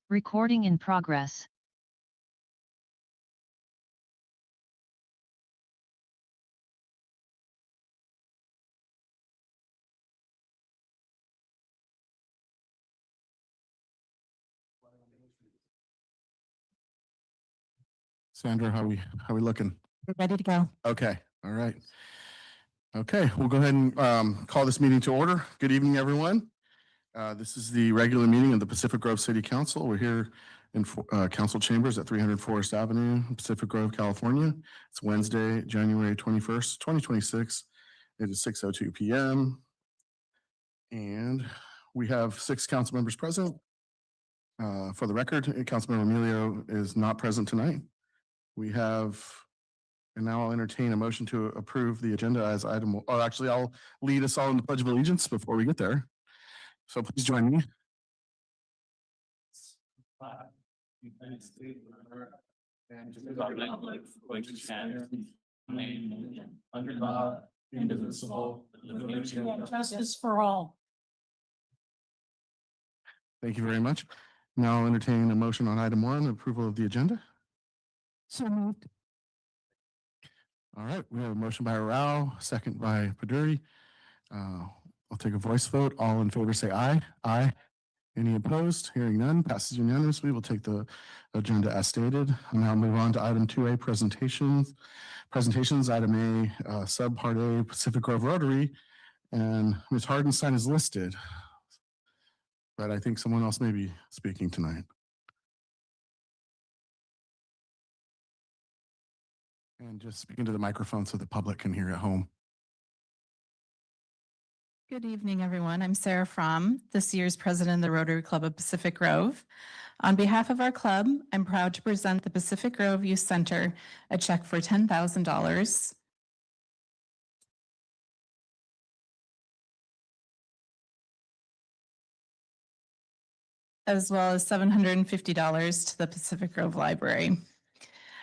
Recording in progress. Sandra, how we looking? We're ready to go. Okay, all right. Okay, we'll go ahead and call this meeting to order. Good evening, everyone. This is the regular meeting of the Pacific Grove City Council. We're here in council chambers at 300 Forest Avenue, Pacific Grove, California. It's Wednesday, January 21st, 2026. It is 6:02 p.m. And we have 6 council members present. For the record, Councilmember Emilio is not present tonight. We have, and now I'll entertain a motion to approve the agenda as item, or actually I'll lead us all in the Pledge of Allegiance before we get there. So please join me. United States of America, and to the republic for which it stands, under God, indivisible, with liberty and Justice for all. Thank you very much. Now I'll entertain a motion on item 1, approval of the agenda. So moved. All right, we have a motion by Rao, second by Paduri. I'll take a voice vote. All in favor say aye. Aye. Any opposed? Hearing none, passes unanimously. We'll take the agenda as stated. And now move on to item 2A, presentations. Item A, subpart A, Pacific Grove Rotary. And Ms. Hardenstein is listed, but I think someone else may be speaking tonight. And just speak into the microphone so the public can hear at home. Good evening, everyone. I'm Sarah Fromm, this year's president of the Rotary Club of Pacific Grove. On behalf of our club, I'm proud to present the Pacific Grove Youth Center a check for $10,000. As well as $750 to the Pacific Grove Library.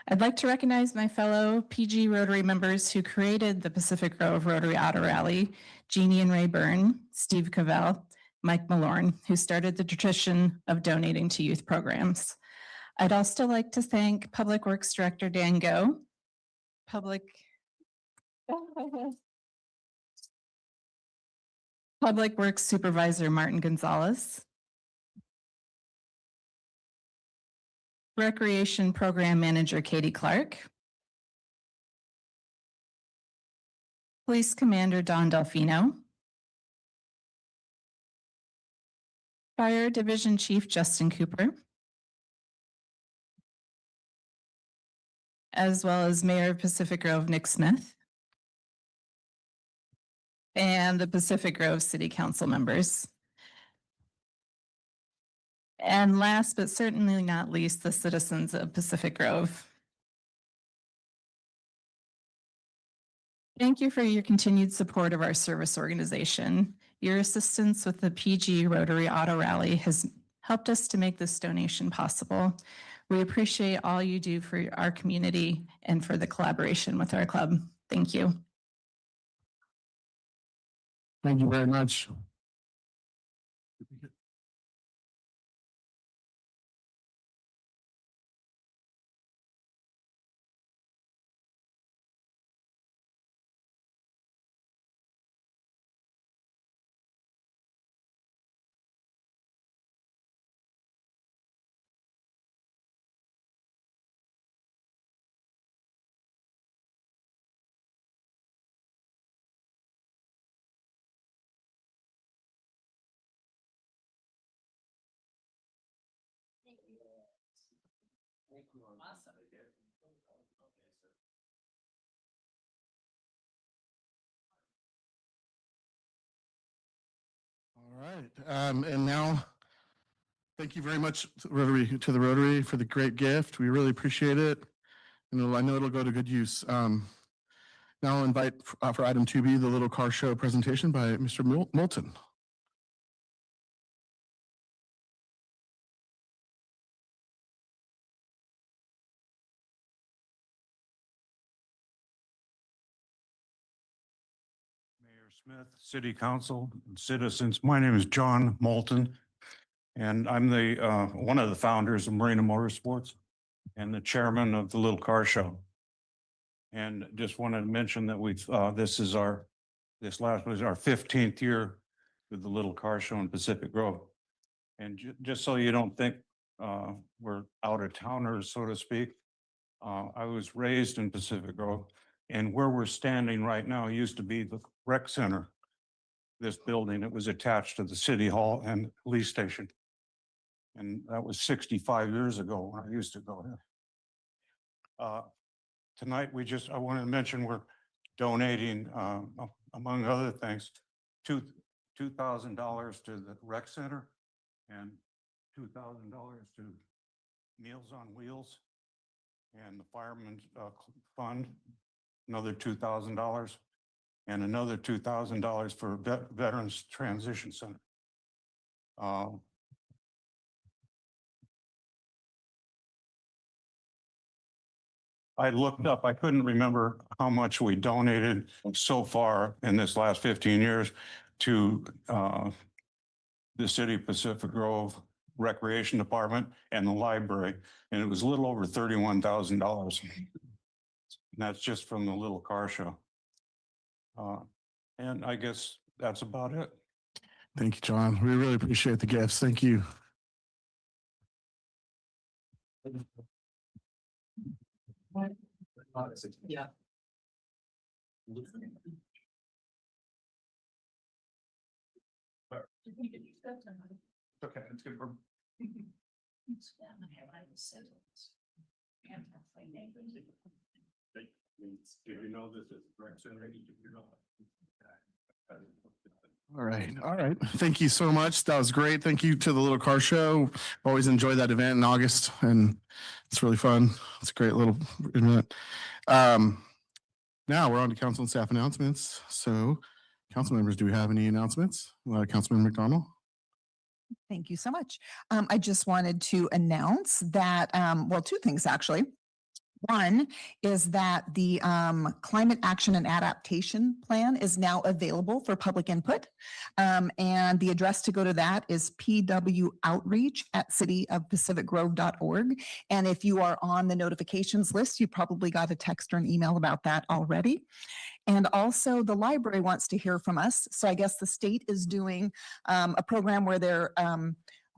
I'd like to recognize my fellow PG Rotary members who created the Pacific Grove Rotary Auto Rally, Jeannie and Ray Byrne, Steve Cavell, Mike Malorn, who started the tradition of donating to youth programs. I'd also like to thank Public Works Director Dan Go, Public Works Supervisor Martin Gonzalez, Recreation Program Manager Katie Clark, Police Commander Don Delfino, Fire Division Chief Justin Cooper, as well as Mayor of Pacific Grove Nick Smith, and the Pacific Grove City Council members. And last but certainly not least, the citizens of Pacific Grove. Thank you for your continued support of our service organization. Your assistance with the PG Rotary Auto Rally has helped us to make this donation possible. We appreciate all you do for our community and for the collaboration with our club. Thank you. Thank you very much. All right, and now, thank you very much to the Rotary for the great gift. We really appreciate it. And I know it'll go to good use. Now I'll invite for item 2B, the little car show presentation by Mr. Moulton. Mayor Smith, City Council, and citizens. My name is John Moulton, And I'm the, one of the founders of Marina Motorsports and the chairman of the Little Car Show. And just wanted to mention that we've, this last was our 15th year with the Little Car Show in Pacific Grove. And just so you don't think we're out of towners, so to speak, I was raised in Pacific Grove, and where we're standing right now used to be the rec center. This building, it was attached to the city hall and police station. And that was 65 years ago when I used to go there. Tonight, I wanted to mention we're donating, among other things, $2,000 to the rec center and $2,000 to Meals on Wheels and the Fireman's Fund, another $2,000, and another $2,000 for Veterans Transition Center. I looked up, I couldn't remember how much we donated so far in this last 15 years to the City of Pacific Grove Recreation Department and the library, and it was a little over $31,000. And that's just from the Little Car Show. And I guess that's about it. Thank you, John. We really appreciate the gifts. Thank you. Yeah. Okay, it's good. Did you know this is rec center? All right, all right. Thank you so much. That was great. Thank you to the Little Car Show. Always enjoy that event in August, and it's really fun. It's a great little event. Now we're on to council and staff announcements. So, council members, do we have any announcements? Councilman McDonald? Thank you so much. I just wanted to announce that, well, two things actually. One is that the Climate Action and Adaptation Plan is now available for public input. And the address to go to that is pwoutreach@cityofpacificgrove.org. And if you are on the notifications list, you probably got a text or an email about that already. And also the library wants to hear from us. So I guess the state is doing a program where they're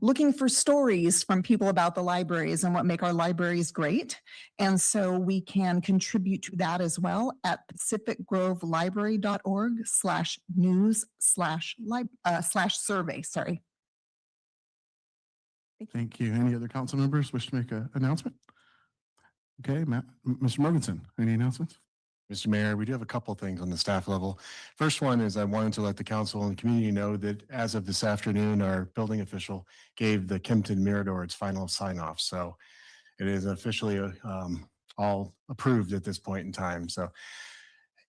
looking for stories from people about the libraries and what make our libraries great. And so we can contribute to that as well at pacificgrovelibrary.org/news/survey. Sorry. Thank you. Any other council members wish to make an announcement? Okay, Mr. Morganson, any announcements? Mr. Mayor, we do have a couple of things on the staff level. First one is I wanted to let the council and the community know that as of this afternoon, our building official gave the Kempton Mirador its final sign off. So it is officially all approved at this point in time. So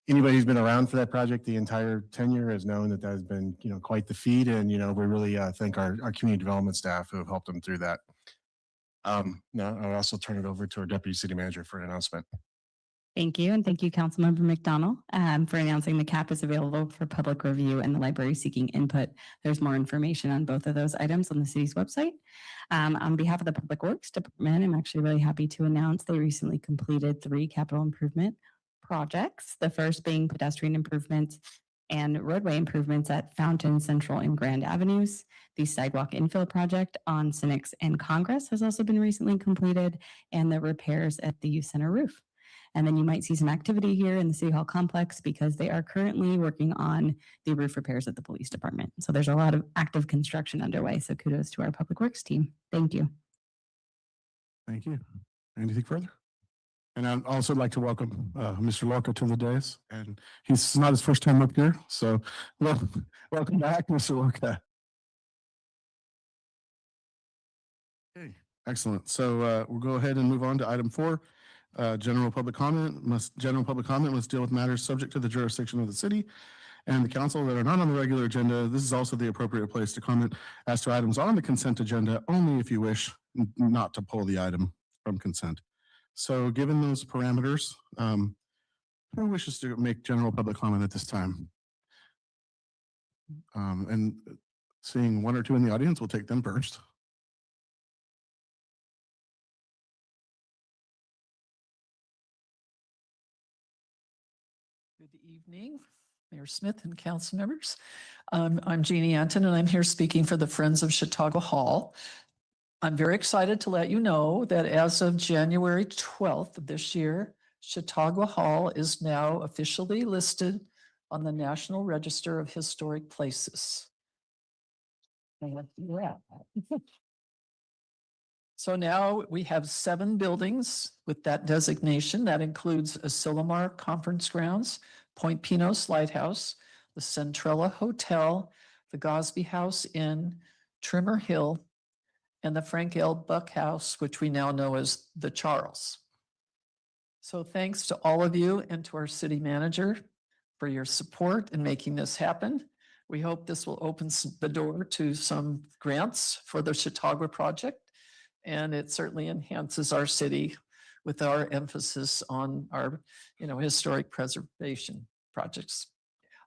anybody who's been around for that project the entire tenure has known that that has been, quite the feat. And, we really thank our community development staff who have helped them through that. Now I'll also turn it over to our deputy city manager for an announcement. Thank you. And thank you, Councilmember McDonald, for announcing the CAP is available for public review and the library seeking input. There's more information on both of those items on the city's website. On behalf of the Public Works Department, I'm actually really happy to announce they recently completed 3 capital improvement projects. The first being pedestrian improvements and roadway improvements at Fountain, Central, and Grand Avenues. The sidewalk infill project on Cynics and Congress has also been recently completed, and the repairs at the youth center roof. And then you might see some activity here in the City Hall complex because they are currently working on the roof repairs at the police department. So there's a lot of active construction underway. So kudos to our public works team. Thank you. Thank you. Anything further? And I'd also like to welcome Mr. Lorca to the dais. And he's not his first time up here. So welcome back, Mr. Lorca. Okay, excellent. So we'll go ahead and move on to item 4. General public comment must deal with matters subject to the jurisdiction of the city and the council that are not on the regular agenda. This is also the appropriate place to comment as to items on the consent agenda, only if you wish not to pull the item from consent. So given those parameters, who wishes to make general public comment at this time? And seeing 1 or 2 in the audience, we'll take them first. Good evening, Mayor Smith and council members. I'm Jeannie Anton, and I'm here speaking for the Friends of Chautauqua Hall. I'm very excited to let you know that as of January 12th of this year, Chautauqua Hall is now officially listed on the National Register of Historic Places. So now we have 7 buildings with that designation. That includes Asilomar Conference Grounds, Point Pinos Lighthouse, the Centrella Hotel, the Gosby House Inn, Trimmer Hill, and the Frank L. Buck House, which we now know as the Charles. So thanks to all of you and to our city manager for your support in making this happen. We hope this will open the door to some grants for the Chautauqua project. And it certainly enhances our city with our emphasis on our, historic preservation projects.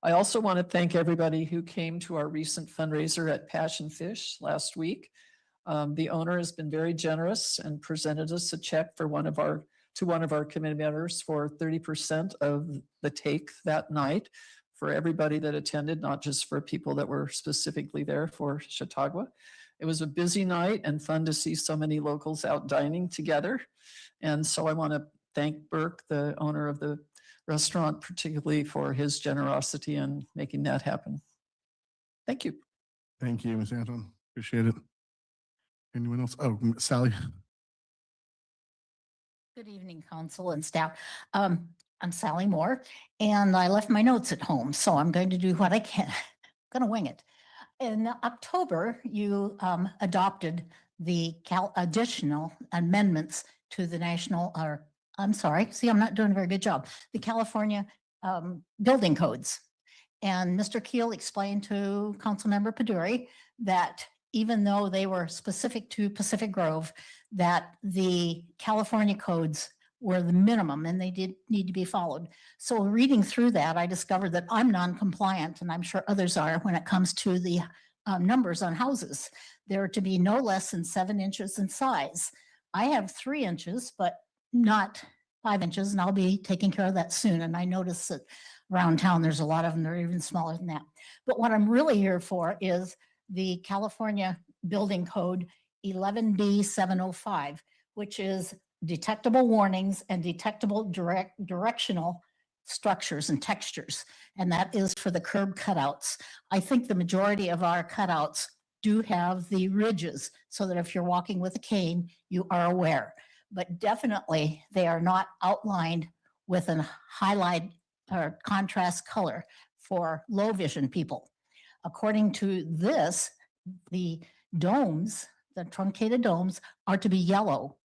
I also want to thank everybody who came to our recent fundraiser at Passion Fish last week. The owner has been very generous and presented us a check for one of our committee members for 30% of the take that night for everybody that attended, not just for people that were specifically there for Chautauqua. It was a busy night and fun to see so many locals out dining together. And so I want to thank Burke, the owner of the restaurant, particularly for his generosity in making that happen. Thank you. Thank you, Ms. Anton. Appreciate it. Anyone else? Oh, Sally. Good evening, council and staff. I'm Sally Moore, and I left my notes at home, so I'm going to do what I can. I'm going to wing it. In October, you adopted the additional amendments to the I'm not doing a very good job, the California building codes. And Mr. Keel explained to Councilmember Paduri that even though they were specific to Pacific Grove, that the California codes were the minimum and they did need to be followed. So reading through that, I discovered that I'm non-compliant, and I'm sure others are when it comes to the numbers on houses. They're to be no less than 7 inches in size. I have 3 inches, but not 5 inches, and I'll be taking care of that soon. And I noticed that around town, there's a lot of them that are even smaller than that. But what I'm really here for is the California Building Code 11B 705, which is detectable warnings and detectable directional structures and textures. And that is for the curb cutouts. I think the majority of our cutouts do have the ridges so that if you're walking with a cane, you are aware. But definitely they are not outlined with a highlight or contrast color for low vision people. According to this, the domes, the truncated domes, are to be yellow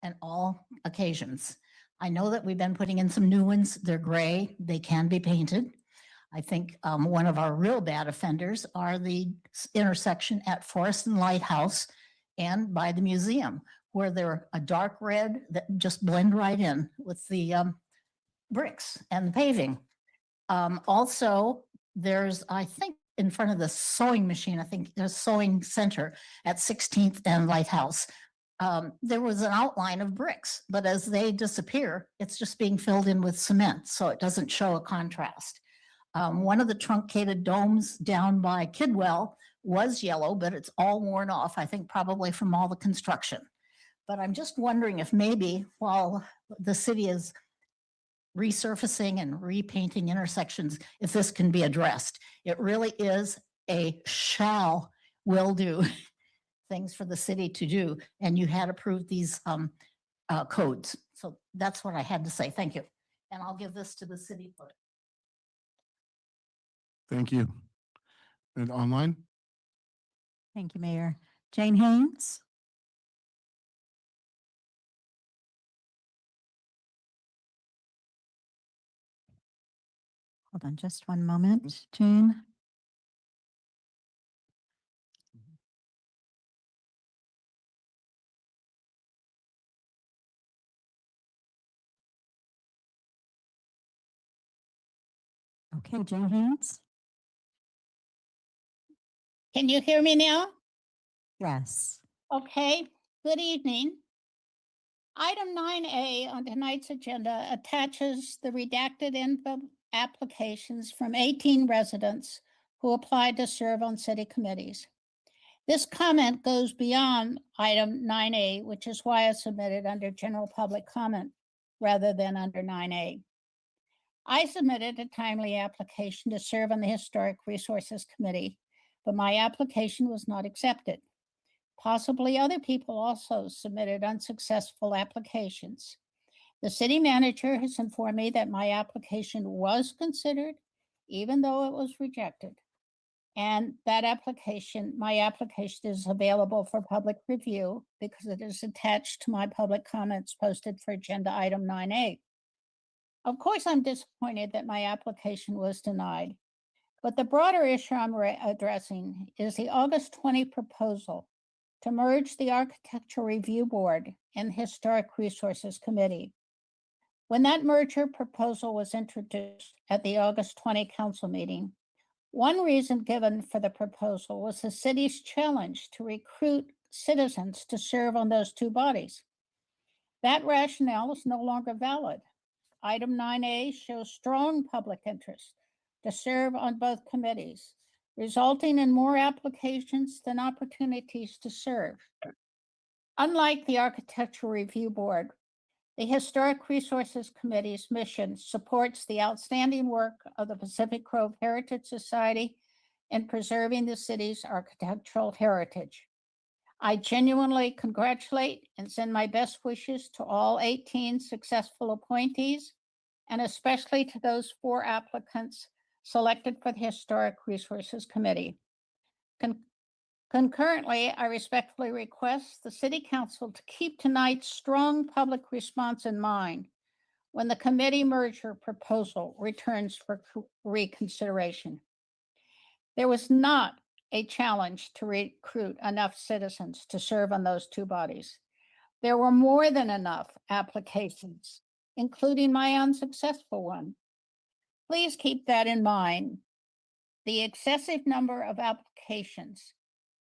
on all occasions. I know that we've been putting in some new ones. They're gray. They can be painted. I think one of our real bad offenders are the intersection at Forest and Lighthouse and by the museum, where they're a dark red that just blend right in with the bricks and the paving. Also, there's, I think, in front of the sewing machine, I think there's sewing center at 16th and Lighthouse. There was an outline of bricks, but as they disappear, it's just being filled in with cement, so it doesn't show a contrast. One of the truncated domes down by Kidwell was yellow, but it's all worn off, I think probably from all the construction. But I'm just wondering if maybe while the city is resurfacing and repainting intersections, if this can be addressed. It really is a will do things for the city to do, and you had approved these codes. So that's what I had to say. Thank you. And I'll give this to the city clerk. Thank you. And online? Thank you, Mayor. Jane Haynes. Hold on just one moment, Jane. Okay, Jane Haynes. Can you hear me now? Yes. Okay, good evening. Item 9A on tonight's agenda attaches the redacted applications from 18 residents who applied to serve on city committees. This comment goes beyond item 9A, which is why I submitted under general public comment rather than under 9A. I submitted a timely application to serve on the Historic Resources Committee, but my application was not accepted. Possibly other people also submitted unsuccessful applications. The city manager has informed me that my application was considered, even though it was rejected. And that my application is available for public review because it is attached to my public comments posted for agenda item 9A. Of course, I'm disappointed that my application was denied, but the broader issue I'm addressing is the August 20 proposal to merge the Architectural Review Board and the Historic Resources Committee. When that merger proposal was introduced at the August 20 council meeting, one reason given for the proposal was the city's challenge to recruit citizens to serve on those two bodies. That rationale is no longer valid. Item 9A shows strong public interest to serve on both committees, resulting in more applications than opportunities to serve. Unlike the Architectural Review Board, the Historic Resources Committee's mission supports the outstanding work of the Pacific Grove Heritage Society in preserving the city's architectural heritage. I genuinely congratulate and send my best wishes to all 18 successful appointees, and especially to those 4 applicants selected for the Historic Resources Committee. Concurrently, I respectfully request the City Council to keep tonight's strong public response in mind when the committee merger proposal returns for reconsideration. There was not a challenge to recruit enough citizens to serve on those two bodies. There were more than enough applications, including my unsuccessful one. Please keep that in mind. The excessive number of applications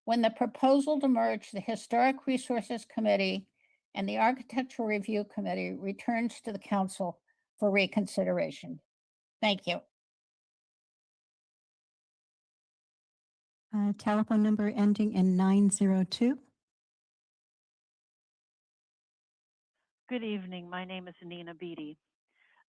when the proposal to merge the Historic Resources Committee and the Architectural Review Committee returns to the council for reconsideration. Thank you. Telephone number ending in 902. Good evening. My name is Nina Beatty.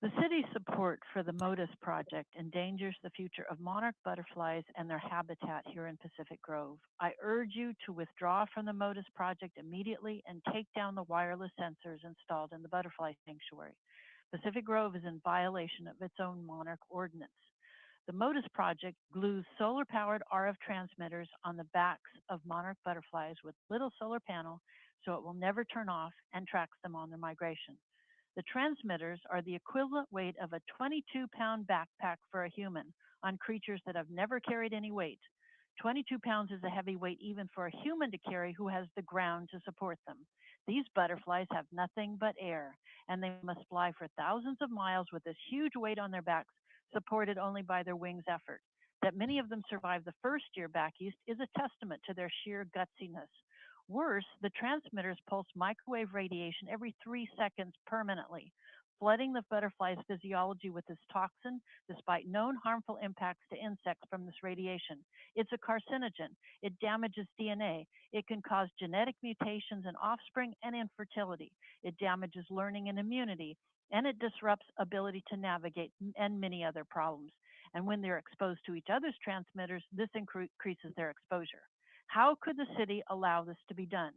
The city's support for the MODIS project endangers the future of monarch butterflies and their habitat here in Pacific Grove. I urge you to withdraw from the MODIS project immediately and take down the wireless sensors installed in the butterfly sanctuary. Pacific Grove is in violation of its own monarch ordinance. The MODIS project glues solar-powered RF transmitters on the backs of monarch butterflies with little solar panel so it will never turn off and tracks them on their migration. The transmitters are the equivalent weight of a 22-pound backpack for a human on creatures that have never carried any weight. 22 pounds is a heavy weight even for a human to carry who has the ground to support them. These butterflies have nothing but air, and they must fly for thousands of miles with this huge weight on their backs, supported only by their wings' effort. That many of them survive the first year back east is a testament to their sheer gutsiness. Worse, the transmitters pulse microwave radiation every 3 seconds permanently, flooding the butterfly's physiology with this toxin despite known harmful impacts to insects from this radiation. It's a carcinogen. It damages DNA. It can cause genetic mutations in offspring and infertility. It damages learning and immunity, and it disrupts ability to navigate and many other problems. And when they're exposed to each other's transmitters, this increases their exposure. How could the city allow this to be done?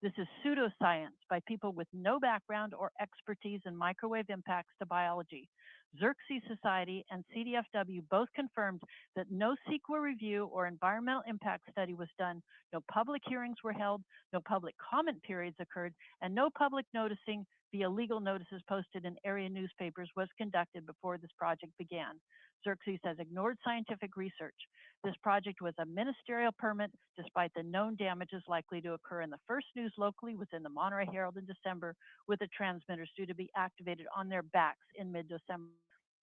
This is pseudoscience by people with no background or expertise in microwave impacts to biology. Xerxes Society and CDFW both confirmed that no CEQA review or environmental impact study was done, no public hearings were held, no public comment periods occurred, and no public noticing via legal notices posted in area newspapers was conducted before this project began. Xerxes has ignored scientific research. This project was a ministerial permit despite the known damages likely to occur, and the first news locally was in the Monterey Herald in December, with the transmitters due to be activated on their backs in mid-December.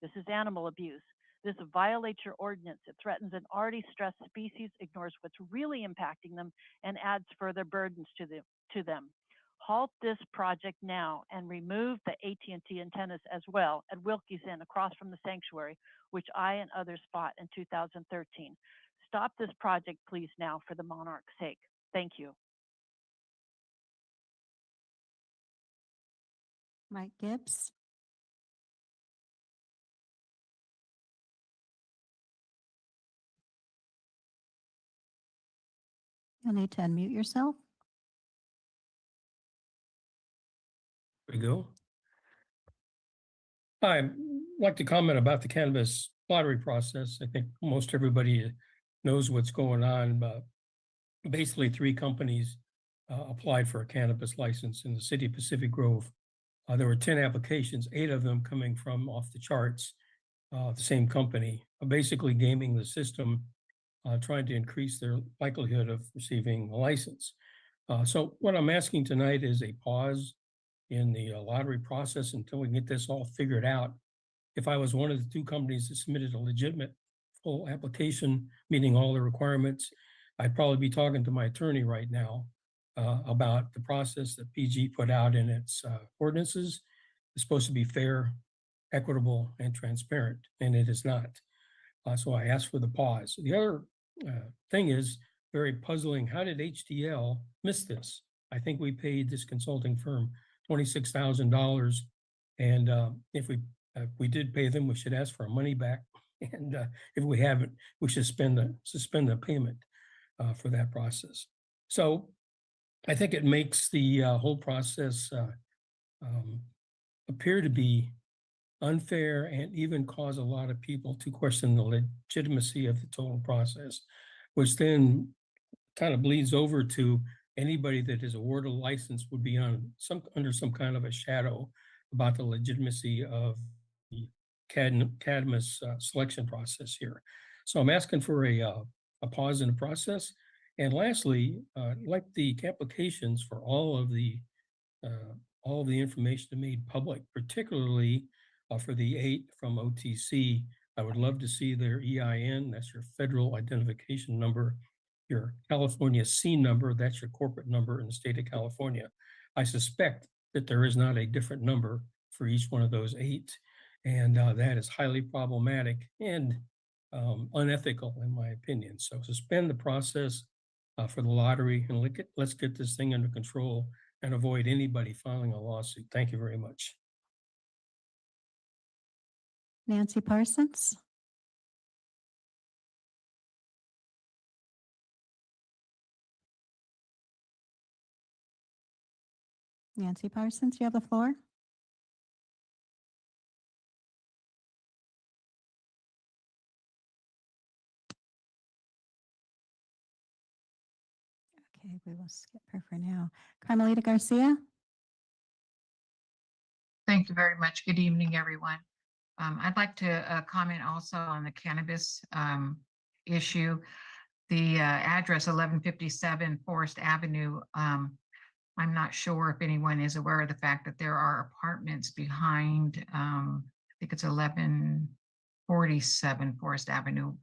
This is animal abuse. This violates your ordinance. It threatens an already stressed species, ignores what's really impacting them, and adds further burdens to them. Halt this project now and remove the AT&T antennas as well at Wilkie's Inn across from the sanctuary, which I and others fought in 2013. Stop this project, please, now for the monarch's sake. Thank you. Mike Gibbs. You'll need to unmute yourself. We go. I'd like to comment about the cannabis lottery process. I think most everybody knows what's going on, but basically 3 companies applied for a cannabis license in the city of Pacific Grove. There were 10 applications, 8 of them coming from off the charts, the same company, basically gaming the system, trying to increase their likelihood of receiving a license. So what I'm asking tonight is a pause in the lottery process until we can get this all figured out. If I was one of the 2 companies that submitted a legitimate full application, meeting all the requirements, I'd probably be talking to my attorney right now about the process that PG put out in its ordinances. It's supposed to be fair, equitable, and transparent, and it is not. So I asked for the pause. The other thing is very puzzling. How did HDL miss this? I think we paid this consulting firm $26,000. And if we did pay them, we should ask for our money back. And if we haven't, we should suspend the payment for that process. So I think it makes the whole process appear to be unfair and even cause a lot of people to question the legitimacy of the total process, which then kind of bleeds over to anybody that is awarded a license would be under some kind of a shadow about the legitimacy of the cannabis selection process here. So I'm asking for a pause in the process. And lastly, I'd like the applications for all of the information made public, particularly for the 8 from OTC. I would love to see their EIN, that's your federal identification number, your California C number, that's your corporate number in the state of California. I suspect that there is not a different number for each one of those 8. And that is highly problematic and unethical in my opinion. So suspend the process for the lottery and let's get this thing under control and avoid anybody filing a lawsuit. Thank you very much. Nancy Parsons. Nancy Parsons, you have the floor. Okay, we will skip her for now. Carmelita Garcia. Thank you very much. Good evening, everyone. I'd like to comment also on the cannabis issue. The address 1157 Forest Avenue. I'm not sure if anyone is aware of the fact that there are apartments behind, I think it's 1147 Forest Avenue.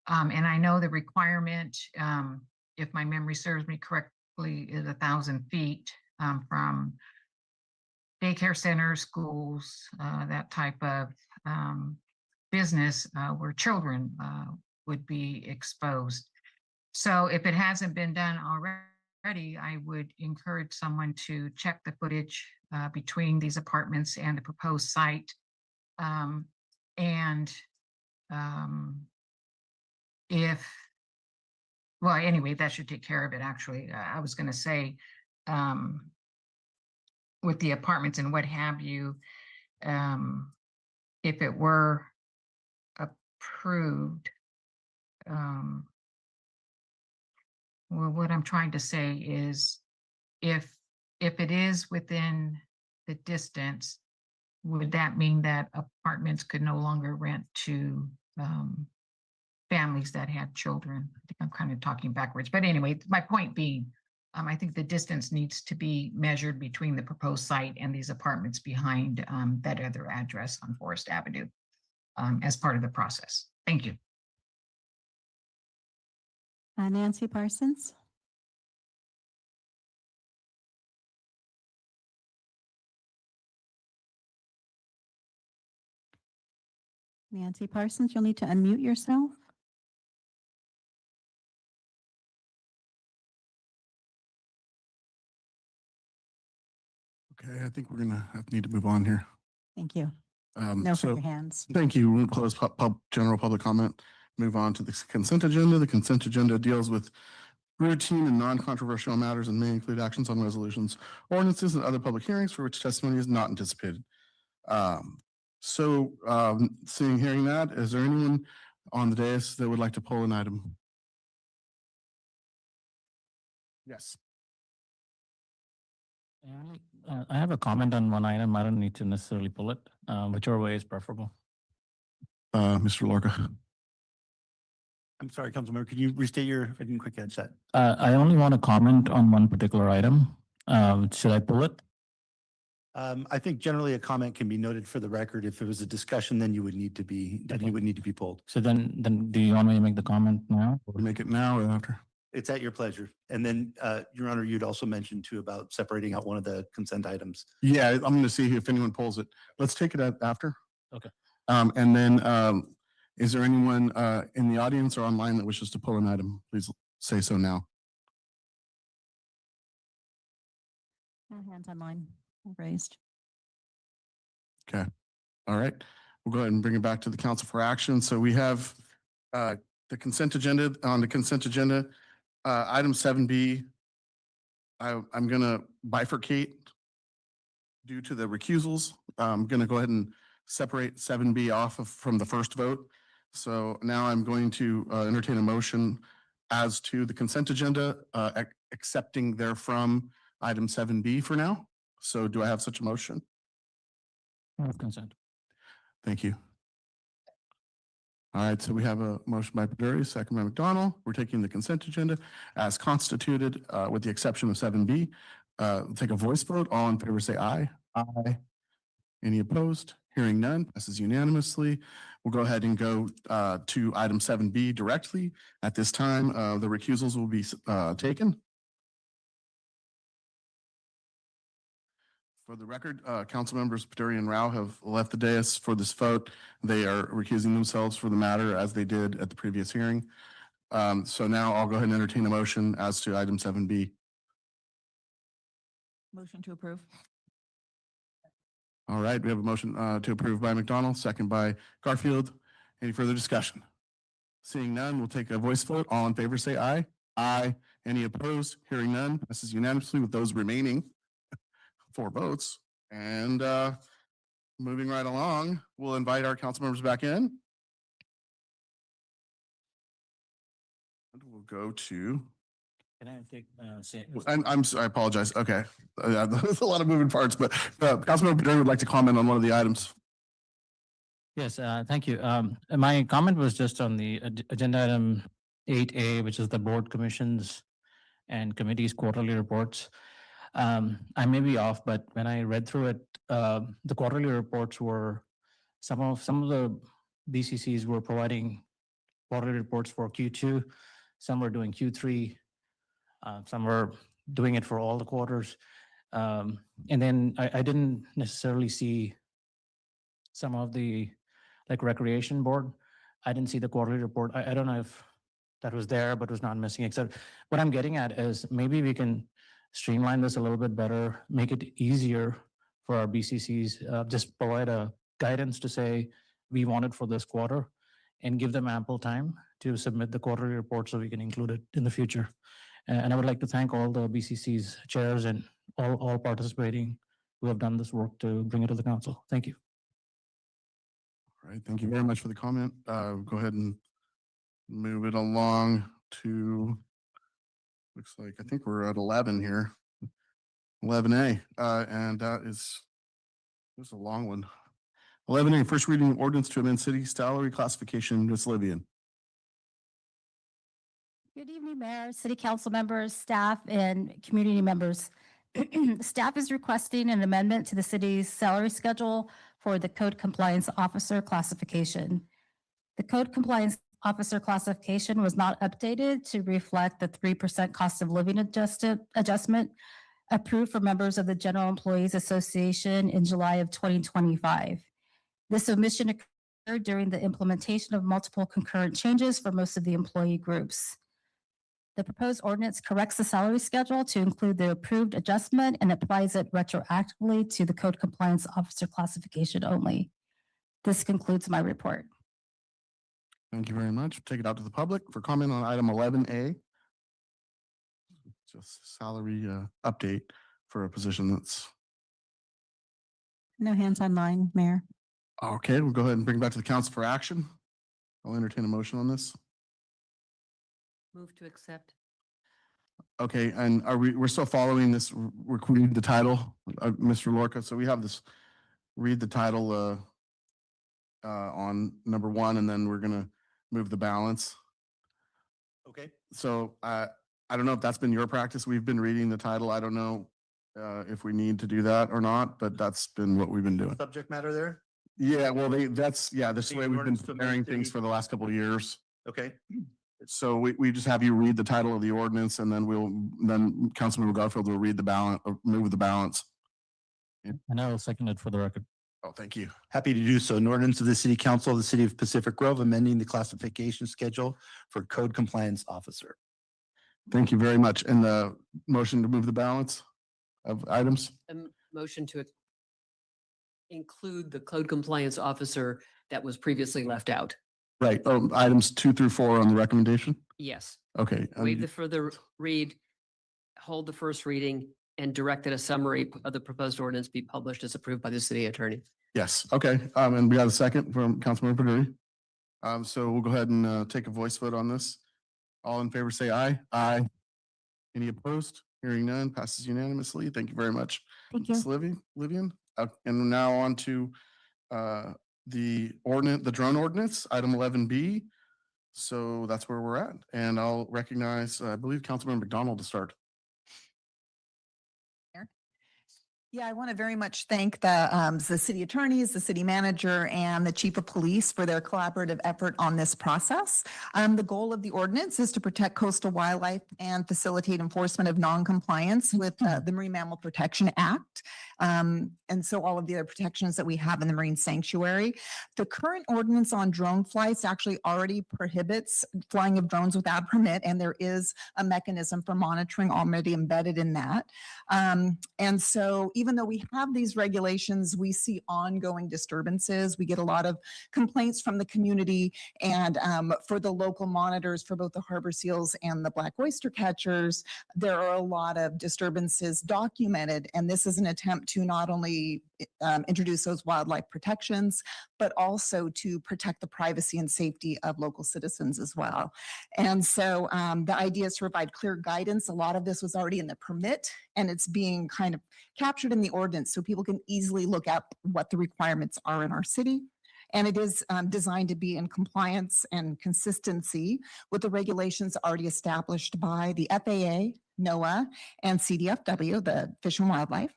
And I know the requirement, if my memory serves me correctly, is 1,000 feet from daycare centers, schools, that type of business where children would be exposed. So if it hasn't been done already, I would encourage someone to check the footage between these apartments and the proposed site. Well, anyway, that should take care of it, actually. I was going to say, with the apartments and what have you, if it were approved, well, what I'm trying to say is if it is within the distance, would that mean that apartments could no longer rent to families that had children? I think I'm kind of talking backwards, but anyway, my point being, I think the distance needs to be measured between the proposed site and these apartments behind that other address on Forest Avenue as part of the process. Thank you. Nancy Parsons. Nancy Parsons, you'll need to unmute yourself. Okay, I think we're gonna need to move on here. Thank you. So No further hands. thank you. We'll close general public comment. Move on to the consent agenda. The consent agenda deals with routine and non-controversial matters and may include actions on resolutions, ordinances, and other public hearings for which testimony is not anticipated. Hearing that, is there anyone on the dais that would like to pull an item? Yes. I have a comment on one item. I don't need to necessarily pull it, whichever way is preferable. Mr. Lorca. I'm sorry, Councilmember, could you restate I didn't quite catch that. I only want to comment on one particular item. Should I pull it? I think generally a comment can be noted for the record. If it was a discussion, then you would need to be, pulled. So then do you want me to make the comment now? Or make it now or after? It's at your pleasure. And then, Your Honor, you'd also mentioned too about separating out one of the consent items. Yeah, I'm going to see if anyone pulls it. Let's take it after. Okay. And then, is there anyone in the audience or online that wishes to pull an item? Please say so now. No hands online raised. Okay. All right. We'll go ahead and bring it back to the council for action. So we have the consent agenda. On the consent agenda, item 7B, I'm going to bifurcate due to the recusals. I'm going to go ahead and separate 7B off from the first vote. So now I'm going to entertain a motion as to the consent agenda, accepting therefrom item 7B for now. So do I have such a motion? I have consent. Thank you. All right, so we have a motion by Baduri, second by McDonald. We're taking the consent agenda as constituted with the exception of 7B. Take a voice vote. All in favor say aye. Aye. Any opposed? Hearing none, passes unanimously. We'll go ahead and go to item 7B directly. At this time, the recusals will be taken. For the record, council members Baduri and Rao have left the dais for this vote. They are recusing themselves for the matter as they did at the previous hearing. So now I'll go ahead and entertain a motion as to item 7B. Motion to approve. All right, we have a motion to approve by McDonald, second by Garfield. Any further discussion? Seeing none, we'll take a voice vote. All in favor say aye. Aye. Any opposed? Hearing none, passes unanimously with those remaining 4 votes. And moving right along, we'll invite our council members back in. And we'll go to, Can I take, I apologize. Okay. There's a lot of moving parts, but Councilmember Baduri would like to comment on one of the items. Yes, thank you. My comment was just on the agenda item 8A, which is the board commissions and committees quarterly reports. I may be off, but when I read through it, the quarterly reports were, some of the BCCs were providing quarterly reports for Q2. Some were doing Q3. Some were doing it for all the quarters. And then I didn't necessarily see some of the, like recreation board. I didn't see the quarterly report. I don't know if that was there, but was not missing, except what I'm getting at is maybe we can streamline this a little bit better, make it easier for our BCCs, just provide a guidance to say, we want it for this quarter and give them ample time to submit the quarterly report so we can include it in the future. And I would like to thank all the BCC's chairs and all participating who have done this work to bring it to the council. Thank you. All right, thank you very much for the comment. Go ahead and move it along to, looks like, I think we're at 11 here. 11A, and that is, this is a long one. 11A, first reading ordinance to amend city salary classification. Ms. Livian. Good evening, Mayor, City Council members, staff, and community members. Staff is requesting an amendment to the city's salary schedule for the Code Compliance Officer classification. The Code Compliance Officer classification was not updated to reflect the 3% cost of living adjustment approved for members of the General Employees Association in July of 2025. This omission during the implementation of multiple concurrent changes for most of the employee groups. The proposed ordinance corrects the salary schedule to include the approved adjustment and applies it retroactively to the code compliance officer classification only. This concludes my report. Thank you very much. Take it out to the public for comment on item 11A. Just salary update for a position that's, No hands online, Mayor. okay, we'll go ahead and bring it back to the council for action. I'll entertain a motion on this. Move to accept. Okay, and we're still following this, we're reading the title, Mr. Lorca, so we have this, read the title on number 1, and then we're gonna move the balance. Okay. So I don't know if that's been your practice. We've been reading the title. I don't know if we need to do that or not, but that's been what we've been doing. Subject matter there? Yeah, well, that's this The way we've been ordinance to amend preparing things city- for the last couple of years. Okay. So we just have you read the title of the ordinance, and then then Councilmember Garfield will read the balance, or move the balance. And I will second it for the record. Oh, thank you. Happy to do so. An ordinance of the City Council of the City of Pacific Grove amending the classification schedule for code compliance officer. Thank you very much. And the motion to move the balance of items? Motion to include the code compliance officer that was previously left out. Right. Oh, items 2 through 4 on the recommendation? Yes. Okay. Waive the further read, hold the first reading, and direct that a summary of the proposed ordinance be published as approved by the city attorney. Yes, okay. And we got a second from Councilmember Paduri. So we'll go ahead and take a voice vote on this. All in favor, say aye. Aye. Any opposed? Hearing none, passes unanimously. Thank you very much. Thank you. Ms. Livian. And now on to the ordinance, the drone ordinance, item 11B. So that's where we're at. And I'll recognize, I believe, Councilmember McDonald to start. Yeah, I want to very much thank the city attorneys, the city manager, and the chief of police for their collaborative effort on this process. The goal of the ordinance is to protect coastal wildlife and facilitate enforcement of non-compliance with the Marine Mammal Protection Act. And so all of the other protections that we have in the marine sanctuary. The current ordinance on drone flights actually already prohibits flying of drones without permit, and there is a mechanism for monitoring already embedded in that. And so even though we have these regulations, we see ongoing disturbances. We get a lot of complaints from the community, and for the local monitors for both the harbor seals and the black oyster catchers, there are a lot of disturbances documented. And this is an attempt to not only introduce those wildlife protections, but also to protect the privacy and safety of local citizens as well. And so the idea is to provide clear guidance. A lot of this was already in the permit, and it's being kind of captured in the ordinance so people can easily look up what the requirements are in our city. And it is designed to be in compliance and consistency with the regulations already established by the FAA, NOAA, and CDFW, the Fish and Wildlife.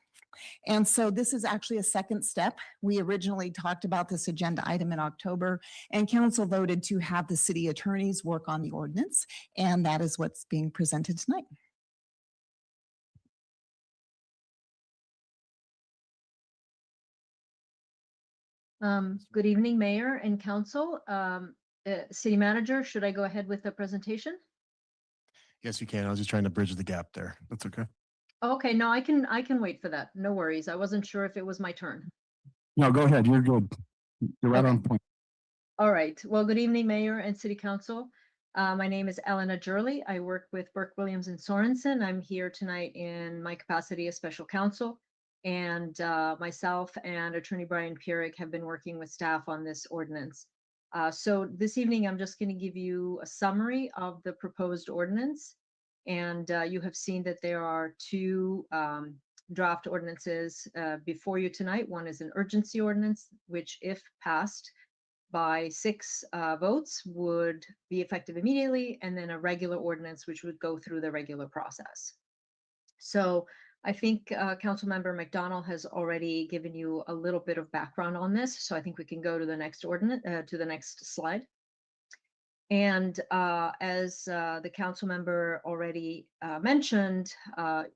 And so this is actually a second step. We originally talked about this agenda item in October, and council voted to have the city attorneys work on the ordinance, and that is what's being presented tonight. Good evening, Mayor and Council. City Manager, should I go ahead with the presentation? Yes, you can. I was just trying to bridge the gap there. That's okay. Okay, no, I can wait for that. No worries. I wasn't sure if it was my turn. No, go ahead. You're good. You're right on point. All right. Well, good evening, Mayor and City Council. My name is Elena Jurley. I work with Burke, Williams, and Sorensen. I'm here tonight in my capacity as special counsel. And myself and Attorney Brian Pierrick have been working with staff on this ordinance. So this evening, I'm just going to give you a summary of the proposed ordinance. And you have seen that there are two draft ordinances before you tonight. One is an urgency ordinance, which if passed by 6 votes would be effective immediately, and then a regular ordinance, which would go through the regular process. So I think Councilmember McDonald has already given you a little bit of background on this. So I think we can go to the next ordinance, to the next slide. And as the council member already mentioned, the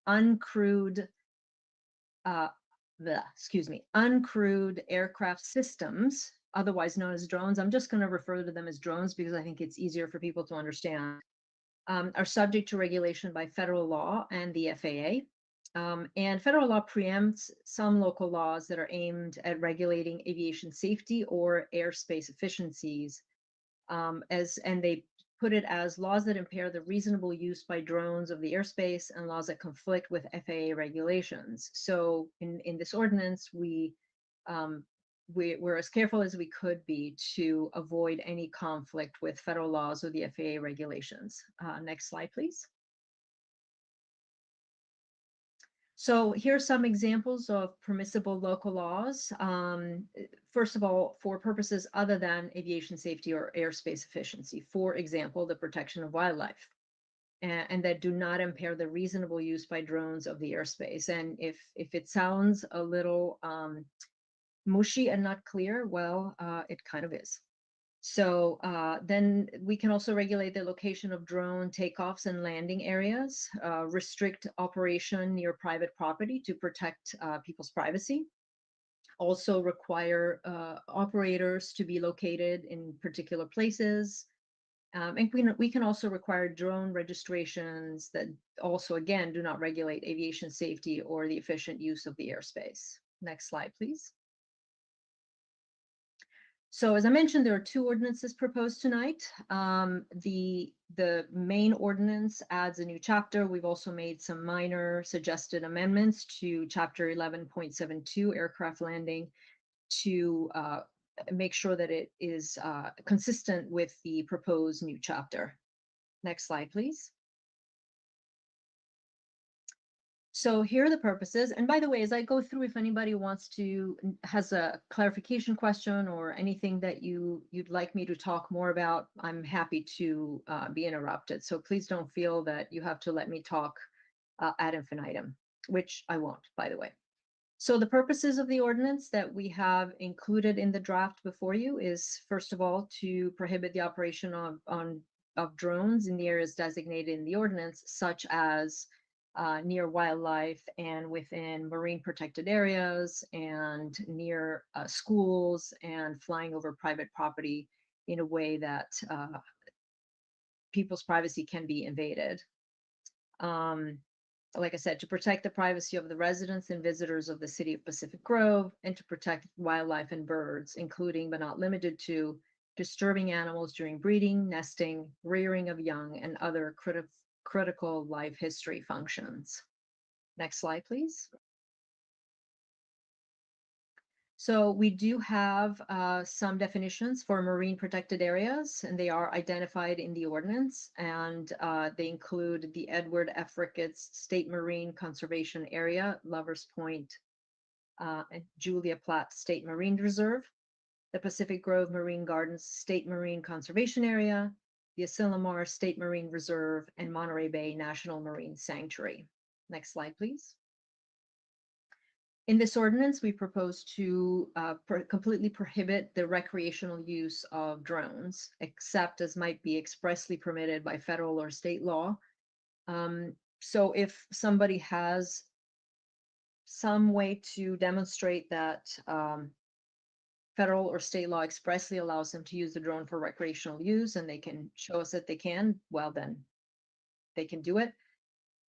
uncrewed uncrewed aircraft systems otherwise known as drones. I'm just going to refer to them as drones because I think it's easier for people to understand, are subject to regulation by federal law and the FAA. And federal law preempts some local laws that are aimed at regulating aviation safety or airspace efficiencies, and they put it as laws that impair the reasonable use by drones of the airspace and laws that conflict with FAA regulations. So in this ordinance, we're as careful as we could be to avoid any conflict with federal laws or the FAA regulations. Next slide, please. So here's some examples of permissible local laws. First of all, for purposes other than aviation safety or airspace efficiency, for example, the protection of wildlife, and that do not impair the reasonable use by drones of the airspace. And if it sounds a little mushy and not clear, well, it kind of is. So then we can also regulate the location of drone takeoffs and landing areas, restrict operation near private property to protect people's privacy, also require operators to be located in particular places. And we can also require drone registrations that also, again, do not regulate aviation safety or the efficient use of the airspace. Next slide, please. So as I mentioned, there are two ordinances proposed tonight. The main ordinance adds a new chapter. We've also made some minor suggested amendments to chapter 11.72 aircraft landing to make sure that it is consistent with the proposed new chapter. Next slide, please. So here are the purposes. And by the way, as I go through, if anybody has a clarification question or anything that you'd like me to talk more about, I'm happy to be interrupted. So please don't feel that you have to let me talk ad infinitum, which I won't, by the way. So the purposes of the ordinance that we have included in the draft before you is, first of all, to prohibit the operation of drones in the areas designated in the ordinance, such as near wildlife and within marine protected areas and near schools and flying over private property in a way that people's privacy can be invaded. Like I said, to protect the privacy of the residents and visitors of the city of Pacific Grove, and to protect wildlife and birds, including but not limited to disturbing animals during breeding, nesting, rearing of young, and other critical life history functions. Next slide, please. So we do have some definitions for marine protected areas, and they are identified in the ordinance, and they include the Edward F. Ricketts State Marine Conservation Area, Lovers Point, and Julia Platt State Marine Reserve, the Pacific Grove Marine Gardens State Marine Conservation Area, the Asilomar State Marine Reserve, and Monterey Bay National Marine Sanctuary. Next slide, please. In this ordinance, we propose to completely prohibit the recreational use of drones, except as might be expressly permitted by federal or state law. So if somebody has some way to demonstrate that federal or state law expressly allows them to use the drone for recreational use, and they can show us that they can, well, then they can do it.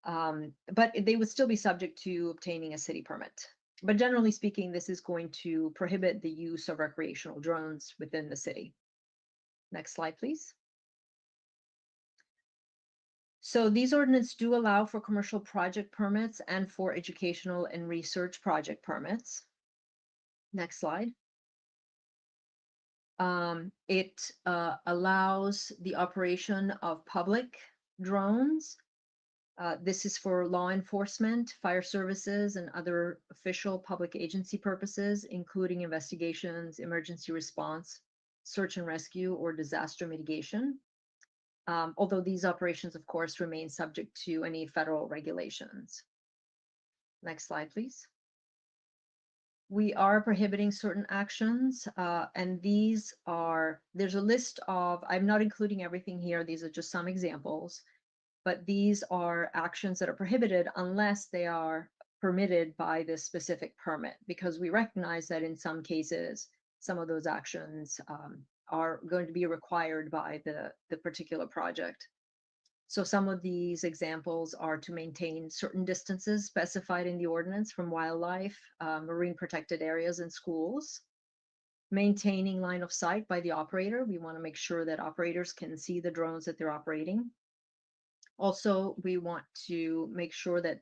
But they would still be subject to obtaining a city permit. But generally speaking, this is going to prohibit the use of recreational drones within the city. Next slide, please. So these ordinances do allow for commercial project permits and for educational and research project permits. Next slide. It allows the operation of public drones. This is for law enforcement, fire services, and other official public agency purposes, including investigations, emergency response, search and rescue, or disaster mitigation. Although these operations, of course, remain subject to any federal regulations. Next slide, please. We are prohibiting certain actions, and there's a list of, I'm not including everything here, these are just some examples, but these are actions that are prohibited unless they are permitted by this specific permit, because we recognize that in some cases, some of those actions are going to be required by the particular project. So some of these examples are to maintain certain distances specified in the ordinance from wildlife, marine protected areas and schools. Maintaining line of sight by the operator. We want to make sure that operators can see the drones that they're operating. Also, we want to make sure that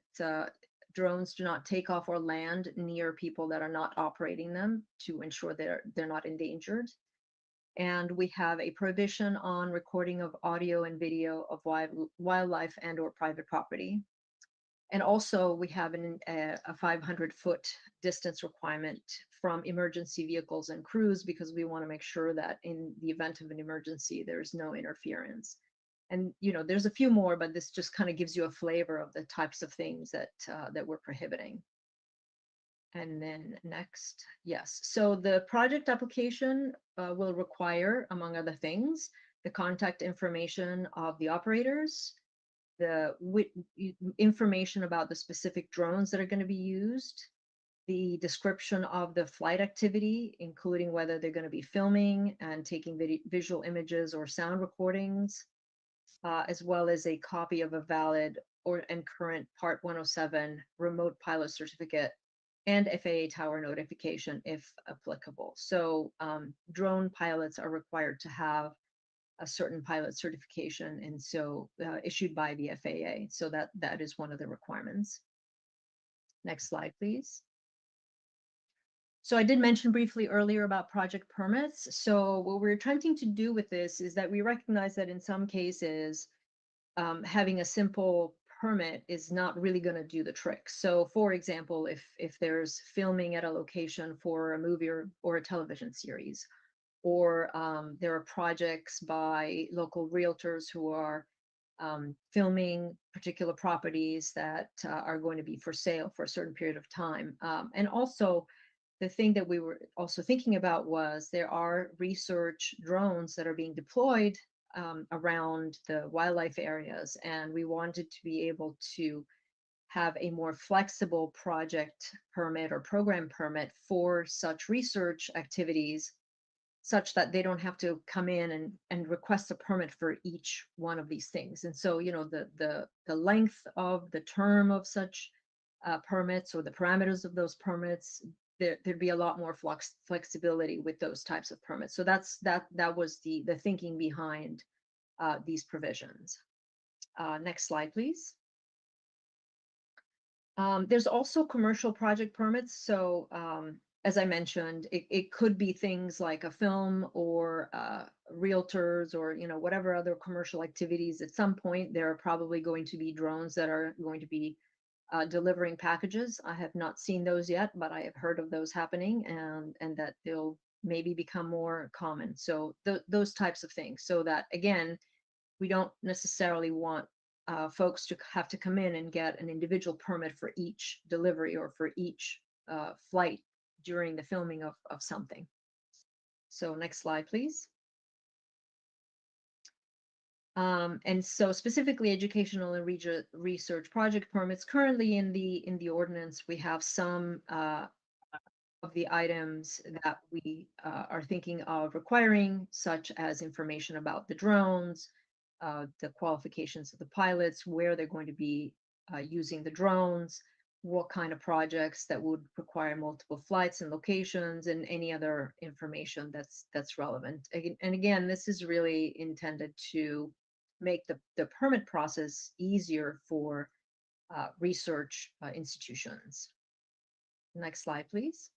drones do not take off or land near people that are not operating them to ensure they're not endangered. And we have a prohibition on recording of audio and video of wildlife and or private property. And also we have a 500-foot distance requirement from emergency vehicles and crews, because we want to make sure that in the event of an emergency, there's no interference. And, you know, there's a few more, but this just kind of gives you a flavor of the types of things that we're prohibiting. And then next, yes. So the project application will require, among other things, the contact information of the operators, the information about the specific drones that are going to be used, the description of the flight activity, including whether they're going to be filming and taking visual images or sound recordings, as well as a copy of a valid and current Part 107 remote pilot certificate and FAA tower notification if applicable. So drone pilots are required to have a certain pilot certification, and so issued by the FAA. So that is one of the requirements. Next slide, please. So I did mention briefly earlier about project permits. So what we're attempting to do with this is that we recognize that in some cases, having a simple permit is not really going to do the trick. So for example, if there's filming at a location for a movie or a television series, or there are projects by local realtors who are filming particular properties that are going to be for sale for a certain period of time. And also, the thing that we were also thinking about was there are research drones that are being deployed around the wildlife areas, and we wanted to be able to have a more flexible project permit or program permit for such research activities, such that they don't have to come in and request a permit for each one of these things. And so, you know, the length of the term of such permits or the parameters of those permits, there'd be a lot more flexibility with those types of permits. So that was the thinking behind these provisions. Next slide, please. There's also commercial project permits. So as I mentioned, it could be things like a film or realtors or, you know, whatever other commercial activities. At some point, there are probably going to be drones that are going to be delivering packages. I have not seen those yet, but I have heard of those happening, and that they'll maybe become more common. So those types of things, so that again, we don't necessarily want folks to have to come in and get an individual permit for each delivery or for each flight during the filming of something. So next slide, please. And so specifically educational and research project permits, currently in the ordinance, we have some of the items that we are thinking of requiring, such as information about the drones, the qualifications of the pilots, where they're going to be using the drones, what kind of projects that would require multiple flights and locations, and any other information that's relevant. And again, this is really intended to make the permit process easier for research institutions. Next slide, please.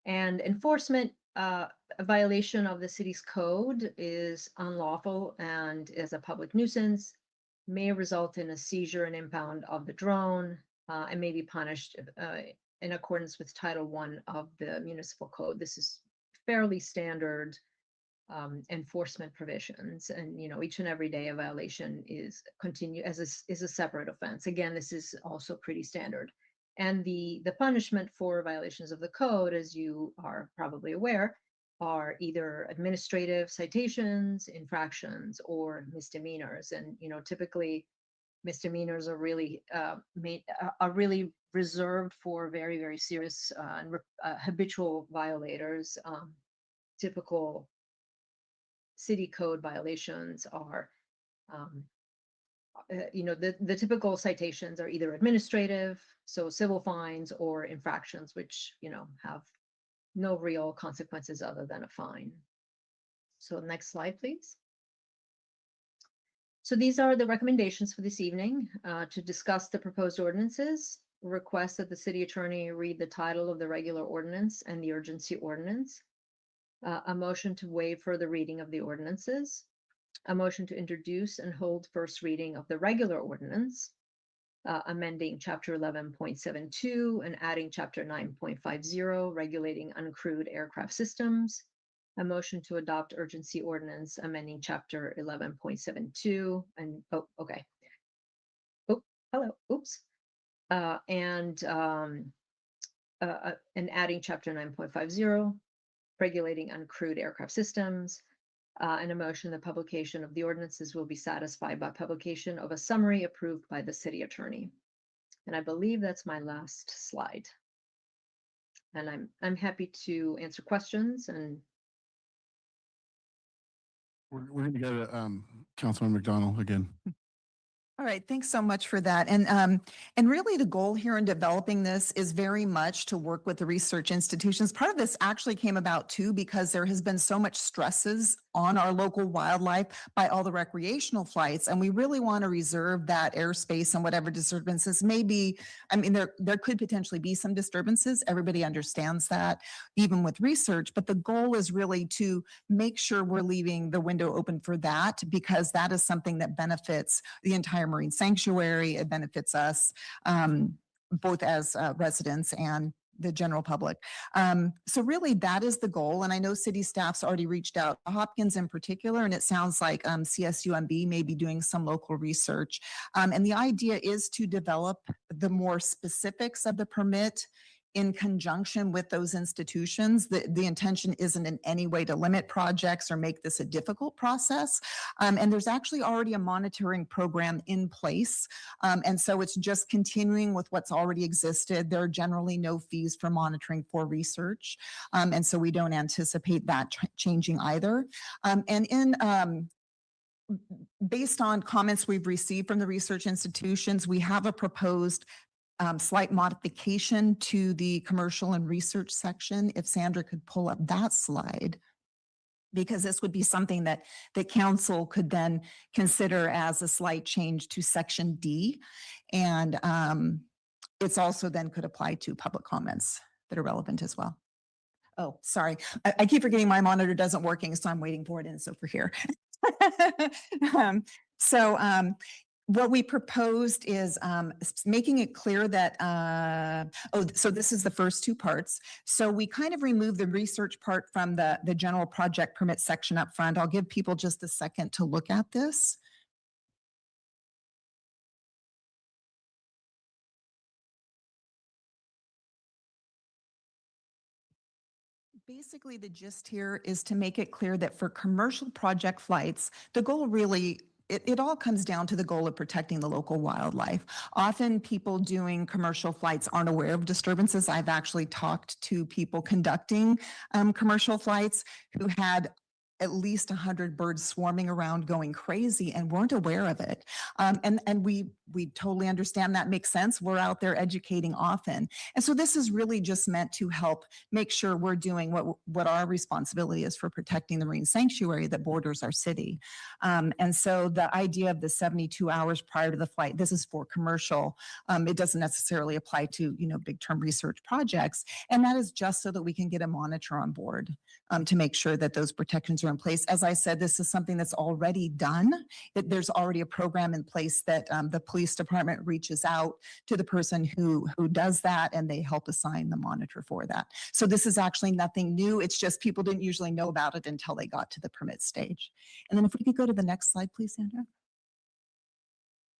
And enforcement, a violation of the city's code is unlawful and is a public nuisance, may result in a seizure and impound of the drone, and may be punished in accordance with Title I of the municipal code. This is fairly standard enforcement provisions, and you know, each and every day a violation is a separate offense. Again, this is also pretty standard. And the punishment for violations of the code, as you are probably aware, are either administrative citations, infractions, or misdemeanors. And you know, typically misdemeanors are really are really reserved for very, very serious and habitual violators. Typical city code violations are, the typical citations are either administrative, so civil fines, or infractions, which, have no real consequences other than a fine. So next slide, please. So these are the recommendations for this evening. To discuss the proposed ordinances, request that the city attorney read the title of the regular ordinance and the urgency ordinance. A motion to waive further reading of the ordinances. A motion to introduce and hold first reading of the regular ordinance, amending chapter 11.72 and adding chapter 9.50, regulating uncrewed aircraft systems. A motion to adopt urgency ordinance, amending chapter 11.72 and, and adding chapter 9.50, regulating uncrewed aircraft systems. And a motion, the publication of the ordinances will be satisfied by publication of a summary approved by the city attorney. And I believe that's my last slide. And I'm happy to answer questions. And We're going to go to Councilman McDonald again. All right, thanks so much for that. And really the goal here in developing this is very much to work with the research institutions. Part of this actually came about too, because there has been so much stresses on our local wildlife by all the recreational flights. And we really want to reserve that airspace and whatever disturbances may be. I mean, there could potentially be some disturbances. Everybody understands that, even with research, but the goal is really to make sure we're leaving the window open for that, because that is something that benefits the entire marine sanctuary. It benefits us, both as residents and the general public. So really that is the goal. And I know city staff's already reached out to Hopkins in particular, and it sounds like CSUMB may be doing some local research. And the idea is to develop the more specifics of the permit in conjunction with those institutions. The intention isn't in any way to limit projects or make this a difficult process. And there's actually already a monitoring program in place. And so it's just continuing with what's already existed. There are generally no fees for monitoring for research. And so we don't anticipate that changing either. Based on comments we've received from the research institutions, we have a proposed slight modification to the commercial and research section. If Sandra could pull up that slide, because this would be something that the council could then consider as a slight change to section D. And it's also then could apply to public comments that are relevant as well. Oh, sorry. I keep forgetting my monitor doesn't working, so I'm waiting for it. And so for here. What we proposed is making it clear that, so this is the first two parts. So we kind of removed the research part from the general project permit section up front. I'll give people just a second to look at this. Basically, the gist here is to make it clear that for commercial project flights, the goal really it all comes down to the goal of protecting the local wildlife. Often people doing commercial flights aren't aware of disturbances. I've actually talked to people conducting commercial flights who had at least 100 birds swarming around going crazy and weren't aware of it. And we totally understand that makes sense. We're out there educating often. And so this is really just meant to help make sure we're doing what our responsibility is for protecting the marine sanctuary that borders our city. And so the idea of the 72 hours prior to the flight, this is for commercial. It doesn't necessarily apply to, big term research projects. And that is just so that we can get a monitor on board to make sure that those protections are in place. As I said, this is something that's already done. There's already a program in place that the police department reaches out to the person who does that, and they help assign the monitor for that. So this is actually nothing new. It's just people didn't usually know about it until they got to the permit stage. And then if we could go to the next slide, please, Sandra.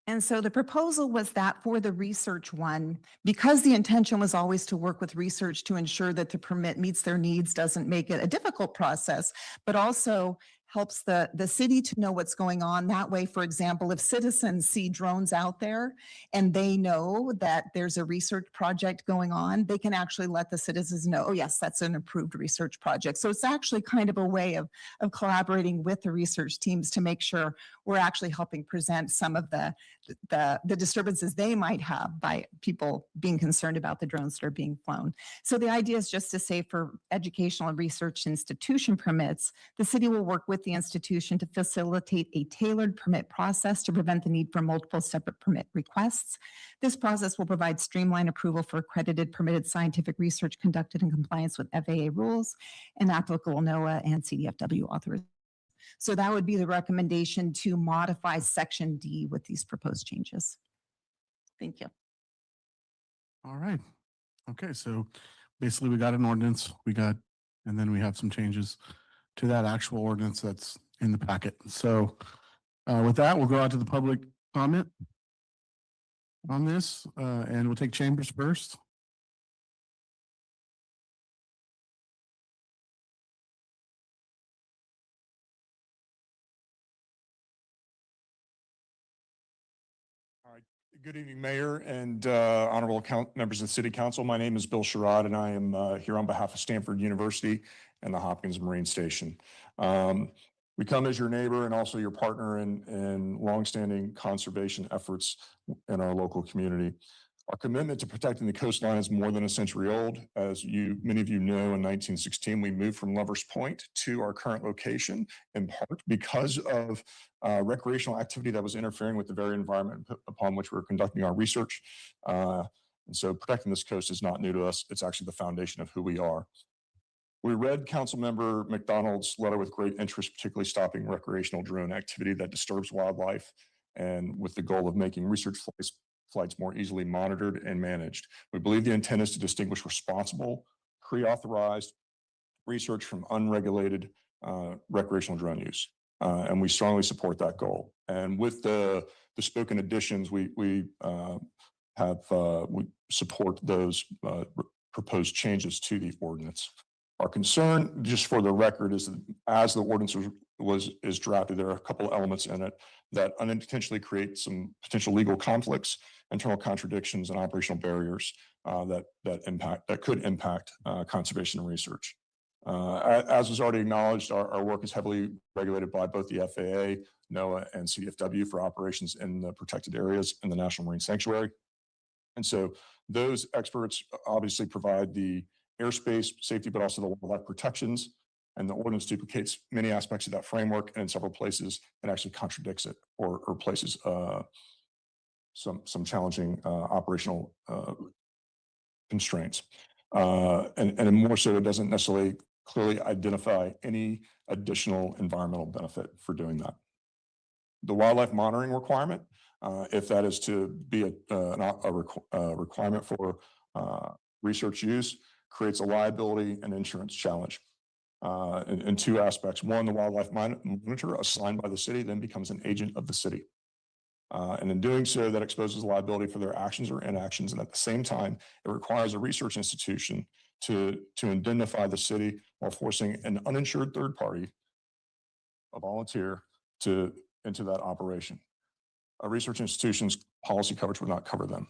And so the proposal was that for the research one, because the intention was always to work with research to ensure that the permit meets their needs, doesn't make it a difficult process, but also helps the city to know what's going on. That way, for example, if citizens see drones out there and they know that there's a research project going on, they can actually let the citizens know, oh yes, that's an approved research project. So it's actually kind of a way of collaborating with the research teams to make sure we're actually helping present some of the disturbances they might have by people being concerned about the drones that are being flown. So the idea is just to say for educational and research institution permits, the city will work with the institution to facilitate a tailored permit process to prevent the need for multiple separate permit requests. This process will provide streamlined approval for accredited permitted scientific research conducted in compliance with FAA rules and applicable NOAA and CDFW authorizations. So that would be the recommendation to modify Section D with these proposed changes. Thank you. All right. Okay, so basically we got an ordinance, and then we have some changes to that actual ordinance that's in the packet. So with that, we'll go out to the public comment on this, and we'll take chambers first. Good evening, Mayor and honorable members of the City Council. My name is Bill Sherrod, and I am here on behalf of Stanford University and the Hopkins Marine Station. We come as your neighbor and also your partner in longstanding conservation efforts in our local community. Our commitment to protecting the coastline is more than a century old. As many of you know, in 1916, we moved from Lovers Point to our current location, in part because of recreational activity that was interfering with the very environment upon which we were conducting our research. And so protecting this coast is not new to us. It's actually the foundation of who we are. We read Councilmember McDonald's letter with great interest, particularly stopping recreational drone activity that disturbs wildlife, and with the goal of making research flights more easily monitored and managed. We believe the intent is to distinguish responsible, pre-authorized research from unregulated recreational drone use. And we strongly support that goal. And with the spoken additions, we support those proposed changes to the ordinance. Our concern, just for the record, is that as the ordinance is drafted, there are a couple of elements in it that unintentionally create some potential legal conflicts, internal contradictions, and operational barriers that could impact conservation and research. As was already acknowledged, our work is heavily regulated by both the FAA, NOAA, and CDFW for operations in the protected areas in the National Marine Sanctuary. And so those experts obviously provide the airspace safety, but also the wildlife protections. And the ordinance duplicates many aspects of that framework, and in several places it actually contradicts it or places some challenging operational constraints. And more so, it doesn't necessarily clearly identify any additional environmental benefit for doing that. The wildlife monitoring requirement, if that is to be a requirement for research use, creates a liability and insurance challenge in two aspects. One, the wildlife monitor assigned by the city then becomes an agent of the city. And in doing so, that exposes liability for their actions or inactions. And at the same time, it requires a research institution to indemnify the city while forcing an uninsured third party, a volunteer, into that operation. A research institution's policy coverage would not cover them.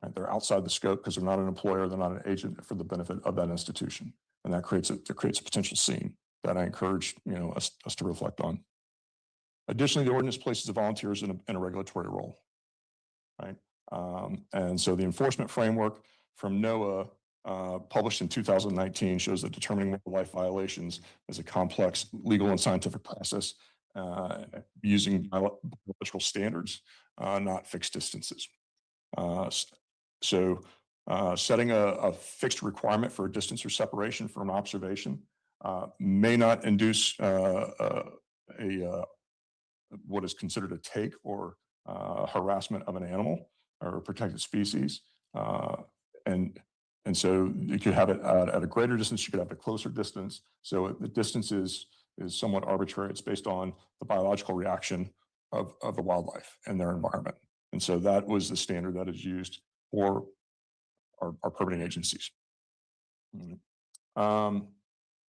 Right? They're outside the scope because they're not an employer, they're not an agent for the benefit of that institution. And that creates a potential scene that I encourage us to reflect on. Additionally, the ordinance places the volunteers in a regulatory role, right? And so the enforcement framework from NOAA published in 2019 shows that determining wildlife violations is a complex legal and scientific process using biological standards, not fixed distances. So setting a fixed requirement for a distance or separation from observation may not induce what is considered a take or harassment of an animal or a protected species. And so you could have it at a greater distance, you could have a closer distance. So the distance is somewhat arbitrary. It's based on the biological reaction of the wildlife and their environment. And so that was the standard that is used for our permitting agencies.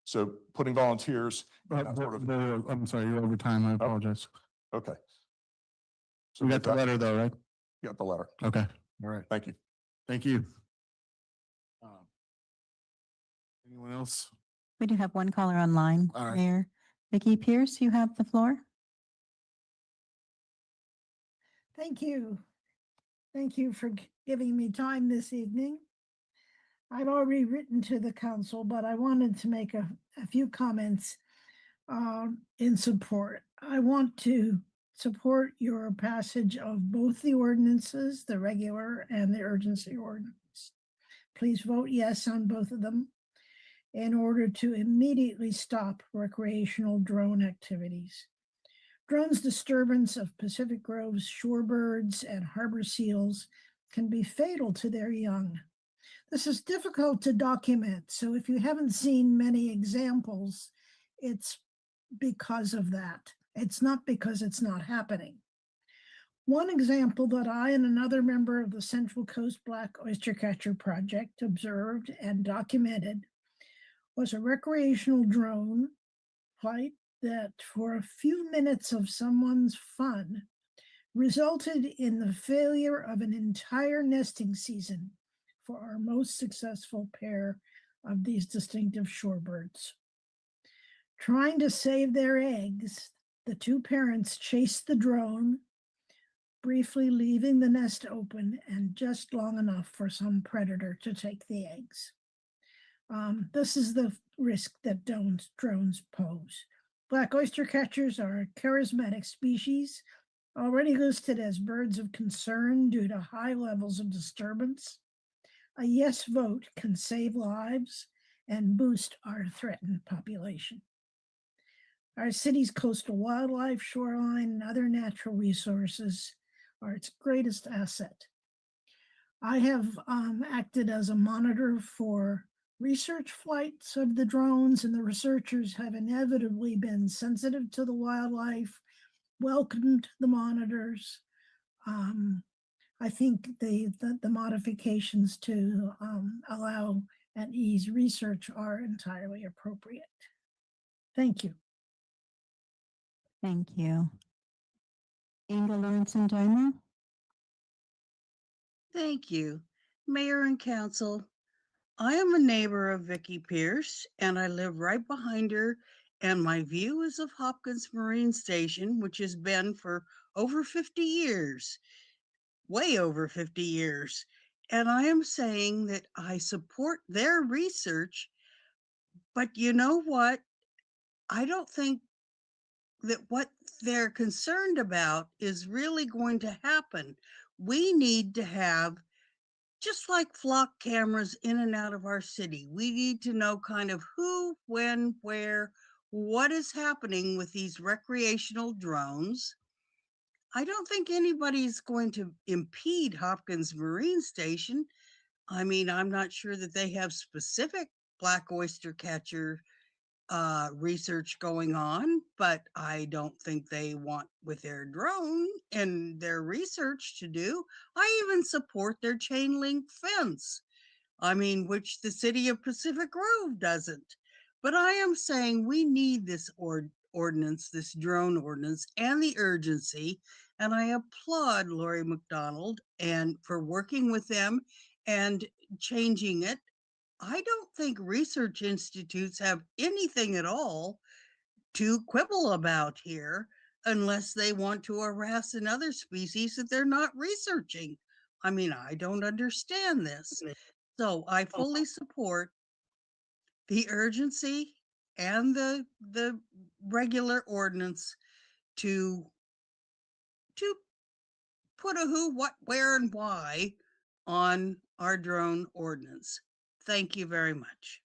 So putting volunteers. in that sort of- I'm sorry, you're over time. I apologize. Okay. So We got with the that- letter though, right? Got the letter. Okay, all right. Thank you. Thank you. Anyone else? We do have one caller online, All right. Mayor. Vicki Pierce, you have the floor. Thank you. Thank you for giving me time this evening. I've already written to the council, but I wanted to make a few comments in support. I want to support your passage of both the ordinances, the regular and the urgency ordinance. Please vote yes on both of them in order to immediately stop recreational drone activities. Drones' disturbance of Pacific Grove's shorebirds and harbor seals can be fatal to their young. This is difficult to document, so if you haven't seen many examples, it's because of that. It's not because it's not happening. One example that I and another member of the Central Coast Black Oystercatcher Project observed and documented was a recreational drone flight that for a few minutes of someone's fun resulted in the failure of an entire nesting season for our most successful pair of these distinctive shorebirds. Trying to save their eggs, the two parents chased the drone, briefly leaving the nest open and just long enough for some predator to take the eggs. This is the risk that drones pose. Black oystercatchers are a charismatic species, already listed as birds of concern due to high levels of disturbance. A yes vote can save lives and boost our threatened population. Our city's coastal wildlife, shoreline, and other natural resources are its greatest asset. I have acted as a monitor for research flights of the drones, and the researchers have inevitably been sensitive to the wildlife, welcomed the monitors. I think the modifications to allow and ease research are entirely appropriate. Thank you. Thank you. Inga Lorenzen Joyner. Thank you, Mayor and Council. I am a neighbor of Vicki Pierce, and I live right behind her, and my view is of Hopkins Marine Station, which has been for over 50 years, way over 50 years. And I am saying that I support their research, but you know what? I don't think that what they're concerned about is really going to happen. We need to have, just like flock cameras in and out of our city, we need to know kind of who, when, where, what is happening with these recreational drones. I don't think anybody's going to impede Hopkins Marine Station. I mean, I'm not sure that they have specific black oystercatcher research going on, but I don't think they want with their drone and their research to do. I even support their chain link fence. I mean, which the city of Pacific Grove doesn't. But I am saying we need this ordinance, this drone ordinance, and the urgency. And I applaud Lori McDonald and for working with them and changing it. I don't think research institutes have anything at all to quibble about here unless they want to harass another species that they're not researching. I mean, I don't understand this. So I fully support the urgency and the regular ordinance to put a who, what, where, and why on our drone ordinance. Thank you very much.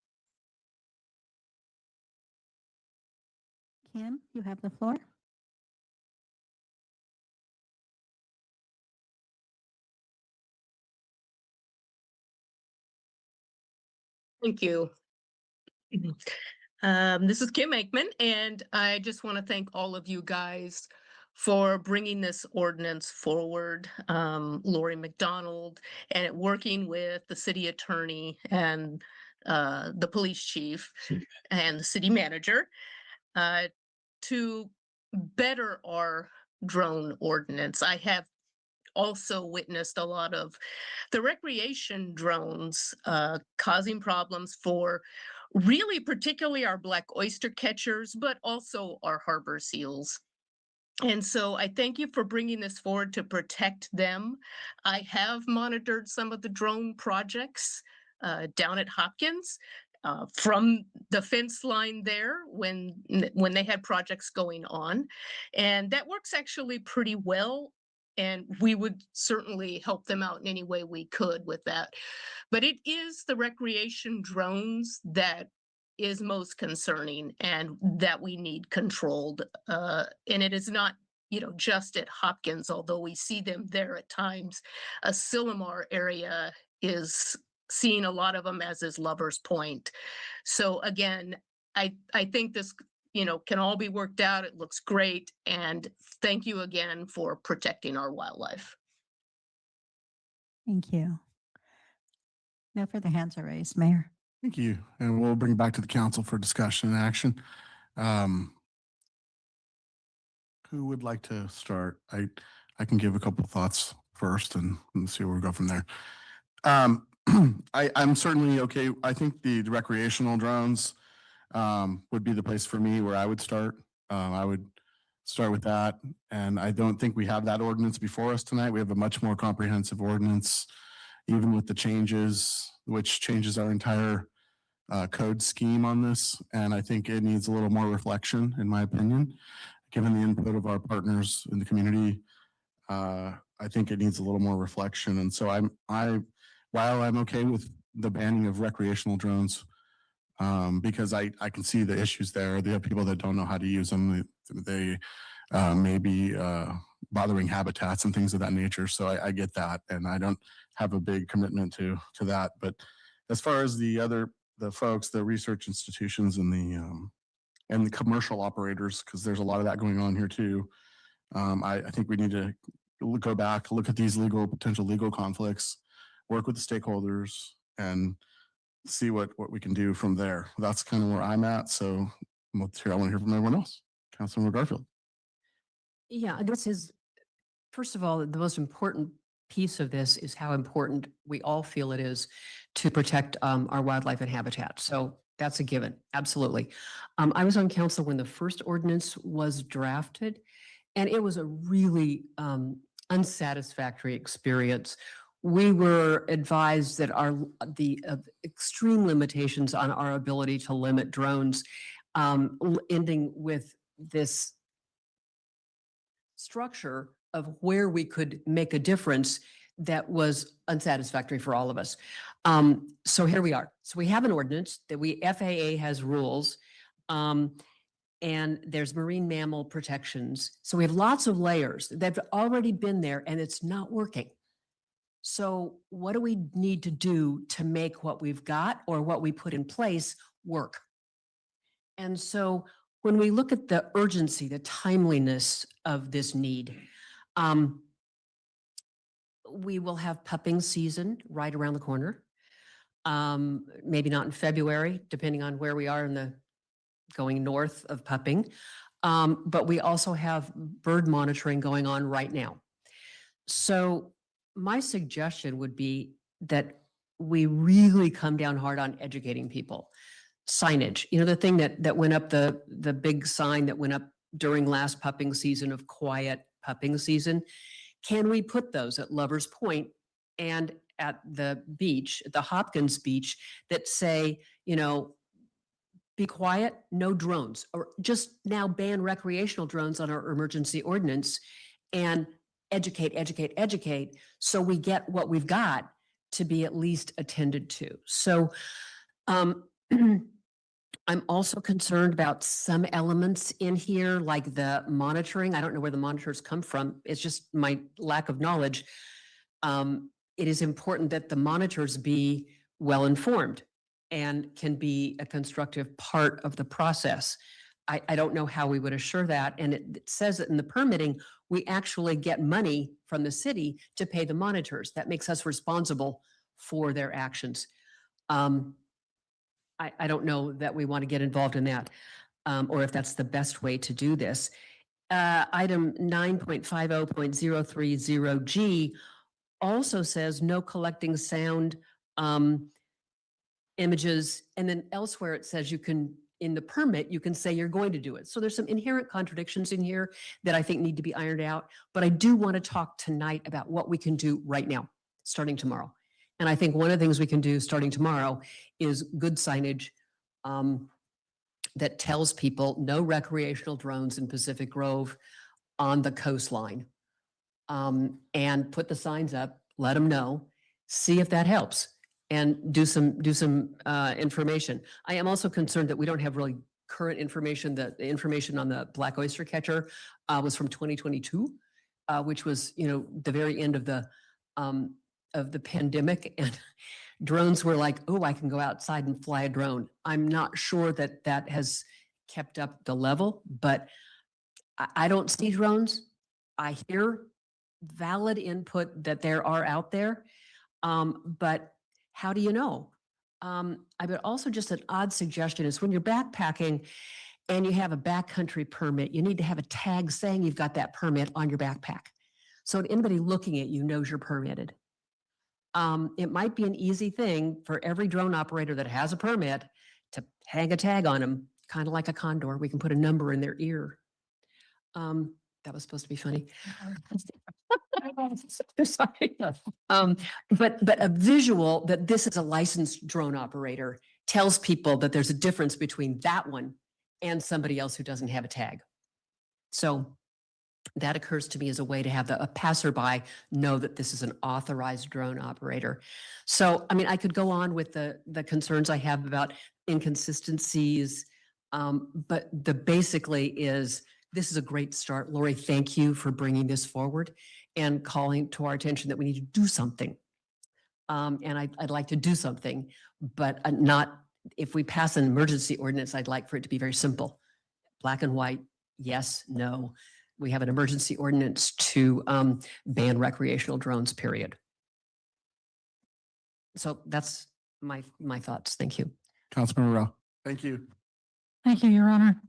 Kim, you have the floor. Thank you. This is Kim Aikman, and I just want to thank all of you guys for bringing this ordinance forward. Lori McDonald, and working with the city attorney and the police chief and the city manager to better our drone ordinance. I have also witnessed a lot of the recreation drones causing problems for really particularly our black oyster catchers, but also our harbor seals. And so I thank you for bringing this forward to protect them. I have monitored some of the drone projects down at Hopkins from the fence line there when they had projects going on. And that works actually pretty well. And we would certainly help them out in any way we could with that. But it is the recreation drones that is most concerning and that we need controlled. And it is not, just at Hopkins, although we see them there at times. Asilomar area is seeing a lot of them, as is Lover's Point. So again, I think this, can all be worked out. It looks great. And thank you again for protecting our wildlife. Thank you. No further hands are raised, Mayor. Thank you. And we'll bring it back to the council for discussion and action. Who would like to start? I can give a couple of thoughts first and see where we go from there. I'm certainly okay. I think the recreational drones would be the place for me where I would start. I would start with that. And I don't think we have that ordinance before us tonight. We have a much more comprehensive ordinance, even with the changes, which changes our entire code scheme on this. And I think it needs a little more reflection, in my opinion, given the input of our partners in the community. I think it needs a little more reflection. And so while I'm okay with the banning of recreational drones, because I can see the issues there. They have people that don't know how to use them. They may be bothering habitats and things of that nature. So I get that, and I don't have a big commitment to that. But as far as the folks, the research institutions and the commercial operators, because there's a lot of that going on here too. I think we need to go back, look at these potential legal conflicts, work with the stakeholders, and see what we can do from there. That's kind of where I'm at. So I want to hear from everyone else. Councilmember Garfield. Yeah, this is, first of all, the most important piece of this is how important we all feel it is to protect our wildlife and habitat. So that's a given, absolutely. I was on council when the first ordinance was drafted, and it was a really unsatisfactory experience. We were advised that the extreme limitations on our ability to limit drones, ending with this structure of where we could make a difference that was unsatisfactory for all of us. So here we are. So we have an ordinance that FAA has rules, and there's marine mammal protections. So we have lots of layers that have already been there, and it's not working. So what do we need to do to make what we've got or what we put in place work? And so when we look at the urgency, the timeliness of this need, we will have pupping season right around the corner. Maybe not in February, depending on where we are going north of pupping. But we also have bird monitoring going on right now. So my suggestion would be that we really come down hard on educating people. Signage, the thing that went up, the big sign that went up during last pupping season of quiet pupping season. Can we put those at Lover's Point and at the beach, at the Hopkins beach, that say, be quiet, no drones, or just now ban recreational drones on our emergency ordinance, and educate, so we get what we've got to be at least attended to. So I'm also concerned about some elements in here, like the monitoring. I don't know where the monitors come from. It's just my lack of knowledge. It is important that the monitors be well-informed and can be a constructive part of the process. I don't know how we would assure that. And it says that in the permitting, we actually get money from the city to pay the monitors. That makes us responsible for their actions. I don't know that we want to get involved in that, or if that's the best way to do this. Item 9.50.030G also says no collecting sound images, and then elsewhere it says you can, in the permit, you can say you're going to do it. So there's some inherent contradictions in here that I think need to be ironed out. But I do want to talk tonight about what we can do right now, starting tomorrow. And I think one of the things we can do starting tomorrow is good signage that tells people no recreational drones in Pacific Grove on the coastline. And put the signs up, let them know, see if that helps, and do some information. I am also concerned that we don't have really current information. That the information on the black oyster catcher was from 2022, which was, you know, the very end of the pandemic, and drones were like, oh, I can go outside and fly a drone. I'm not sure that that has kept up the level, but I don't see drones. I hear valid input that there are out there, but how do you know? I would also, just an odd suggestion is when you're backpacking and you have a backcountry permit, you need to have a tag saying you've got that permit on your backpack. So anybody looking at you knows you're permitted. It might be an easy thing for every drone operator that has a permit to hang a tag on them, kind of like a condor. We can put a number in their ear. That was supposed to be funny. Sorry. But a visual that this is a licensed drone operator tells people that there's a difference between that one and somebody else who doesn't have a tag. So that occurs to me as a way to have a passerby know that this is an authorized drone operator. So, I mean, I could go on with the concerns I have about inconsistencies, but the basically is, this is a great start. Lori, thank you for bringing this forward and calling to our attention that we need to do something. And I'd like to do something, but not, if we pass an emergency ordinance, I'd like for it to be very simple. Black and white, yes, no. We have an emergency ordinance to ban recreational drones, period. So that's my thoughts. Thank you. Councilman Rowe. Thank you. Thank you, Your Honor.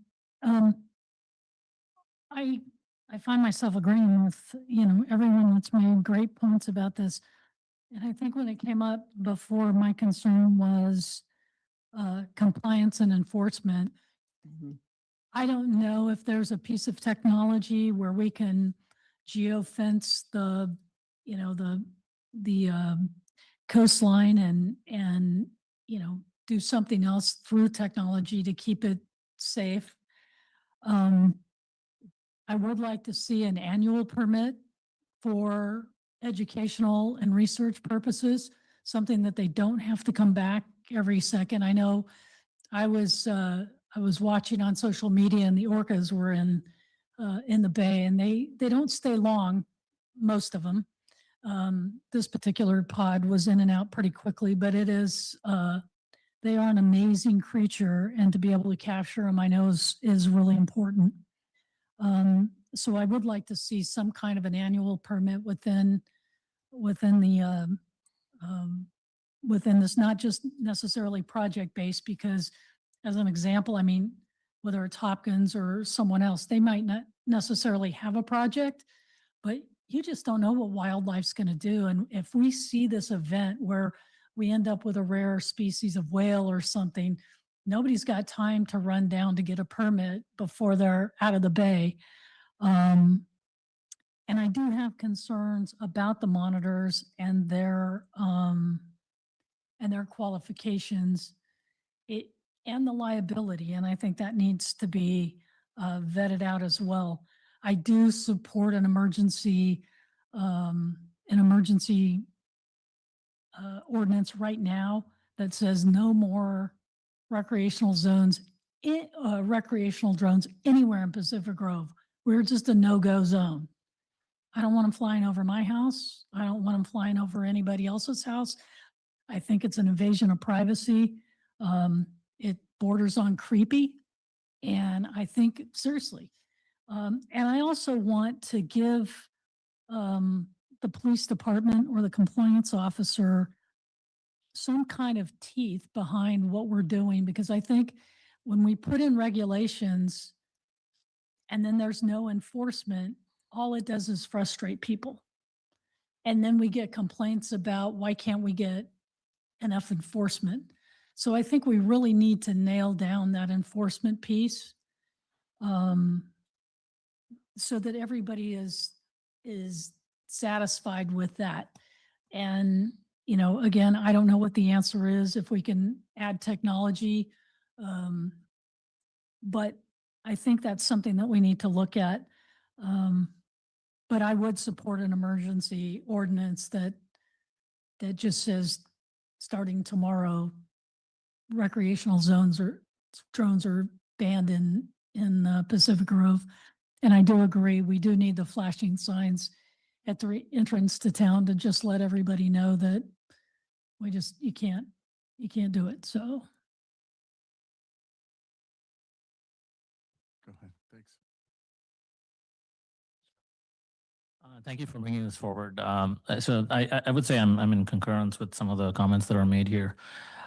I find myself agreeing with, you know, everyone that's made great points about this. And I think when it came up before, my concern was compliance and enforcement. I don't know if there's a piece of technology where we can geofence the, you know, the coastline and, you know, do something else through technology to keep it safe. I would like to see an annual permit for educational and research purposes, something that they don't have to come back every second. I know I was watching on social media and the orcas were in the bay, and they don't stay long, most of them. This particular pod was in and out pretty quickly, but it is, they are an amazing creature, and to be able to capture them, I know is really important. So I would like to see some kind of an annual permit within this, not just necessarily project-based, because as an example, I mean, whether it's Hopkins or someone else, they might not necessarily have a project, but you just don't know what wildlife's going to do. And if we see this event where we end up with a rare species of whale or something, nobody's got time to run down to get a permit before they're out of the bay. And I do have concerns about the monitors and their qualifications and the liability. And I think that needs to be vetted out as well. I do support an emergency ordinance right now that says no more recreational zones, recreational drones anywhere in Pacific Grove. We're just a no-go zone. I don't want them flying over my house. I don't want them flying over anybody else's house. I think it's an invasion of privacy. It borders on creepy. And I think, seriously, and I also want to give the police department or the compliance officer some kind of teeth behind what we're doing, because I think when we put in regulations and then there's no enforcement, all it does is frustrate people. And then we get complaints about why can't we get enough enforcement? So I think we really need to nail down that enforcement piece, so that everybody is satisfied with that. And, you know, again, I don't know what the answer is, if we can add technology. But I think that's something that we need to look at. But I would support an emergency ordinance that just says, starting tomorrow, recreational drones are banned in Pacific Grove. And I do agree, we do need the flashing signs at the entrance to town to just let everybody know that you can't do it. So. Go ahead. Thanks. Thank you for bringing this forward. So I would say I'm in concurrence with some of the comments that are made here.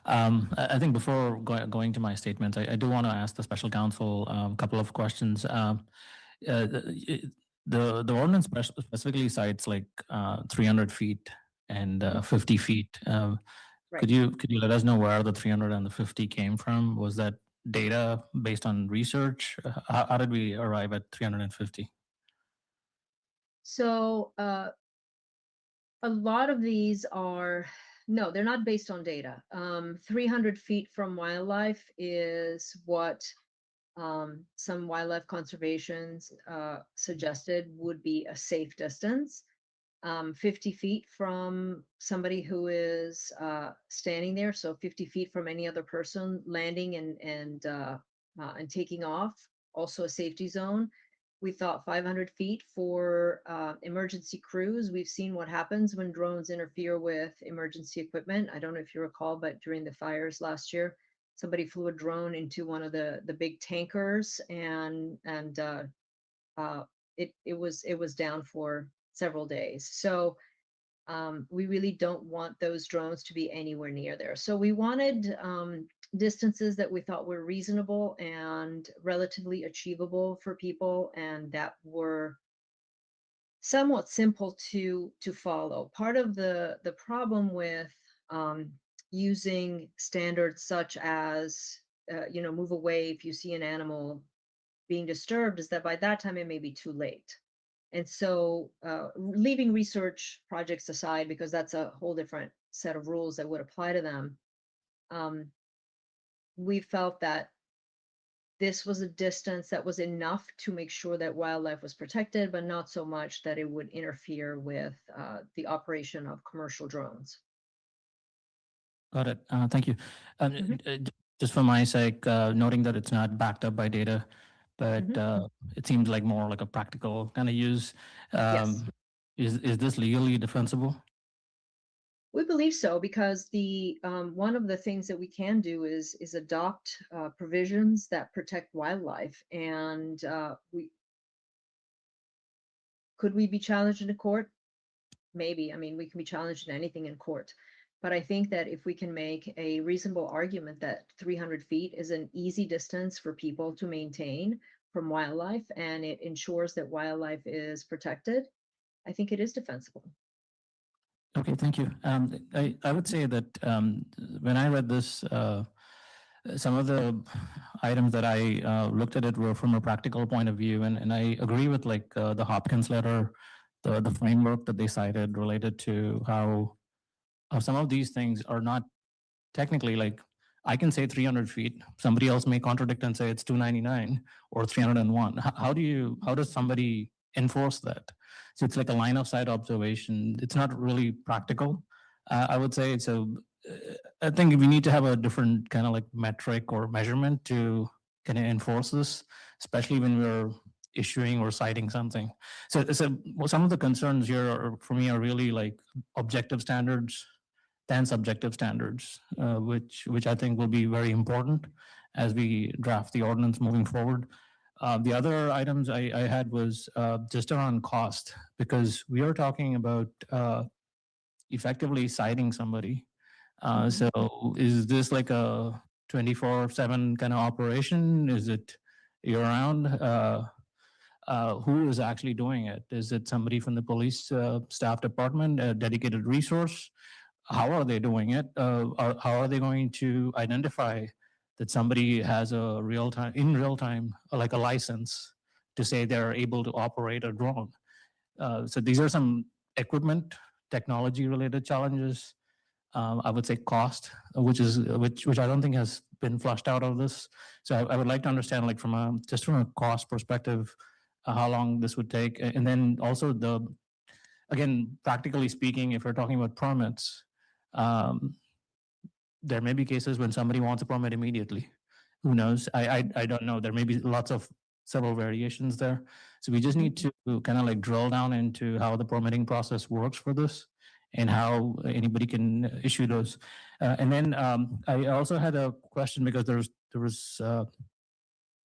I think before going to my statements, I do want to ask the special counsel a couple of questions. The ordinance specifically cites like 300 feet and 50 feet. Could you let us know where the 300 and the 50 came from? Was that data based on research? How did we arrive at 350? So a lot of these are, no, they're not based on data. 300 feet from wildlife is what some wildlife conservations suggested would be a safe distance. 50 feet from somebody who is standing there, so 50 feet from any other person landing and taking off, also a safety zone. We thought 500 feet for emergency crews. We've seen what happens when drones interfere with emergency equipment. I don't know if you recall, but during the fires last year, somebody flew a drone into one of the big tankers, and it was down for several days. So we really don't want those drones to be anywhere near there. So we wanted distances that we thought were reasonable and relatively achievable for people, and that were somewhat simple to follow. Part of the problem with using standards such as move away if you see an animal being disturbed is that by that time it may be too late. And so leaving research projects aside, because that's a whole different set of rules that would apply to them, we felt that this was a distance that was enough to make sure that wildlife was protected, but not so much that it would interfere with the operation of commercial drones. Got it. Thank you. Just for my sake, noting that it's not backed up by data, but it seems like more like a practical kind of use. Yes. Is this legally defensible? We believe so, because the one of the things that we can do is adopt provisions that protect wildlife. And could we be challenged in a court? Maybe. I mean, we can be challenged in anything in court. But I think that if we can make a reasonable argument that 300 feet is an easy distance for people to maintain from wildlife, and it ensures that wildlife is protected, I think it is defensible. Okay, thank you. I would say that when I read this, some of the items that I looked at it were from a practical point of view, and I agree with like the Hopkins letter, the framework that they cited related to how some of these things are not technically, like I can say 300 feet, somebody else may contradict and say it's 299 or 301. How does somebody enforce that? So it's like a line of sight observation. It's not really practical. I would say I think we need to have a different kind of like metric or measurement to kind of enforce this, especially when we're issuing or citing something. So some of the concerns here for me are really like objective standards than subjective standards, which I think will be very important as we draft the ordinance moving forward. The other items I had was just around cost, because we are talking about effectively citing somebody So is this like a 24/7 kind of operation? Is it year round? Who is actually doing it? Is it somebody from the police staff department, a dedicated resource? How are they doing it? How are they going to identify that somebody has a in real time, like a license to say they're able to operate a drone? So these are some equipment, technology related challenges. I would say cost, which I don't think has been flushed out of this. So I would like to understand, like from a cost perspective, how long this would take, and then also again, practically speaking, if we're talking about permits, there may be cases when somebody wants a permit immediately. Who knows? I don't know. There may be several variations there. So we just need to kind of like drill down into how the permitting process works for this and how anybody can issue those. And then I also had a question because there was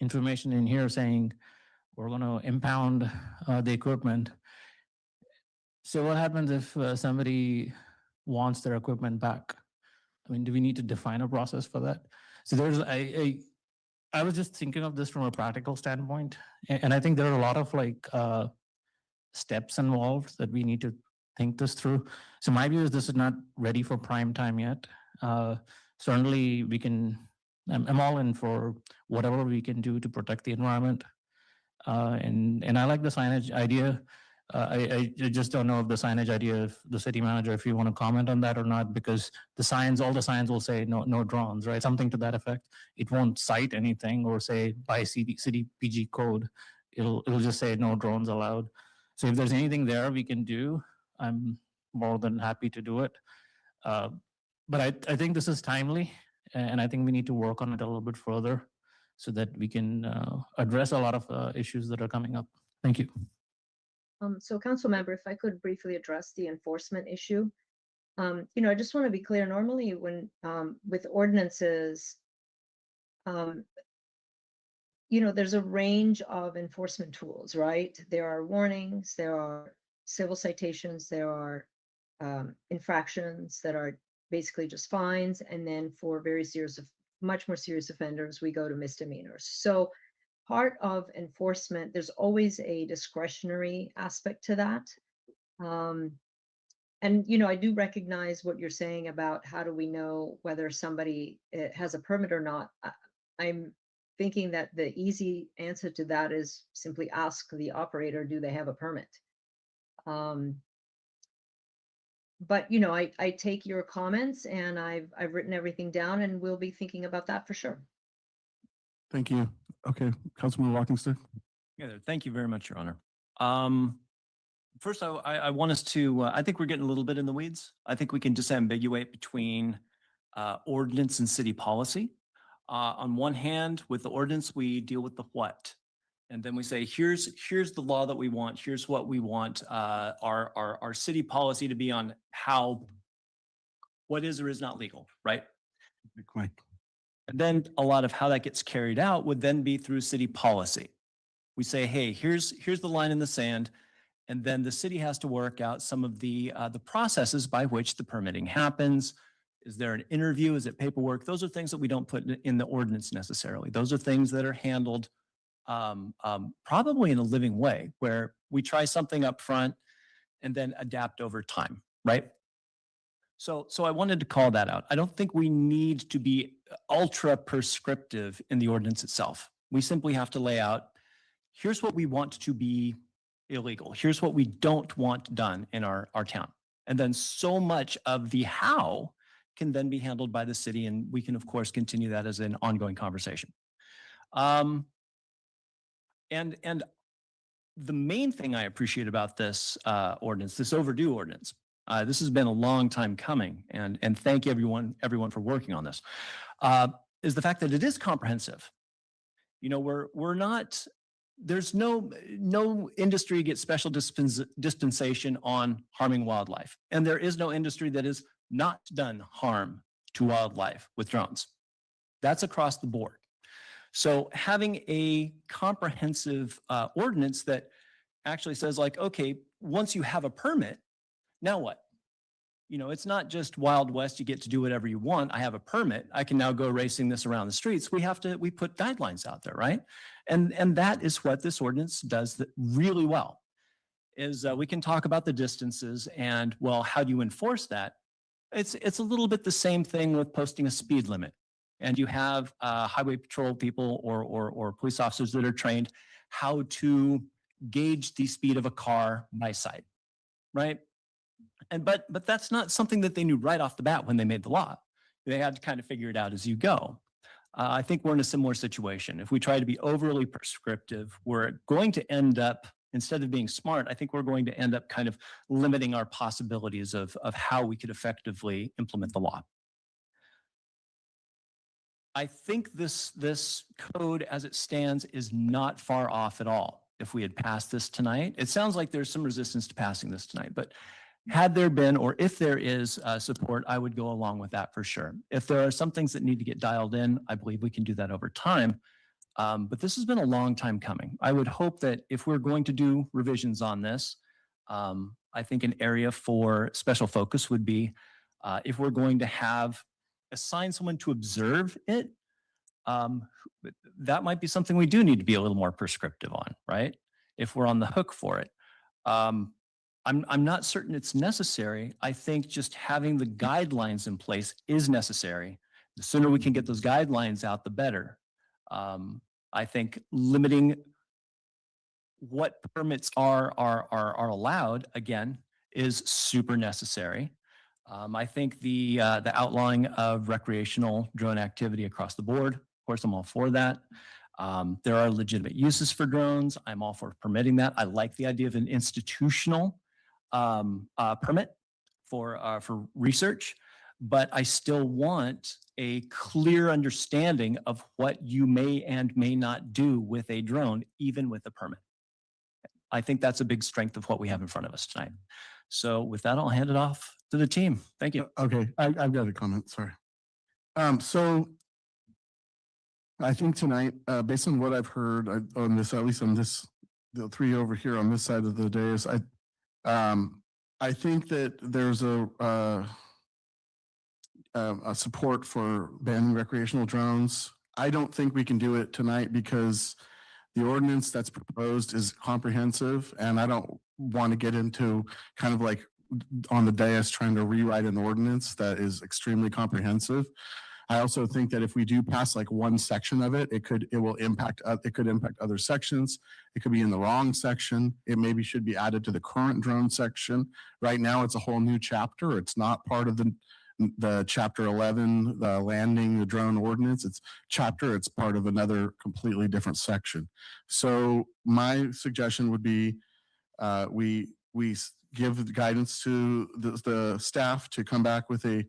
information in here saying we're going to impound the equipment. So what happens if somebody wants their equipment back? I mean, do we need to define a process for that? So I was just thinking of this from a practical standpoint, and I think there are a lot of like steps involved that we need to think this through. So my view is this is not ready for prime time yet. Certainly we can, I'm all in for whatever we can do to protect the environment. And I like the signage idea. I just don't know if the signage idea, if the city manager, if you want to comment on that or not, because all the signs will say no drones, right? Something to that effect. It won't cite anything or say by city PG code. It'll just say no drones allowed. So if there's anything there we can do, I'm more than happy to do it. But I think this is timely, and I think we need to work on it a little bit further so that we can address a lot of issues that are coming up. Thank you. So council member, if I could briefly address the enforcement issue. I just want to be clear, normally when with ordinances, there's a range of enforcement tools, right? There are warnings, there are civil citations, there are infractions that are basically just fines. And then for much more serious offenders, we go to misdemeanors. So part of enforcement, there's always a discretionary aspect to that. And, I do recognize what you're saying about how do we know whether somebody has a permit or not. I'm thinking that the easy answer to that is simply ask the operator, do they have a permit? But, I take your comments and I've written everything down and we'll be thinking about that for sure. Thank you. Okay, Councilman Walkingston. Yeah, thank you very much, Your Honor. First, I want us to, I think we're getting a little bit in the weeds. I think we can disambiguate between ordinance and city policy. On one hand, with the ordinance, we deal with the what. And then we say, here's the law that we want. Here's what we want our city policy to be on what is or is not legal, right? Right. And then a lot of how that gets carried out would then be through city policy. We say, hey, here's the line in the sand, and then the city has to work out some of the processes by which the permitting happens. Is there an interview? Is it paperwork? Those are things that we don't put in the ordinance necessarily. Those are things that are handled probably in a living way, where we try something up front and then adapt over time, right? So I wanted to call that out. I don't think we need to be ultra prescriptive in the ordinance itself. We simply have to lay out, here's what we want to be illegal. Here's what we don't want done in our town. And then so much of the how can then be handled by the city. And we can, of course, continue that as an ongoing conversation. And the main thing I appreciate about this ordinance, this overdue ordinance, this has been a long time coming, and thank you everyone for working on this, is the fact that it is comprehensive. We're not, there's no industry gets special dispensation on harming wildlife. And there is no industry that has not done harm to wildlife with drones. That's across the board. So having a comprehensive ordinance that actually says like, okay, once you have a permit, now what? You know, it's not just Wild West, you get to do whatever you want. I have a permit. I can now go racing this around the streets. We put guidelines out there, right? And that is what this ordinance does really well, is we can talk about the distances and, well, how do you enforce that? It's a little bit the same thing with posting a speed limit. And you have highway patrol people or police officers that are trained how to gauge the speed of a car by sight, right? And but that's not something that they knew right off the bat when they made the law. They had to kind of figure it out as you go. I think we're in a similar situation. If we try to be overly prescriptive, we're going to end up, instead of being smart, I think we're going to end up kind of limiting our possibilities of how we could effectively implement the law. I think this code as it stands is not far off at all. If we had passed this tonight, it sounds like there's some resistance to passing this tonight, but had there been, or if there is support, I would go along with that for sure. If there are some things that need to get dialed in, I believe we can do that over time. But this has been a long time coming. I would hope that if we're going to do revisions on this, I think an area for special focus would be if we're going to assign someone to observe it, that might be something we do need to be a little more prescriptive on, right? If we're on the hook for it. I'm not certain it's necessary. I think just having the guidelines in place is necessary. The sooner we can get those guidelines out, the better. I think limiting what permits are allowed, again, is super necessary. I think the outlawing of recreational drone activity across the board, of course, I'm all for that. There are legitimate uses for drones. I'm all for permitting that. I like the idea of an institutional permit for research, but I still want a clear understanding of what you may and may not do with a drone, even with a permit. I think that's a big strength of what we have in front of us tonight. So with that, I'll hand it off to the team. Thank you. Okay, I've got a comment, sorry. So I think tonight, based on what I've heard on this, at least on this, the three over here on this side of the dais, I think that there's a support for banning recreational drones. I don't think we can do it tonight because the ordinance that's proposed is comprehensive, and I don't want to get into kind of like on the dais trying to rewrite an ordinance that is extremely comprehensive. I also think that if we do pass like one section of it, it could impact other sections. It could be in the wrong section. It maybe should be added to the current drone section. Right now, it's a whole new chapter. It's not part of the chapter 11, the landing the drone ordinance. It's part of another completely different section. So my suggestion would be we give guidance to the staff to come back with a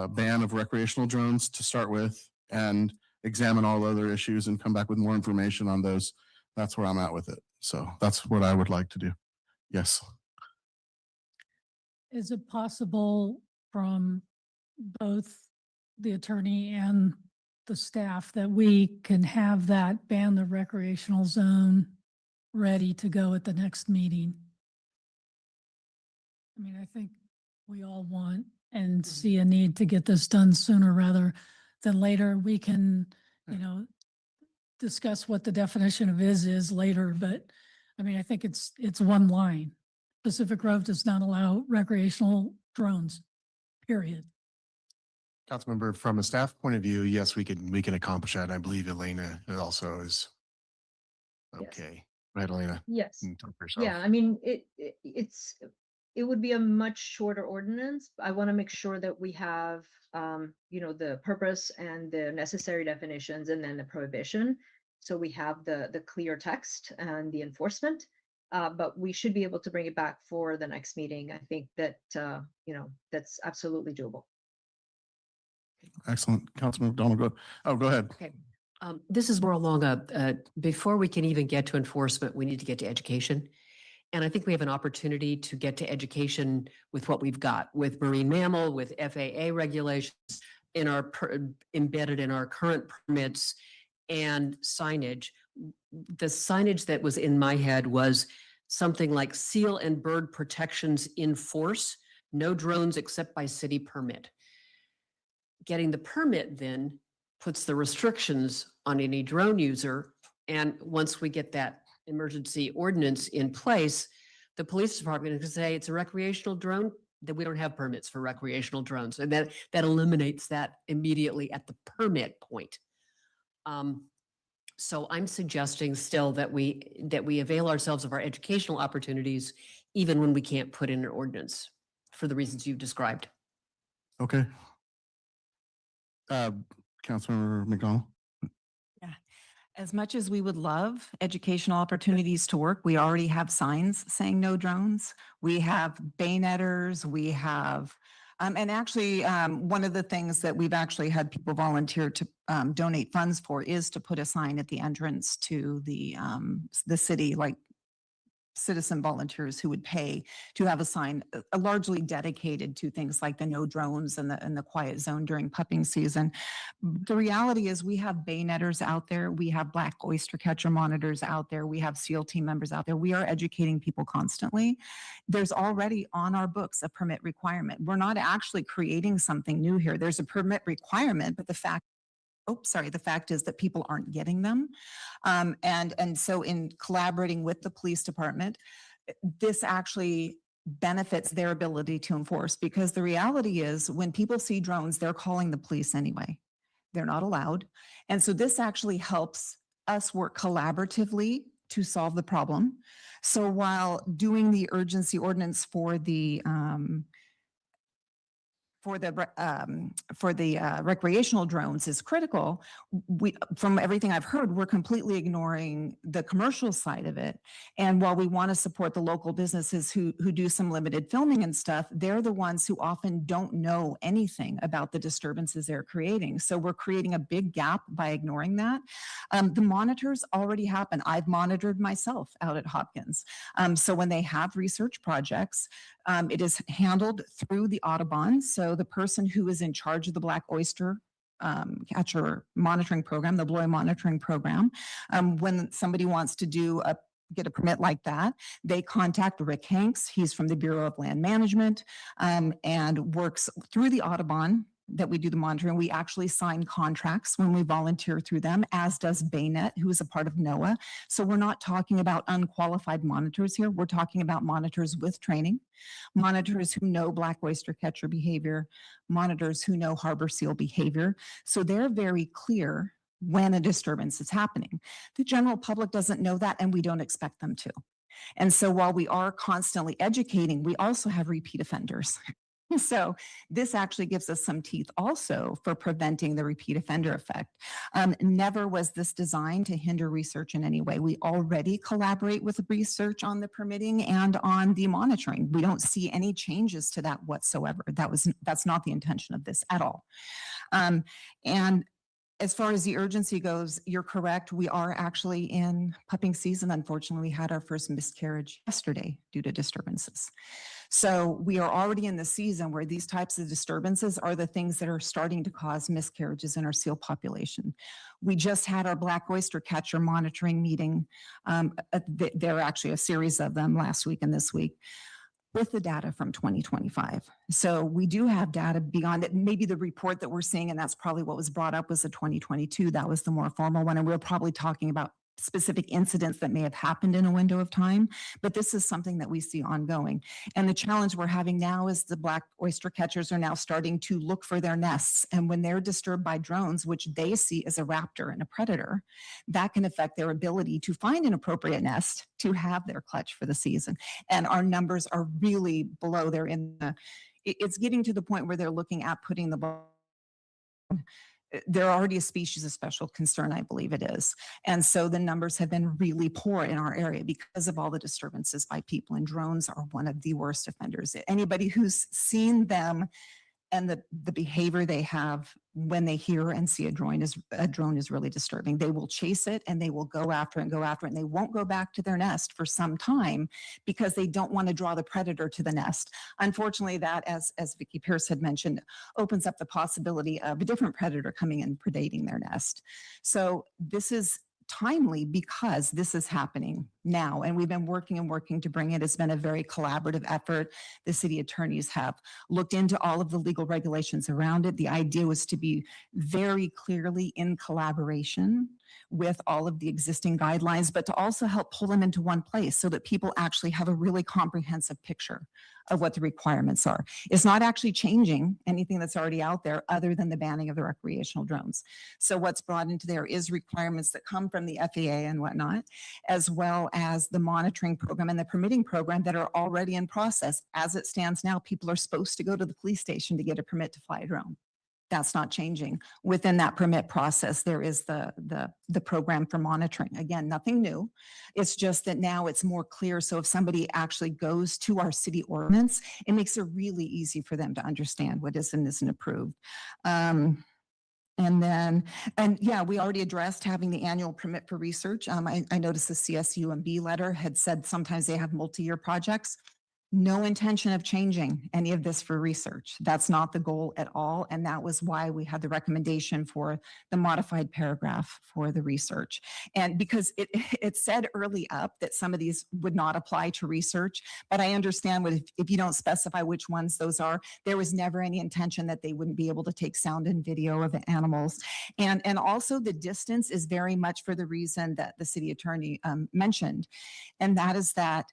ban of recreational drones to start with and examine all other issues and come back with more information on those. That's where I'm at with it. So that's what I would like to do. Yes. Is it possible from both the attorney and the staff that we can have that ban the recreational zone ready to go at the next meeting? I mean, I think we all want and see a need to get this done sooner rather than later. We can, discuss what the definition of is later, but I mean, I think it's one line. Pacific Grove does not allow recreational drones, period. Councilmember, from a staff point of view, yes, we can accomplish that. I believe Elena also is okay. Right, Elena? Yes. You can talk for yourself. Yeah, I mean, it would be a much shorter ordinance. I want to make sure that we have, the purpose and the necessary definitions and then the prohibition. So we have the clear text and the enforcement, but we should be able to bring it back for the next meeting. I think that, that's absolutely doable. Excellent. Councilman McDonald, go ahead. Okay. This is more along before we can even get to enforcement, we need to get to education. And I think we have an opportunity to get to education with what we've got, with marine mammal, with FAA regulations embedded in our current permits and signage. The signage that was in my head was something like seal and bird protections in force No drones except by city permit. Getting the permit then puts the restrictions on any drone user. And once we get that emergency ordinance in place, the police department can say it's a recreational drone, then we don't have permits for recreational drones. And that eliminates that immediately at the permit point. So I'm suggesting still that we avail ourselves of our educational opportunities, even when we can't put in an ordinance for the reasons you've described. Okay. Councilmember McDonald? Yeah. As much as we would love educational opportunities to work, we already have signs saying no drones. We have bayoneters, we have, and actually, one of the things that we've actually had people volunteer to donate funds for is to put a sign at the entrance to the city, like citizen volunteers who would pay to have a sign largely dedicated to things like the no drones and the quiet zone during pupping season. The reality is we have bayoneters out there. We have black oyster catcher monitors out there. We have SEAL team members out there. We are educating people constantly. There's already on our books a permit requirement. We're not actually creating something new here. There's a permit requirement, but the fact is that people aren't getting them. And so in collaborating with the police department, this actually benefits their ability to enforce, because the reality is when people see drones, they're calling the police anyway. They're not allowed. And so this actually helps us work collaboratively to solve the problem. So while doing the urgency ordinance for the recreational drones is critical, from everything I've heard, we're completely ignoring the commercial side of it. And while we want to support the local businesses who do some limited filming and stuff, they're the ones who often don't know anything about the disturbances they're creating. So we're creating a big gap by ignoring that. The monitors already happen. I've monitored myself out at Hopkins. So when they have research projects, it is handled through the Audubon. So the person who is in charge of the Black Oyster Catcher monitoring program, the Bloy monitoring program, when somebody wants to get a permit like that, they contact Rick Hanks. He's from the Bureau of Land Management and works through the Audubon that we do the monitoring. We actually sign contracts when we volunteer through them, as does Baynet, who is a part of NOAA. So we're not talking about unqualified monitors here. We're talking about monitors with training, monitors who know black oyster catcher behavior, monitors who know harbor seal behavior. So they're very clear when a disturbance is happening. The general public doesn't know that, and we don't expect them to. And so while we are constantly educating, we also have repeat offenders. So this actually gives us some teeth also for preventing the repeat offender effect. Never was this designed to hinder research in any way. We already collaborate with research on the permitting and on the monitoring. We don't see any changes to that whatsoever. That's not the intention of this at all. And as far as the urgency goes, you're correct. We are actually in pupping season. Unfortunately, we had our first miscarriage yesterday due to disturbances. So we are already in the season where these types of disturbances are the things that are starting to cause miscarriages in our seal population. We just had our black oyster catcher monitoring meeting. There are actually a series of them last week and this week, with the data from 2025. So we do have data beyond it. Maybe the report that we're seeing, and that's probably what was brought up, was the 2022. That was the more formal one. And we're probably talking about specific incidents that may have happened in a window of time, but this is something that we see ongoing. And the challenge we're having now is the black oyster catchers are now starting to look for their nests. And when they're disturbed by drones, which they see as a raptor and a predator, that can affect their ability to find an appropriate nest to have their clutch for the season. And our numbers are really below. It's getting to the point where they're looking at putting they're already a species of special concern, I believe it is. And so the numbers have been really poor in our area because of all the disturbances by people, and drones are one of the worst offenders. Anybody who's seen them and the behavior they have when they hear and see a drone is really disturbing. They will chase it and they will go after it and go after it, and they won't go back to their nest for some time because they don't want to draw the predator to the nest. Unfortunately, that, as Vicki Pierce had mentioned, opens up the possibility of a different predator coming and predating their nest. So this is timely because this is happening now. And we've been working and working to bring it. It's been a very collaborative effort. The city attorneys have looked into all of the legal regulations around it. The idea was to be very clearly in collaboration with all of the existing guidelines, but to also help pull them into one place so that people actually have a really comprehensive picture of what the requirements are. It's not actually changing anything that's already out there other than the banning of the recreational drones. So what's brought into there is requirements that come from the FAA and whatnot, as well as the monitoring program and the permitting program that are already in process. As it stands now, people are supposed to go to the police station to get a permit to fly a drone. That's not changing. Within that permit process, there is the program for monitoring. Again, nothing new. It's just that now it's more clear. So if somebody actually goes to our city ordinance, it makes it really easy for them to understand what is and isn't approved. And yeah, we already addressed having the annual permit for research. I noticed the CSUMB letter had said sometimes they have multi-year projects. No intention of changing any of this for research. That's not the goal at all. And that was why we had the recommendation for the modified paragraph for the research. And because it said early up that some of these would not apply to research, but I understand if you don't specify which ones those are, there was never any intention that they wouldn't be able to take sound and video of the animals. And also the distance is very much for the reason that the city attorney mentioned. And that is that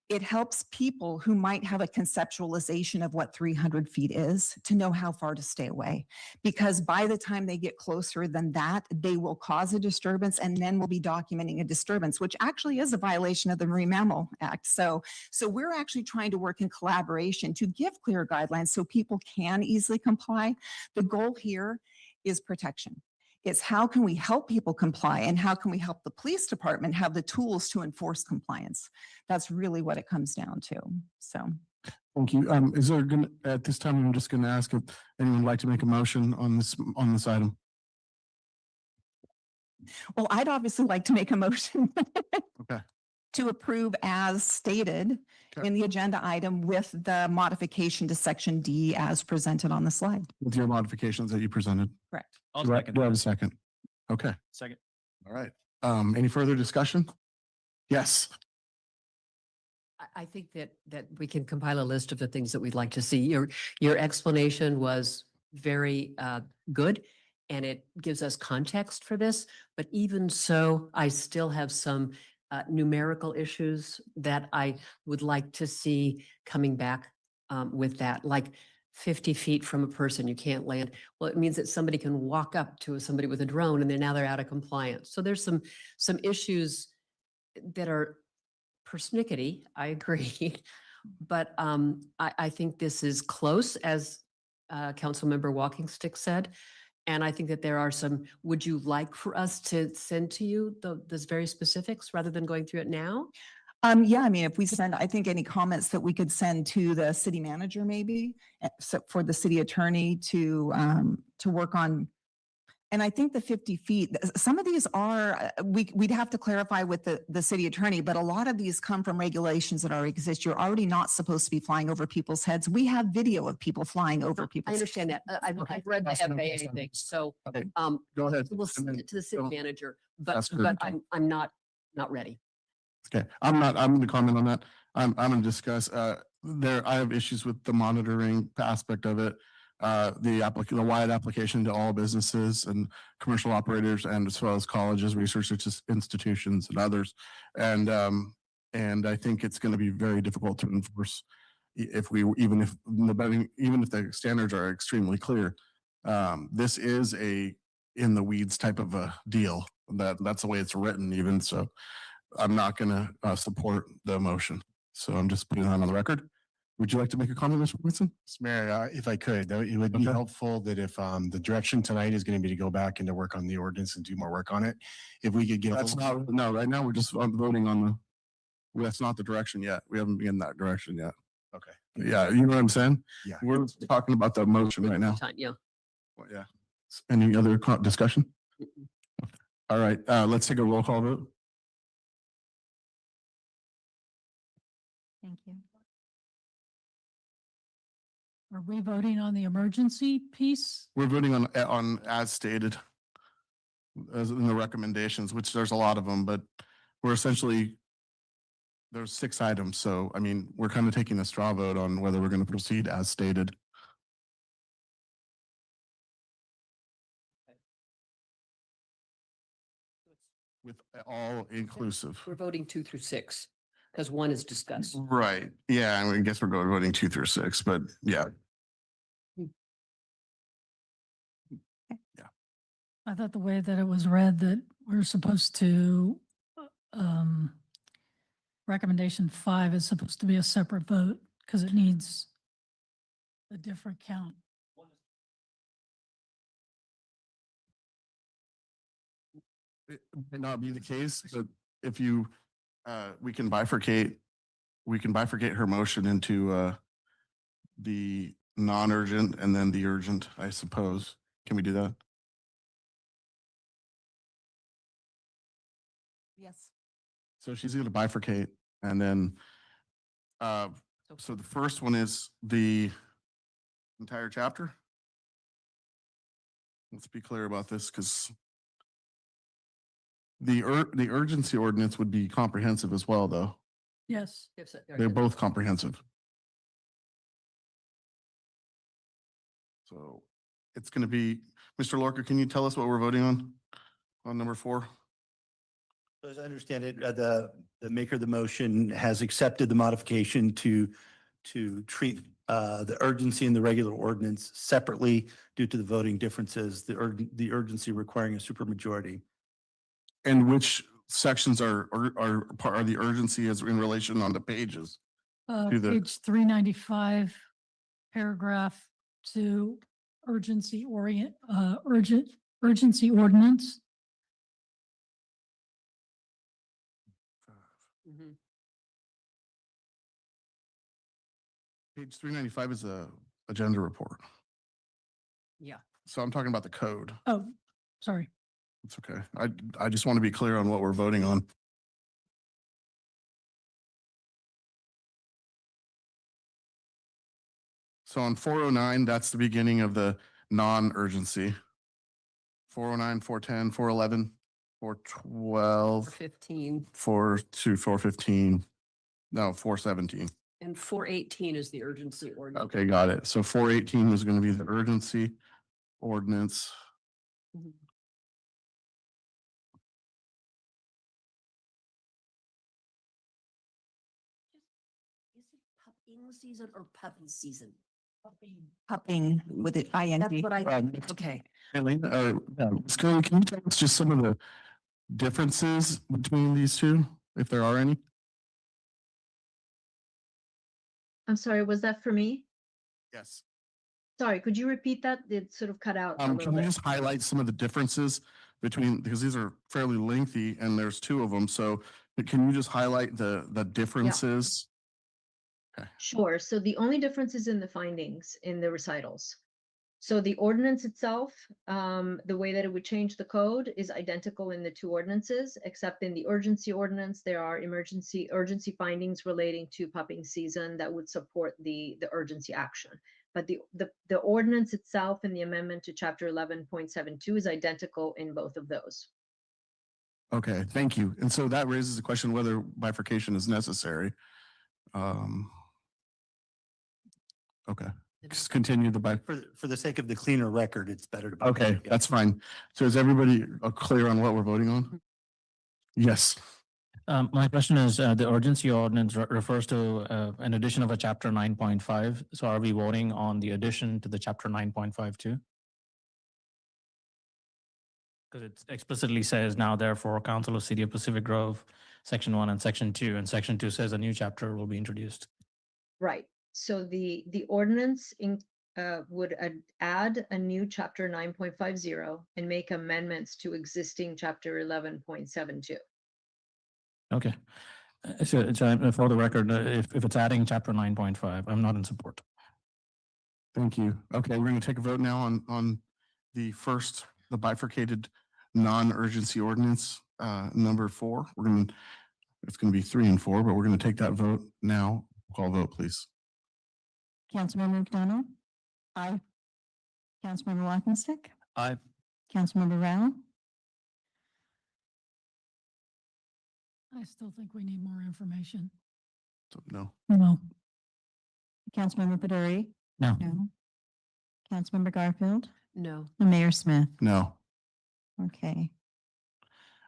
it helps people who might have a conceptualization of what 300 feet is to know how far to stay away. Because by the time they get closer than that, they will cause a disturbance and then we'll be documenting a disturbance, which actually is a violation of the Marine Mammal Act. So we're actually trying to work in collaboration to give clear guidelines so people can easily comply. The goal here is protection. It's how can we help people comply and how can we help the police department have the tools to enforce compliance? That's really what it comes down to. So. Thank you. Is there gonna, at this time, I'm just gonna ask if anyone would like to make a motion on this item. Well, I'd obviously like to make a motion Okay. to approve as stated in the agenda item with the modification to section D as presented on the slide. With your modifications that you presented. Correct. Do I have a second? Okay. Second. All right. Any further discussion? Yes. I think that we can compile a list of the things that we'd like to see. Your explanation was very good, and it gives us context for this. But even so, I still have some numerical issues that I would like to see coming back with that, like 50 feet from a person, you can't land. Well, it means that somebody can walk up to somebody with a drone and now they're out of compliance. So there's some issues that are persnickety, I agree. But I think this is close, as Councilmember Walking Stick said. And I think that there are some, would you like for us to send to you those very specifics rather than going through it now? Yeah, I mean, if we send, I think any comments that we could send to the city manager, maybe so for the city attorney to work on. And I think the 50 feet, some of these are, we'd have to clarify with the city attorney, but a lot of these come from regulations that already exist. You're already not supposed to be flying over people's heads. We have video of people flying over people's I heads. understand that. I've read the FAA thing, so Go ahead. we'll send it to the city manager, but That's good. I'm not ready. Okay. I'm going to comment on that. I'm going to discuss, I have issues with the monitoring aspect of it. The wide application to all businesses and commercial operators, and as well as colleges, research institutions and others. And I think it's going to be very difficult to enforce even if the standards are extremely clear. This is a in the weeds type of a deal. That's the way it's written even. So I'm not going to support the motion. So I'm just putting that on the record. Would you like to make a comment, Mr. Whitson? Mr. Mayor, if I could, it would be helpful that if the direction tonight is going to be to go back and to work on the ordinance and do more work on it, if we could get. No, right now we're just voting on that's not the direction yet. We haven't been in that direction yet. Okay. Yeah, you know what I'm saying? Yeah. We're talking about the motion right now. Yeah. Well, yeah. Any other discussion? All right, let's take a roll call vote. Thank you. Are we voting on the emergency piece? We're voting on as stated, as in the recommendations, which there's a lot of them, but we're essentially there's 6 items, so I mean, we're kind of taking a straw vote on whether we're going to proceed as stated. With all inclusive. We're voting 2 through 6 because 1 is discussed. Right, yeah, I guess we're going voting 2 through 6, but yeah. I thought the way that it was read that we're supposed to, recommendation 5 is supposed to be a separate vote because it needs a different count. It may not be the case, but if you, we can bifurcate her motion into, the non-urgent and then the urgent, I suppose. Can we do that? Yes. So she's going to bifurcate and then, so the first one is the entire chapter. Let's be clear about this because the urgency ordinance would be comprehensive as well, though. Yes. They're both comprehensive. So it's going to be, Mr. Lorca, can you tell us what we're voting on number 4? As I understand it, the maker of the motion has accepted the modification to treat the urgency and the regular ordinance separately due to the voting differences, the urgency requiring a supermajority. And which sections are the urgency as in relation on the pages? To the- Page 395, paragraph 2, urgency ordinance. Mhm. Page 395 is a agenda report. Yeah. So I'm talking about the code. Oh, sorry. It's okay. I just want to be clear on what we're voting on. So on 409, that's the beginning of the non-urgency. 409, 410, 411, 412, 415 415, no, 417. and 418 is the urgency ordinance. Okay, got it. So 418 is going to be the urgency ordinance. Mhm. Is it pupping season or puppy season? Pupping with it, ING. That's what I, okay. Eileen, Scully, can you tell us just some of the differences between these two, if there are any? I'm sorry, was that for me? Yes. Sorry, could you repeat that? It sort of cut out a little Can you bit. just highlight some of the differences between, because these are fairly lengthy and there's 2 of them, so can you just highlight the differences? Sure. So the only difference is in the findings in the recitals. So the ordinance itself, the way that it would change the code is identical in the 2 ordinances, except in the urgency ordinance, there are urgency findings relating to pupping season that would support the urgency action. But the ordinance itself and the amendment to chapter 11.72 is identical in both of those. Okay, thank you. And so that raises the question whether bifurcation is necessary. Okay, just continue the For the sake of the cleaner record, it's better to. Okay, that's fine. So is everybody clear on what we're voting on? Yes. My question is, the urgency ordinance refers to an addition of a chapter 9.5. So are we voting on the addition to the chapter 9.5 too? Because it explicitly says now therefore Council of City of Pacific Grove, section 1 and section 2, and section 2 says a new chapter will be introduced. Right. So the ordinance would add a new chapter 9.50 and make amendments to existing chapter 11.72. Okay. So for the record, if it's adding chapter 9.5, I'm not in support. Thank you. Okay, we're going to take a vote now on the bifurcated non-urgency ordinance, number 4. It's going to be 3 and 4, but we're going to take that vote now. Call vote, please. Councilmember McDonald? Aye. Councilmember Walkenstick? Aye. Councilmember Rao? I still think we need more information. So, no. No. Councilmember Baduri? No. No. Councilmember Garfield? No. And Mayor Smith? No. Okay.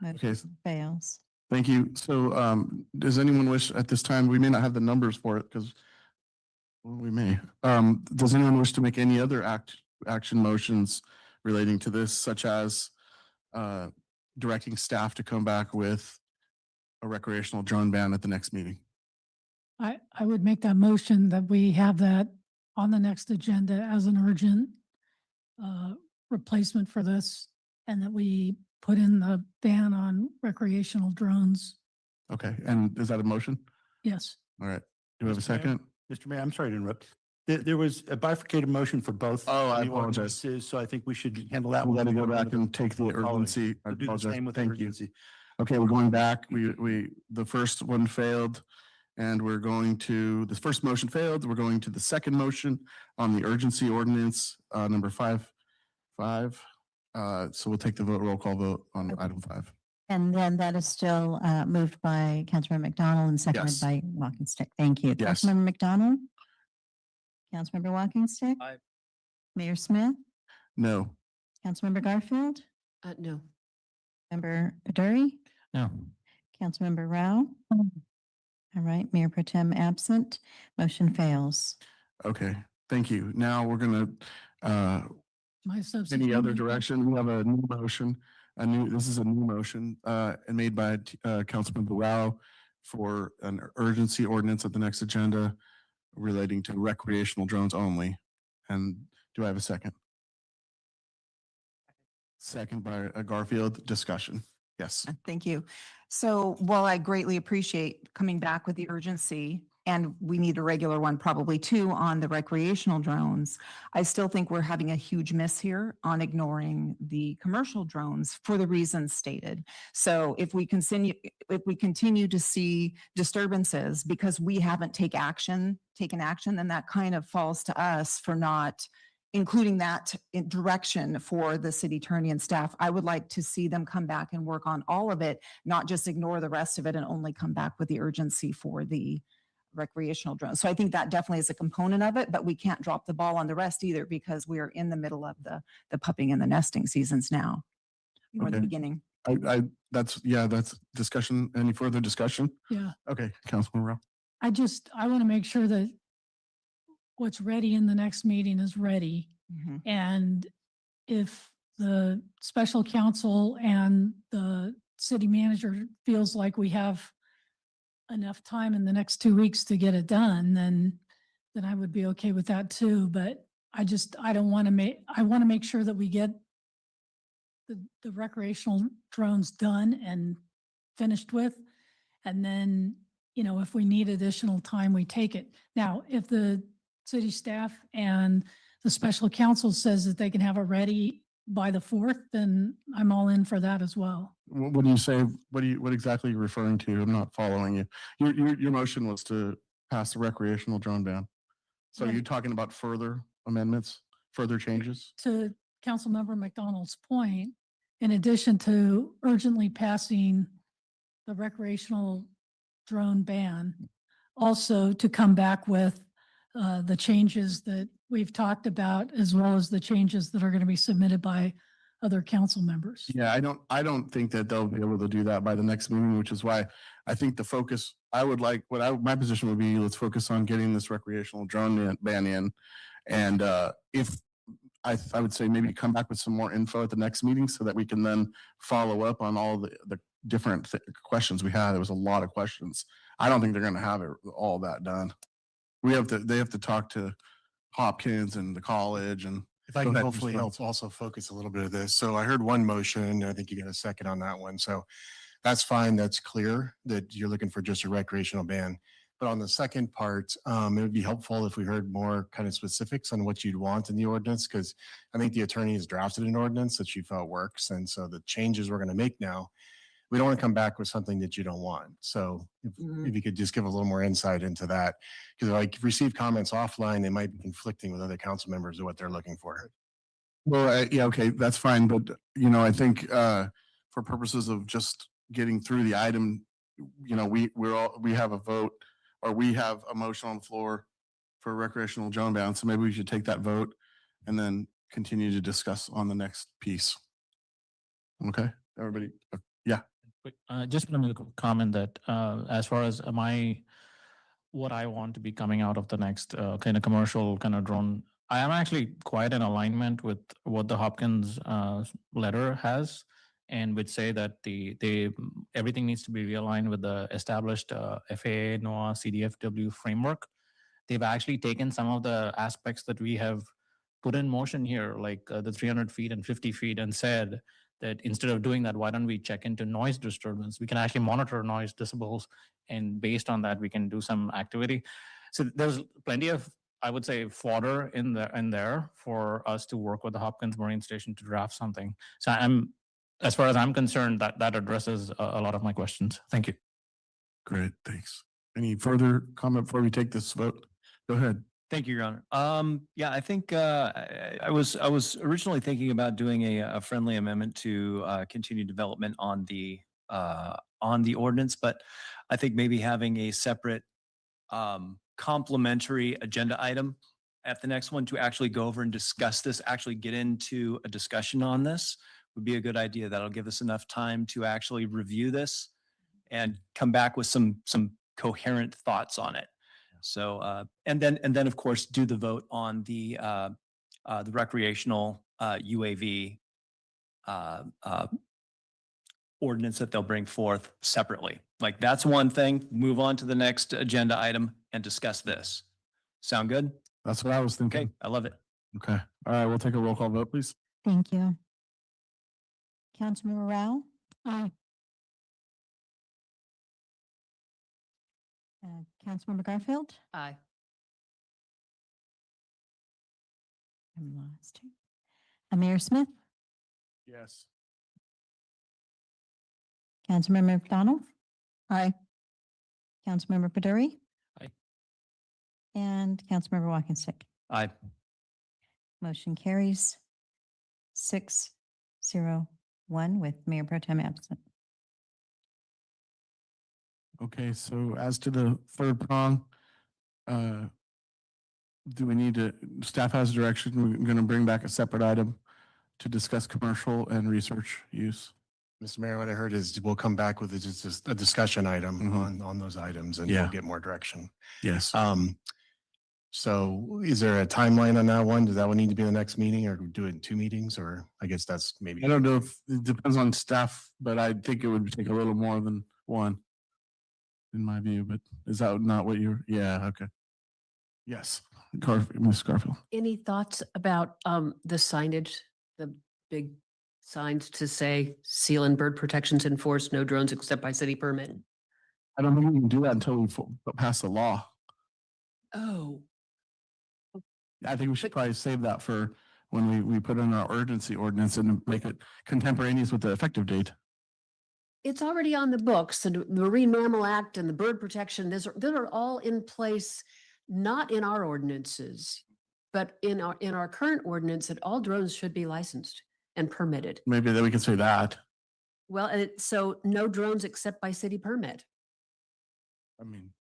Okay. Motion fails. Thank you. So does anyone wish at this time, we may not have the numbers for it because we may. Does anyone wish to make any other action motions relating to this, such as directing staff to come back with a recreational drone ban at the next meeting? I would make that motion that we have that on the next agenda as an urgent replacement for this, and that we put in the ban on recreational drones. Okay, and is that a motion? Yes. All right. Do we have a Mr. Mayor? second? Mr. Mayor, I'm sorry to interrupt. There was a bifurcated motion for both. Oh, I the apologize. ordinances, So I think we should handle that. We one got to go before back and take the before following. urgency. I We'll do the apologize. same with the Thank you. urgency. Okay, we're going back. The first one failed. And we're going to, the first motion failed. We're going to the second motion on the urgency ordinance, number 5. So we'll take the roll call vote on item 5. And then that is still moved by Councilmember McDonald and seconded Yes. by Walking Stick. Thank you. Yes. Councilmember McDonald? Councilmember Walking Stick? Aye. Mayor Smith? No. Councilmember Garfield? No. Member Baduri? No. Councilmember Rao? All right, Mayor Pro Tem absent. Motion fails. Okay, thank you. Now we're gonna, My substitute. any other direction? We have a new motion, this is a new motion, and made by Councilmember Rao for an urgency ordinance at the next agenda relating to recreational drones only. And do I have a second? Second by Garfield. Discussion. Yes. Thank you. So while I greatly appreciate coming back with the urgency, and we need a regular one probably too on the recreational drones, I still think we're having a huge miss here on ignoring the commercial drones for the reasons stated. So if we continue to see disturbances because we haven't taken action, then that kind of falls to us for not including that in direction for the city attorney and staff. I would like to see them come back and work on all of it, not just ignore the rest of it and only come back with the urgency for the recreational drones. So I think that definitely is a component of it, but we can't drop the ball on the rest either because we are in the middle of the pupping and the nesting seasons now. Or the Okay. beginning. That's discussion. Any further discussion? Yeah. Okay, Councilman Rao. I want to make sure that what's ready in the next meeting is ready. And if the special counsel and the city manager feels like we have enough time in the next 2 weeks to get it done, then I would be okay with that too. But I want to make sure that we get the recreational drones done and finished with. And then, if we need additional time, we take it. Now, if the city staff and the special counsel says that they can have it ready by the 4th, then I'm all in for that as well. What do you say? What exactly are you referring to? I'm not following you. Your motion was to pass the recreational drone ban. So Right. you're talking about further amendments, further changes? To Councilmember McDonald's point, in addition to urgently passing the recreational drone ban, also to come back with the changes that we've talked about, as well as the changes that are going to be submitted by other council members. Yeah, I don't think that they'll be able to do that by the next meeting, which is why I think the focus, my position would be, let's focus on getting this recreational drone ban in. And if I would say maybe come back with some more info at the next meeting so that we can then follow up on all the different questions we had. There was a lot of questions. I don't think they're going to have it all that done. They have to talk to Hopkins and the college and. If I Go can ahead, hopefully Mr. help also focus a little bit of this. So I heard one motion, I think you got a second on that one. So that's fine. That's clear that you're looking for just a recreational ban. But on the second part, it would be helpful if we heard more kind of specifics on what you'd want in the ordinance, because I think the attorney has drafted an ordinance that she felt works. And so the changes we're going to make now, we don't want to come back with something that you don't want. So if you could just give a little more insight into that, because if I receive comments offline, they might be conflicting with other council members of what they're looking for. Well, yeah, okay, that's fine. But, I think for purposes of just getting through the item, you know, we have a vote, or we have a motion on the floor for recreational drone ban, so maybe we should take that vote and then continue to discuss on the next piece. Okay, everybody, yeah. Just want to make a comment that as far as what I want to be coming out of the next kind of commercial kind of drone, I am actually quite in alignment with what the Hopkins letter has, and would say that everything needs to be realigned with the established FAA, NOAA, CDFW framework. They've actually taken some of the aspects that we have put in motion here, like the 300 feet and 50 feet, and said that instead of doing that, why don't we check into noise disturbance? We can actually monitor noise decibels, and based on that, we can do some activity. So there's plenty of, I would say, fodder in there for us to work with the Hopkins Marine Station to draft something. So as far as I'm concerned, that addresses a lot of my questions. Thank you. Great, thanks. Any further comment before we take this vote? Go ahead. Thank you, Your Honor. Yeah, I think I was originally thinking about doing a friendly amendment to continue development on the ordinance, but I think maybe having a separate complementary agenda item at the next one to actually go over and discuss this, actually get into a discussion on this would be a good idea. That'll give us enough time to actually review this and come back with some coherent thoughts on it. So, and then of course, do the vote on the recreational UAV ordinance that they'll bring forth separately. Like, that's one thing. Move on to the next agenda item and discuss this. Sound good? That's what I was thinking. Okay, I love it. Okay, all right, we'll take a roll call vote, please. Thank you. Councilmember Rao? Aye. Councilmember Garfield? Aye. I'm lost here. Mayor Smith? Yes. Councilmember McDonald? Aye. Councilmember Paduri? Aye. And Councilmember Walkenstick. Aye. Motion carries 6-0-1 with Mayor Pro Tem absent. Okay, so as to the third prong, do we need to, staff has direction, we're going to bring back a separate item to discuss commercial and research use. Mr. Mayor, what I heard is we'll come back with just a discussion item on those items, and Yeah. we'll get more direction. Yes. So is there a timeline on that one? Does that one need to be the next meeting, or do it in 2 meetings? Or I guess that's maybe. I don't know if, it depends on staff, but I think it would take a little more than one, in my view, but is that not what you're, yeah, okay. Yes, Ms. Garfield. Any thoughts about the signage, the big signs to say seal and bird protections enforced, no drones except by city permit? I don't think we can do that until we pass the law. Oh, I think we should probably save that for when we put in our urgency ordinance and make it contemporaneous with the effective date. it's already on the books. The Marine Mammal Act and the Bird Protection, those are all in place, not in our ordinances, but in our current ordinance that all drones should be licensed and permitted. Maybe then we can say that. Well, and so no drones except by city permit. I mean,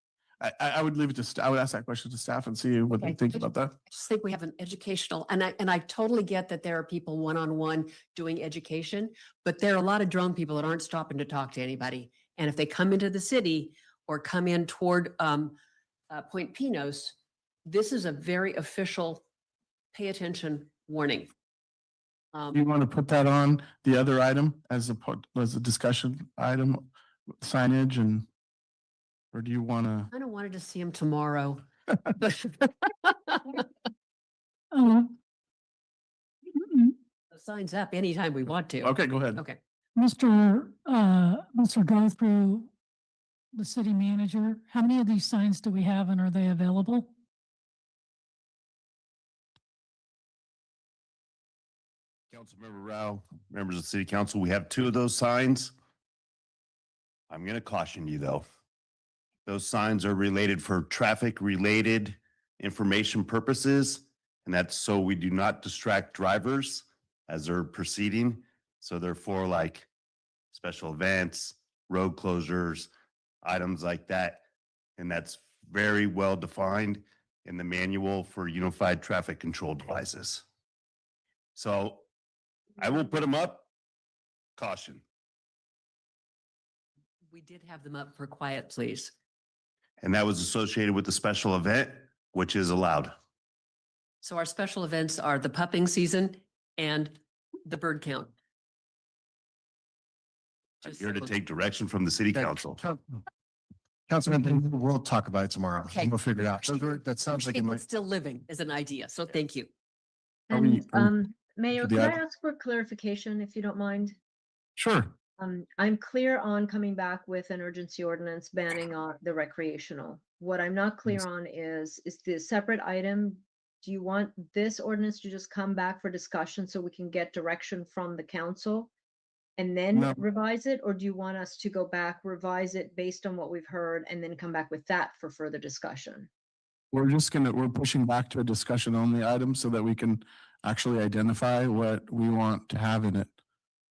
I would leave it to, I would ask that question to staff and see what they Okay. think about that. I just think we have an educational, and I totally get that there are people one-on-one doing education, but there are a lot of drone people that aren't stopping to talk to anybody. And if they come into the city or come in toward Point Pinos, this is a very official, pay attention warning. Do you want to put that on the other item as a discussion item, signage, and, or do you want to? I don't wanted to see him tomorrow. Oh, The sign's up anytime we want to. Okay, go ahead. Okay. Mr. Go through the city manager, how many of these signs do we have and are they available? Councilmember Rao, members of the city council, we have 2 of those signs. I'm going to caution you though. Those signs are related for traffic related information purposes. And that's so we do not distract drivers as they're proceeding. So they're for like special events, road closures, items like that. And that's very well defined in the manual for unified traffic control devices. So I will put them up. Caution. We did have them up for quiet, please. And that was associated with the special event, which is allowed. So our special events are the pupping season and the bird count. I'm Just here to so- take direction from the city That- council. Councilman, we'll talk about it tomorrow. Okay. We'll figure it out. That sounds like it It's might. still living as an idea, so thank you. Are we- And, Mayor, the could I item? ask for clarification if you don't mind? Sure. I'm clear on coming back with an urgency ordinance banning on the recreational. What I'm not clear on is the separate item. Do you want this ordinance to just come back for discussion so we can get direction from the council? And then No. revise it, or do you want us to go back, revise it based on what we've heard, and then come back with that for further discussion? We're pushing back to a discussion only item so that we can actually identify what we want to have in it.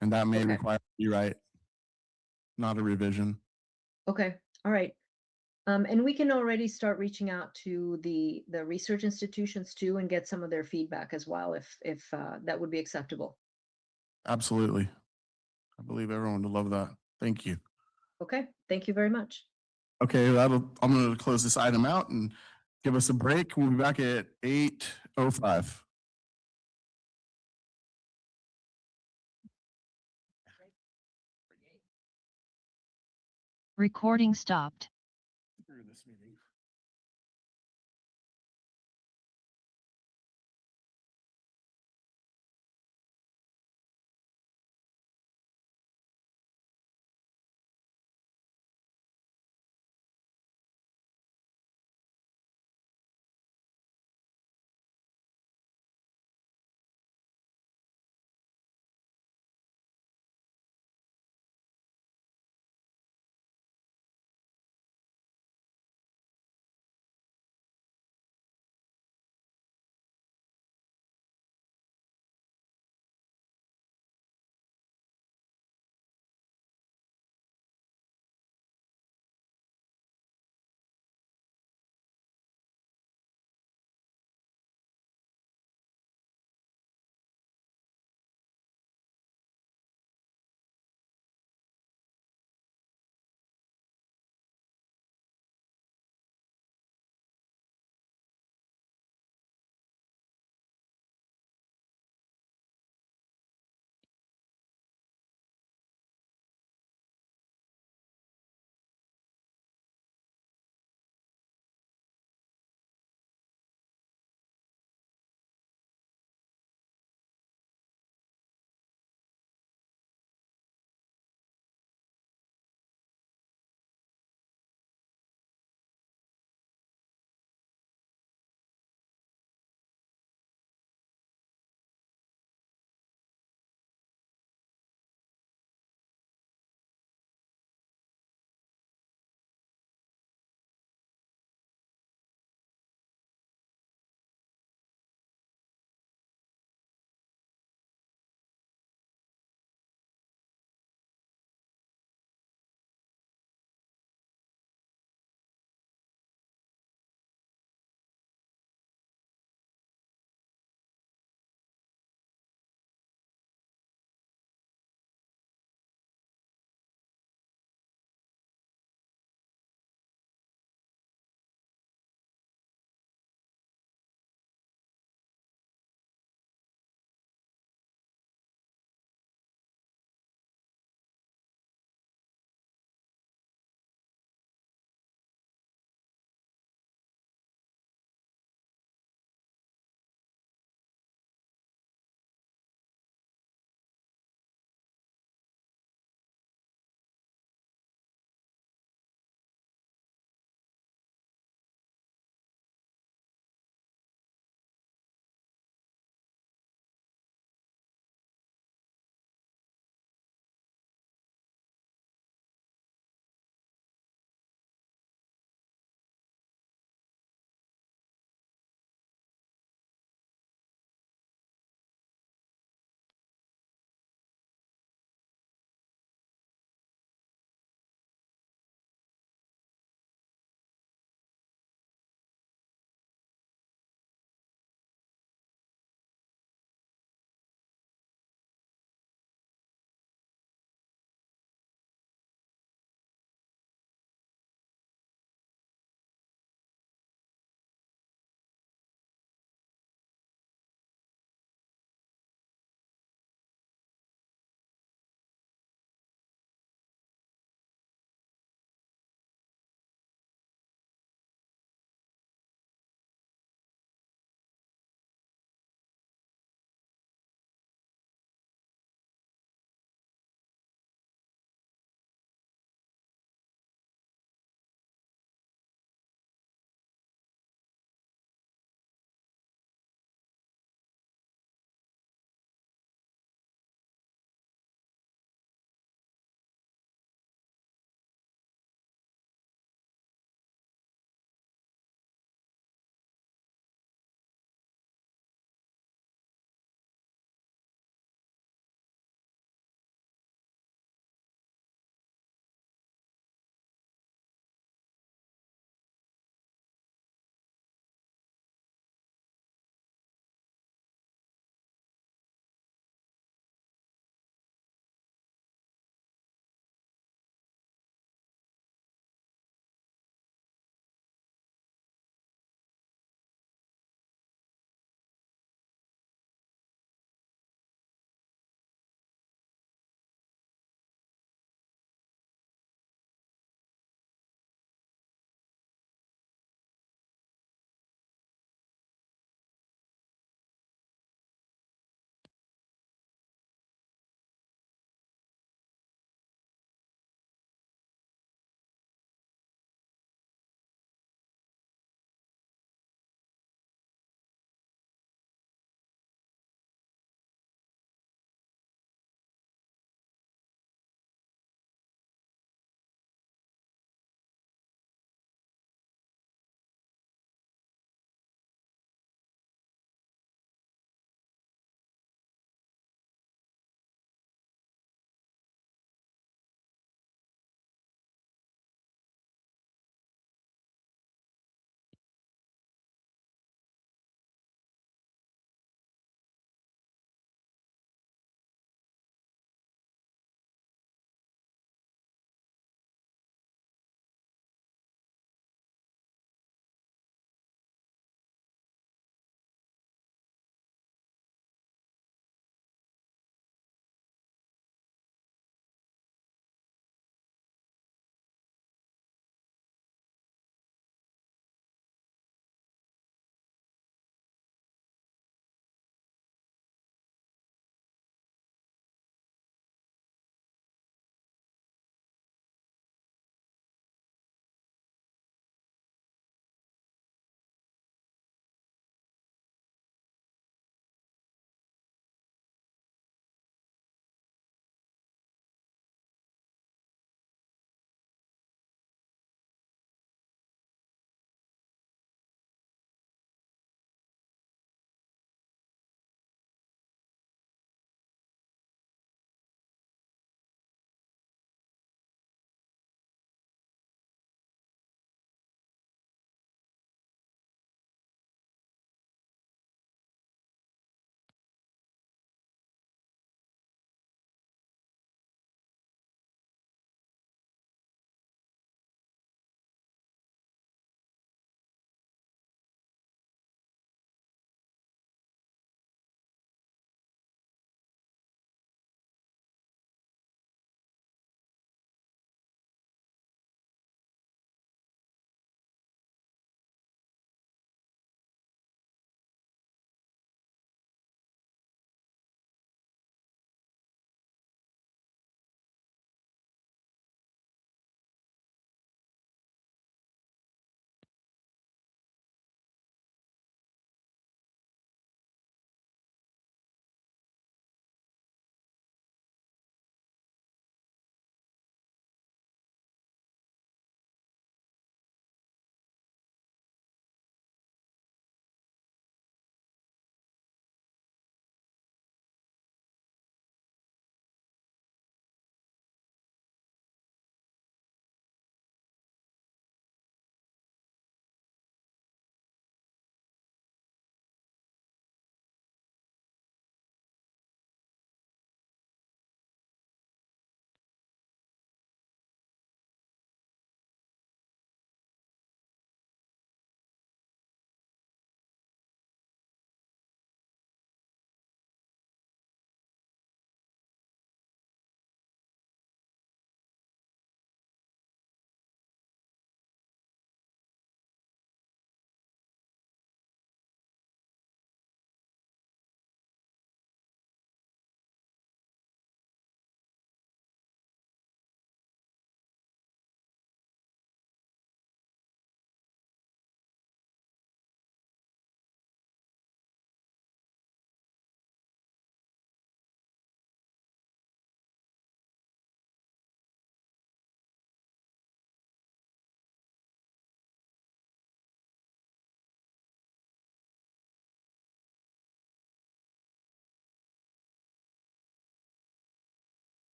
And that may Okay. require a rewrite, not a revision. Okay, all right. And we can already start reaching out to the research institutions too and get some of their feedback as well, if that would be acceptable. Absolutely. I believe everyone would love that. Thank you. Okay, thank you very much. Okay, I'm going to close this item out and give us a break. We'll be back at 8:05. Recording stopped.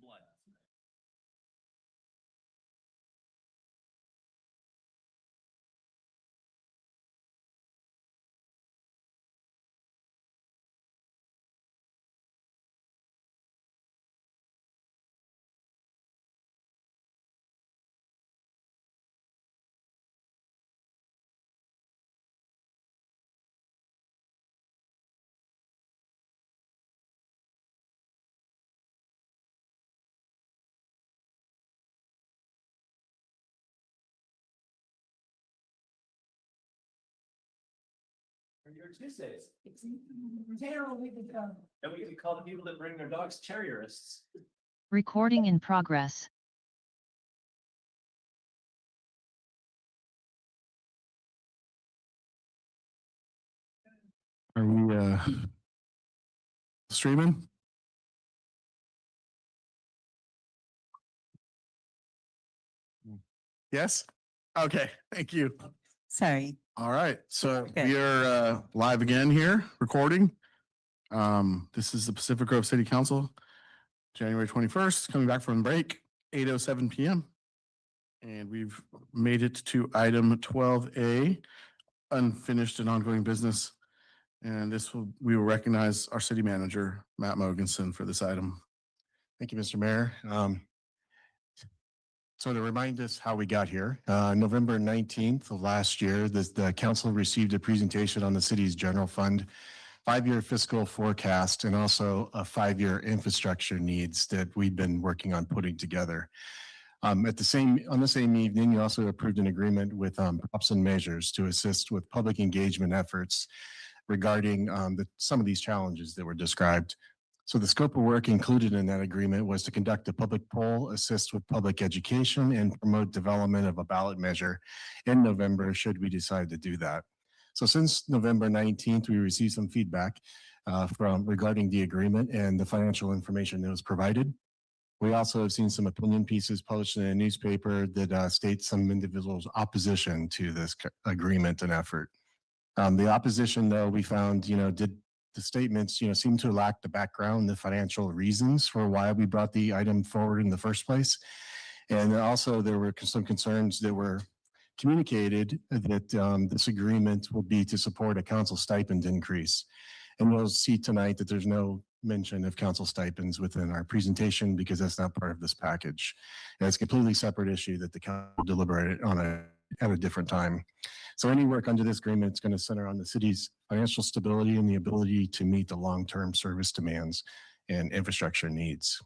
blood. Your Tuesdays. And we can call the people that bring their dogs terrierists. Recording in progress. Are we streaming? Yes? Okay, thank you. Sorry. All right, so we are live again here, recording. This is the Pacific Grove City Council, January 21st, coming back from break, 8:07 PM. And we've made it to item 12A, unfinished and ongoing business. And we will recognize our city manager, Matt Mogensen, for this item. Thank you, Mr. Mayor. So to remind us how we got here, November 19th of last year, the council received a presentation on the city's general fund, 5-year fiscal forecast, and also a 5-year infrastructure needs that we've been working on putting together. On the same evening, you also approved an agreement with Props and Measures to assist with public engagement efforts regarding some of these challenges that were described. So the scope of work included in that agreement was to conduct a public poll, assist with public education, and promote development of a ballot measure in November should we decide to do that. So since November 19th, we received some feedback regarding the agreement and the financial information that was provided. We also have seen some opinion pieces published in a newspaper that state some individuals' opposition to this agreement and effort. The opposition, though, we found, did the statements, seem to lack the background, the financial reasons for why we brought the item forward in the first place. And also there were some concerns that were communicated that this agreement would be to support a council stipend increase. And we'll see tonight that there's no mention of council stipends within our presentation because that's not part of this package. And it's a completely separate issue that the council deliberated on at a different time. So any work under this agreement is going to center on the city's financial stability and the ability to meet the long-term service demands and infrastructure needs.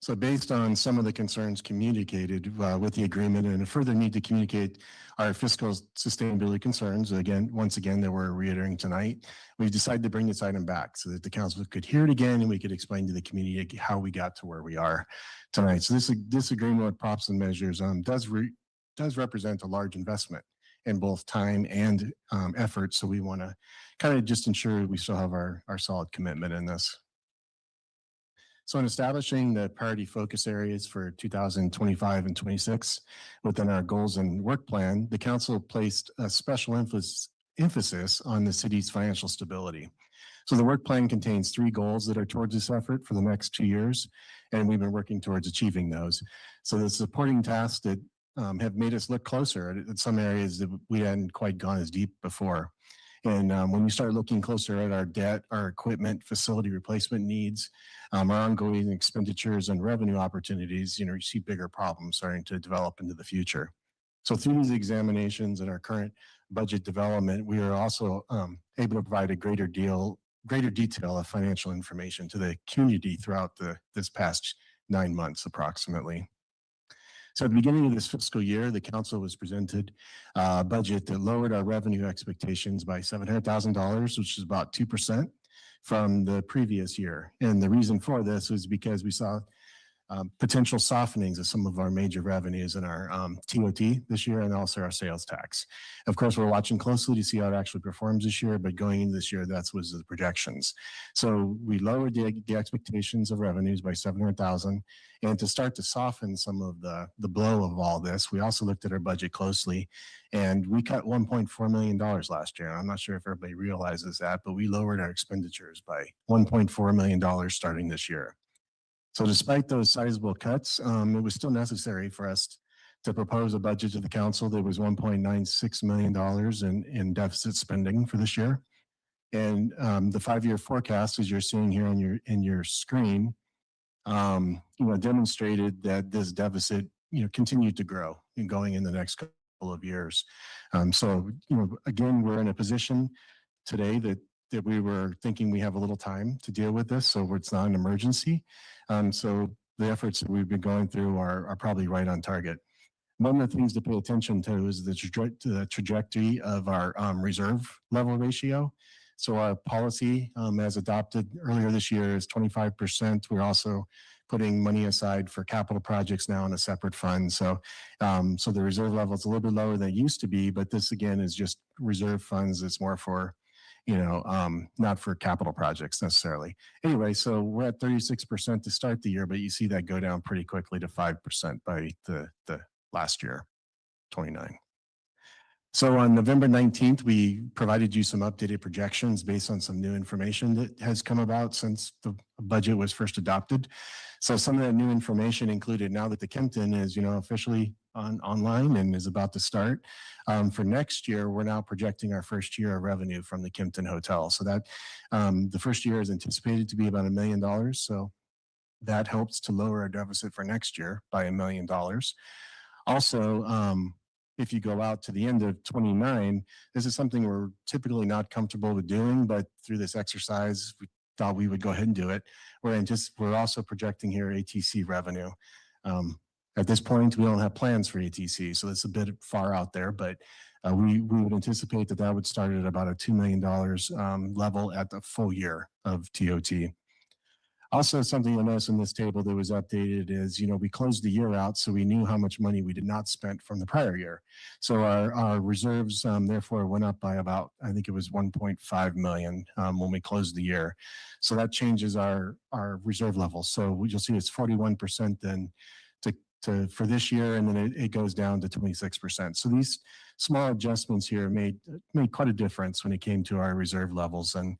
So based on some of the concerns communicated with the agreement and a further need to communicate our fiscal sustainability concerns, once again, that we're reiterating tonight, we've decided to bring this item back so that the council could hear it again and we could explain to the community how we got to where we are tonight. So this agreement with Props and Measures does represent a large investment in both time and effort. So we want to kind of just ensure we still have our solid commitment in this. So in establishing the priority focus areas for 2025 and 26 within our goals and work plan, the council placed a special emphasis on the city's financial stability. So the work plan contains 3 goals that are towards this effort for the next 2 years, and we've been working towards achieving those. So the supporting tasks that have made us look closer at some areas that we hadn't quite gone as deep before. And when we start looking closer at our debt, our equipment, facility replacement needs, our ongoing expenditures and revenue opportunities, you see bigger problems starting to develop into the future. So through these examinations and our current budget development, we are also able to provide a greater detail of financial information to the community throughout this past 9 months approximately. So at the beginning of this fiscal year, the council was presented a budget that lowered our revenue expectations by $700,000, which is about 2% from the previous year. And the reason for this was because we saw potential softenings of some of our major revenues in our TOT this year and also our sales tax. Of course, we're watching closely to see how it actually performs this year, but going into this year, that was the projections. So we lowered the expectations of revenues by $700,000. And to start to soften some of the blow of all this, we also looked at our budget closely and we cut $1.4 million last year. I'm not sure if everybody realizes that, but we lowered our expenditures by $1.4 million starting this year. So despite those sizable cuts, it was still necessary for us to propose a budget to the council that was $1.96 million in deficit spending for this year. And the 5-year forecast, as you're seeing here on your screen, demonstrated that this deficit, continued to grow and going in the next couple of years. So, again, we're in a position today that we were thinking we have a little time to deal with this, so it's not an emergency. So the efforts that we've been going through are probably right on target. One of the things to pay attention to is the trajectory of our reserve level ratio. So our policy, as adopted earlier this year, is 25%. We're also putting money aside for capital projects now in a separate fund. So, so the reserve level is a little bit lower than it used to be, but this again is just reserve funds. It's more for, not for capital projects necessarily. Anyway, so we're at 36% to start the year, but you see that go down pretty quickly to 5% by the last year, 29. So on November 19th, we provided you some updated projections based on some new information that has come about since the budget was first adopted. So some of that new information included, now that the Kimpton is, officially online and is about to start, for next year, we're now projecting our first year of revenue from the Kimpton Hotel. So that the first year is anticipated to be about $1 million. So that helps to lower our deficit for next year by $1 million. Also, if you go out to the end of 29, this is something we're typically not comfortable with doing, but through this exercise, we thought we would go ahead and do it. We're also projecting here ATC revenue. At this point, we don't have plans for ATC, so it's a bit far out there, but we would anticipate that would start at about a $2 million level at the full year of TOT. Also, something you'll notice in this table that was updated is, we closed the year out, so we knew how much money we did not spend from the prior year. So our reserves, therefore, went up by about, I think it was 1.5 million when we closed the year. So that changes our reserve level. So you'll see it's 41% then for this year, and then it goes down to 26%. So these small adjustments here made quite a difference when it came to our reserve levels, and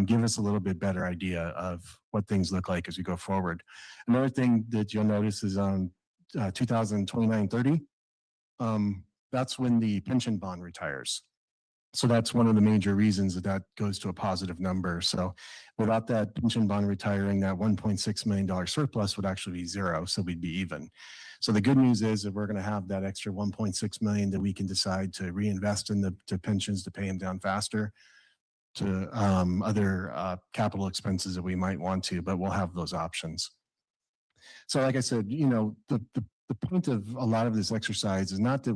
give us a little bit better idea of what things look like as we go forward. Another thing that you'll notice is on 2029-30, that's when the pension bond retires. So that's one of the major reasons that goes to a positive number. So without that pension bond retiring, that $1.6 million surplus would actually be zero. So we'd be even. So the good news is that we're going to have that extra $1.6 million that we can decide to reinvest in the pensions to pay them down faster, to other capital expenses that we might want to, but we'll have those options. So like I said, the point of a lot of this exercise is not that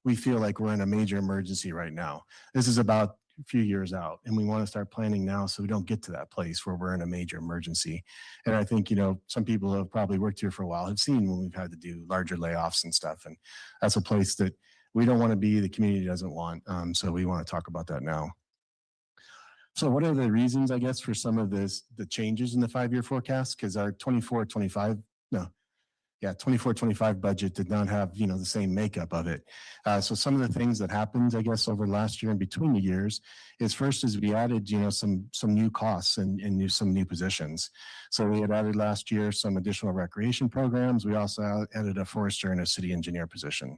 we feel like we're in a major emergency right now. This is about a few years out, and we want to start planning now so we don't get to that place where we're in a major emergency. And I think, some people who have probably worked here for a while have seen when we've had to do larger layoffs and stuff. And that's a place that we don't want to be, the community doesn't want. So we want to talk about that now. So what are the reasons, I guess, for some of the changes in the 5-year forecast? Because our 24-25 budget did not have, the same makeup of it. So some of the things that happened, I guess, over last year and between the years is first is we added, some new costs and some new positions. So we had added last year some additional recreation programs. We also added a forester and a city engineer position.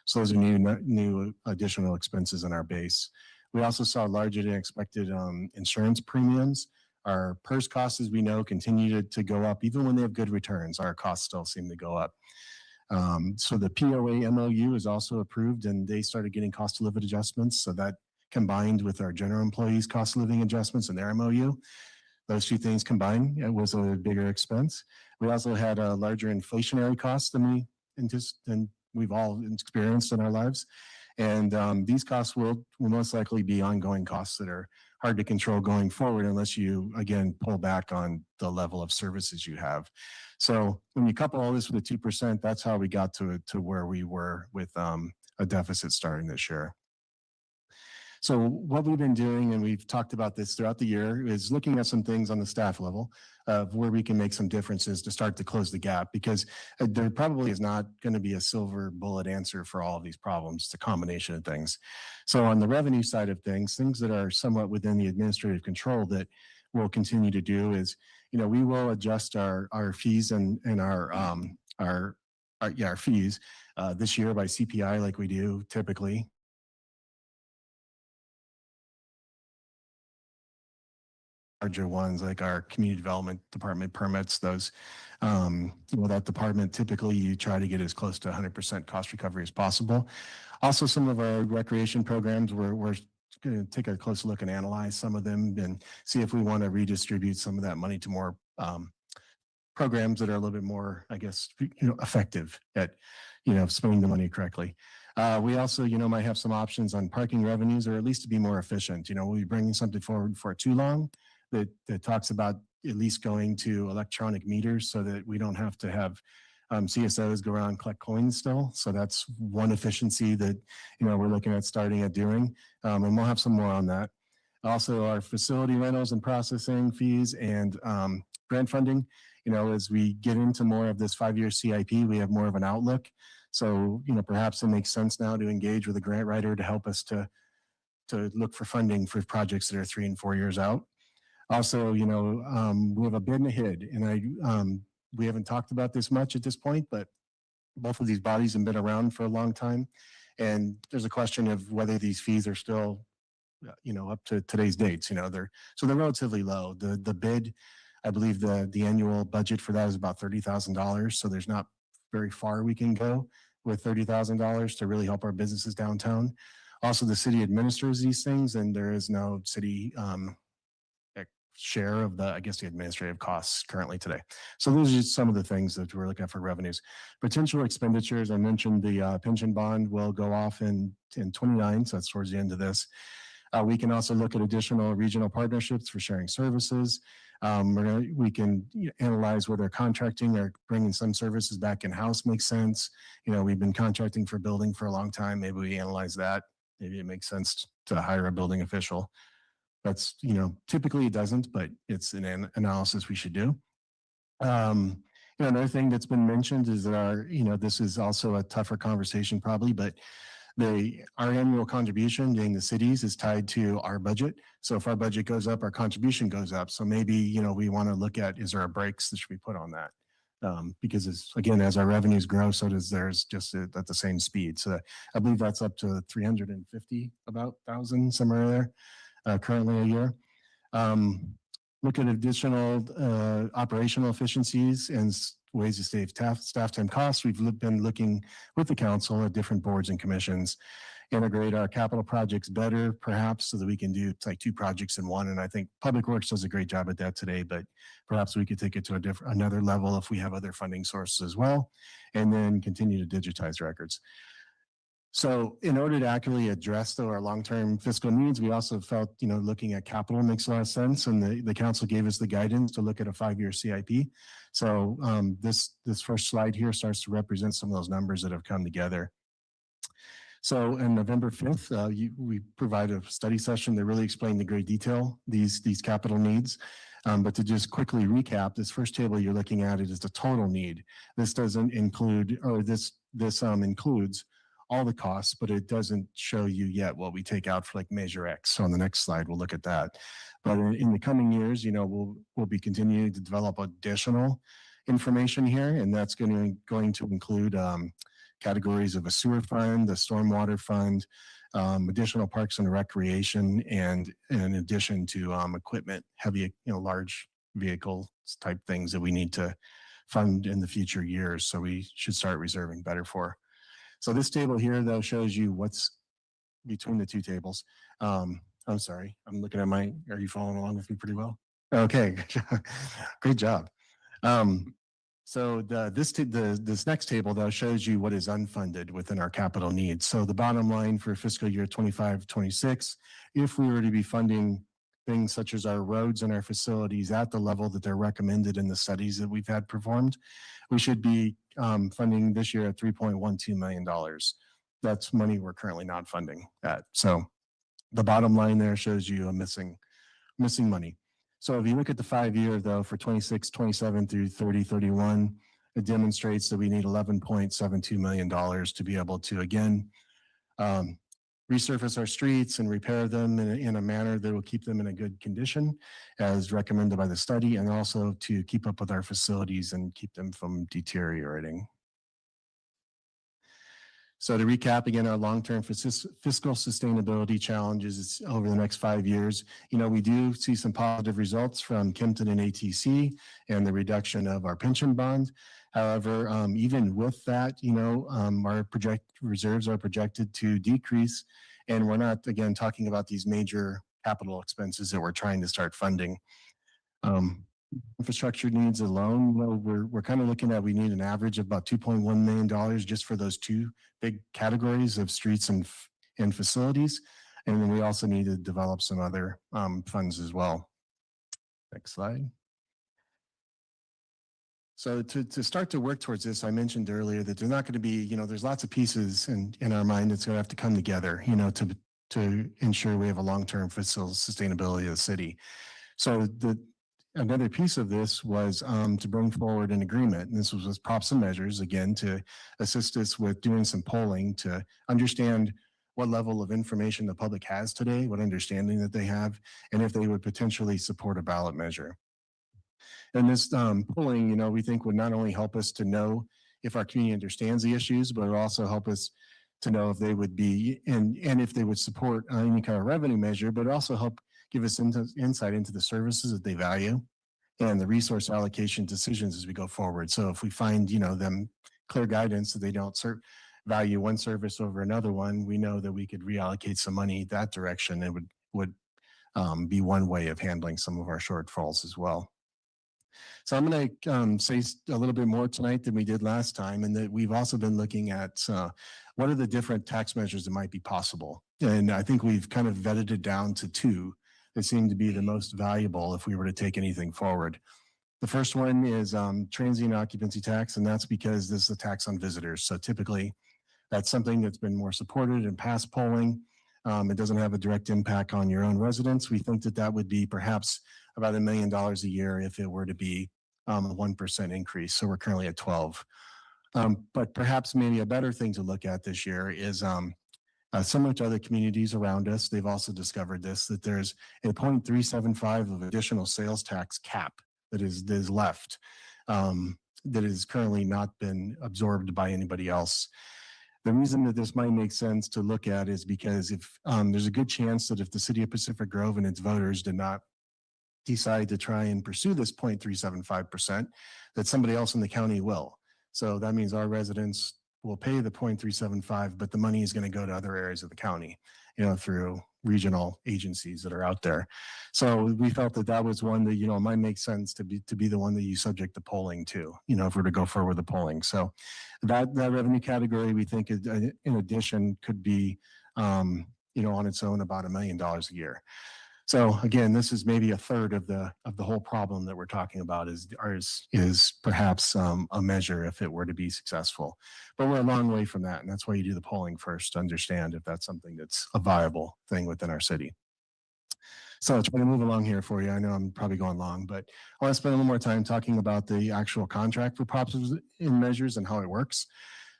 So those are new additional expenses in our base. We also saw larger than expected insurance premiums. Our PERS costs, as we know, continue to go up. Even when they have good returns, our costs still seem to go up. So the POA MOU is also approved, and they started getting cost of living adjustments. So that combined with our general employees' cost of living adjustments and their MOU, those two things combined, it was a bigger expense. We also had a larger inflationary costs than we've all experienced in our lives. And these costs will most likely be ongoing costs that are hard to control going forward unless you, again, pull back on the level of services you have. So when you couple all this with the 2%, that's how we got to where we were with a deficit starting this year. So what we've been doing, and we've talked about this throughout the year, is looking at some things on the staff level of where we can make some differences to start to close the gap, because there probably is not going to be a silver bullet answer for all of these problems. It's a combination of things. So on the revenue side of things that are somewhat within the administrative control that we'll continue to do is, we will adjust our fees and our fees this year by CPI like we do typically. Larger ones like our community development department permits, those, that department, typically you try to get as close to 100% cost recovery as possible. Also, some of our recreation programs, we're going to take a close look and analyze some of them and see if we want to redistribute some of that money to more programs that are a little bit more, I guess, effective at, spending the money correctly. We also, might have some options on parking revenues, or at least to be more efficient. We'll be bringing something forward for too long that talks about at least going to electronic meters so that we don't have to have CSOs go around and collect coins still. So that's one efficiency that, we're looking at starting at doing. And we'll have some more on that. Also, our facility rentals and processing fees and grant funding, as we get into more of this 5-year CIP, we have more of an outlook. So, perhaps it makes sense now to engage with a grant writer to help us to look for funding for projects that are 3 and 4 years out. Also, we have a bid and a HID, and we haven't talked about this much at this point, but both of these bodies have been around for a long time. And there's a question of whether these fees are still, up to today's dates. They're relatively low. The bid, I believe the annual budget for that is about $30,000. So there's not very far we can go with $30,000 to really help our businesses downtown. Also, the city administers these things, and there is no city share of the administrative costs currently today. So those are just some of the things that we're looking at for revenues. Potential expenditures, I mentioned the pension bond will go off in 29, so that's towards the end of this. We can also look at additional regional partnerships for sharing services. We can analyze whether contracting or bringing some services back in-house makes sense. We've been contracting for building for a long time. Maybe we analyze that. Maybe it makes sense to hire a building official. That's, typically it doesn't, but it's an analysis we should do. Another thing that's been mentioned is that this is also a tougher conversation probably, but our annual contribution being the cities is tied to our budget. So if our budget goes up, our contribution goes up. So maybe, we want to look at, is there a brakes that should we put on that? Because as our revenues grow, so does theirs, just at the same speed. So I believe that's up to 350,000 somewhere there. Currently a year. Look at additional operational efficiencies and ways to save staff time costs. We've been looking with the council at different boards and commissions, integrate our capital projects better, perhaps, so that we can do like 2 projects in one. And I think Public Works does a great job at that today, but perhaps we could take it to another level if we have other funding sources as well, and then continue to digitize records. So in order to accurately address our long-term fiscal needs, we also felt, looking at capital makes a lot of sense. And the council gave us the guidance to look at a 5-year CIP. So this first slide here starts to represent some of those numbers that have come together. So on November 5th, we provide a study session that really explained in great detail these capital needs. But to just quickly recap, this first table you're looking at is the total need. This doesn't include, or this includes all the costs, but it doesn't show you yet what we take out for like Measure X. So on the next slide, we'll look at that. But in the coming years, we'll be continuing to develop additional information here, and that's going to include categories of a sewer fund, the stormwater fund, additional parks and recreation, and in addition to equipment, heavy, large vehicle type things that we need to fund in the future years. So we should start reserving better for. So this table here, though, shows you what's between the 2 tables. I'm sorry, I'm looking at are you following along with me pretty well? Okay, great job. So this next table, though, shows you what is unfunded within our capital needs. So the bottom line for fiscal year 25-26, if we were to be funding things such as our roads and our facilities at the level that they're recommended in the studies that we've had performed, we should be funding this year at $3.12 million. That's money we're currently not funding at. So the bottom line there shows you a missing money. So if you look at the 5-year, though, for 26, 27 through 30, 31, it demonstrates that we need $11.72 million to be able to, again, resurface our streets and repair them in a manner that will keep them in a good condition as recommended by the study, and also to keep up with our facilities and keep them from deteriorating. So to recap again, our long-term fiscal sustainability challenges is over the next 5 years. We do see some positive results from Kempton and ATC and the reduction of our pension bond. However, even with that, our reserves are projected to decrease, and we're not, again, talking about these major capital expenses that we're trying to start funding. Infrastructure needs alone, we're kind of looking at, we need an average of about $2.1 million just for those two big categories of streets and facilities. And then we also need to develop some other funds as well. Next slide. So to start to work towards this, I mentioned earlier that there's not going to be, there's lots of pieces in our mind that's going to have to come together, to ensure we have a long-term fiscal sustainability of the city. So another piece of this was to bring forward an agreement, and this was with Props and Measures, again, to assist us with doing some polling to understand what level of information the public has today, what understanding that they have, and if they would potentially support a ballot measure. And this polling, we think would not only help us to know if our community understands the issues, but it will also help us to know if they would be, and if they would support any kind of revenue measure, but also help give us insight into the services that they value and the resource allocation decisions as we go forward. So if we find, them clear guidance that they don't value one service over another one, we know that we could reallocate some money that direction. It would be one way of handling some of our shortfalls as well. So I'm going to say a little bit more tonight than we did last time, and that we've also been looking at what are the different tax measures that might be possible. And I think we've kind of vetted it down to two that seem to be the most valuable if we were to take anything forward. The first one is transient occupancy tax, and that's because this is a tax on visitors. So typically, that's something that's been more supported in past polling. It doesn't have a direct impact on your own residents. We think that that would be perhaps about $1 million a year if it were to be a 1% increase. So we're currently at 12. But perhaps maybe a better thing to look at this year is similar to other communities around us, they've also discovered this, that there's a 0.375 of additional sales tax cap that is left, that has currently not been absorbed by anybody else. The reason that this might make sense to look at is because if there's a good chance that if the city of Pacific Grove and its voters did not decide to try and pursue this 0.375%, that somebody else in the county will. So that means our residents will pay the 0.375, but the money is going to go to other areas of the county, through regional agencies that are out there. So we felt that that was one that, it might make sense to be the one that you subject the polling to, if we're to go forward with the polling. So that revenue category, we think in addition could be, on its own about $1 million a year. So again, this is maybe a third of the whole problem that we're talking about is perhaps a measure if it were to be successful. But we're a long way from that, and that's why you do the polling first to understand if that's something that's a viable thing within our city. So I'll try to move along here for you. I know I'm probably going long, but I want to spend a little more time talking about the actual contract for props and measures and how it works.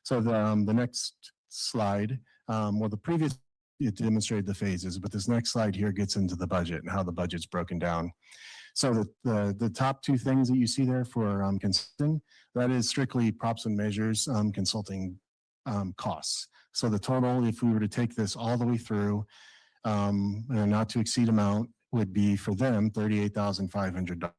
So the next slide, the previous it demonstrated the phases, but this next slide here gets into the budget and how the budget's broken down. So the top two things that you see there for consulting, that is strictly props and measures consulting costs. So the total, if we were to take this all the way through, not to exceed amount, would be for them $38,500.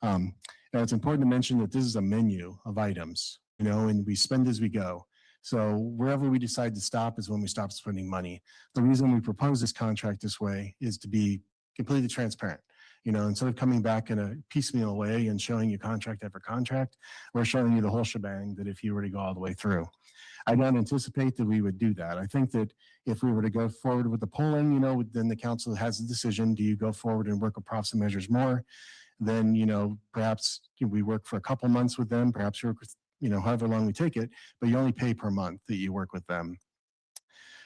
Now it's important to mention that this is a menu of items, and we spend as we go. So wherever we decide to stop is when we stop spending money. The reason we propose this contract this way is to be completely transparent. Instead of coming back in a piecemeal way and showing you contract after contract, we're showing you the whole shebang that if you were to go all the way through. I don't anticipate that we would do that. I think that if we were to go forward with the polling, then the council has the decision, do you go forward and work with props and measures more? Then, perhaps we work for a couple months with them, perhaps you work with however long we take it, but you only pay per month that you work with them.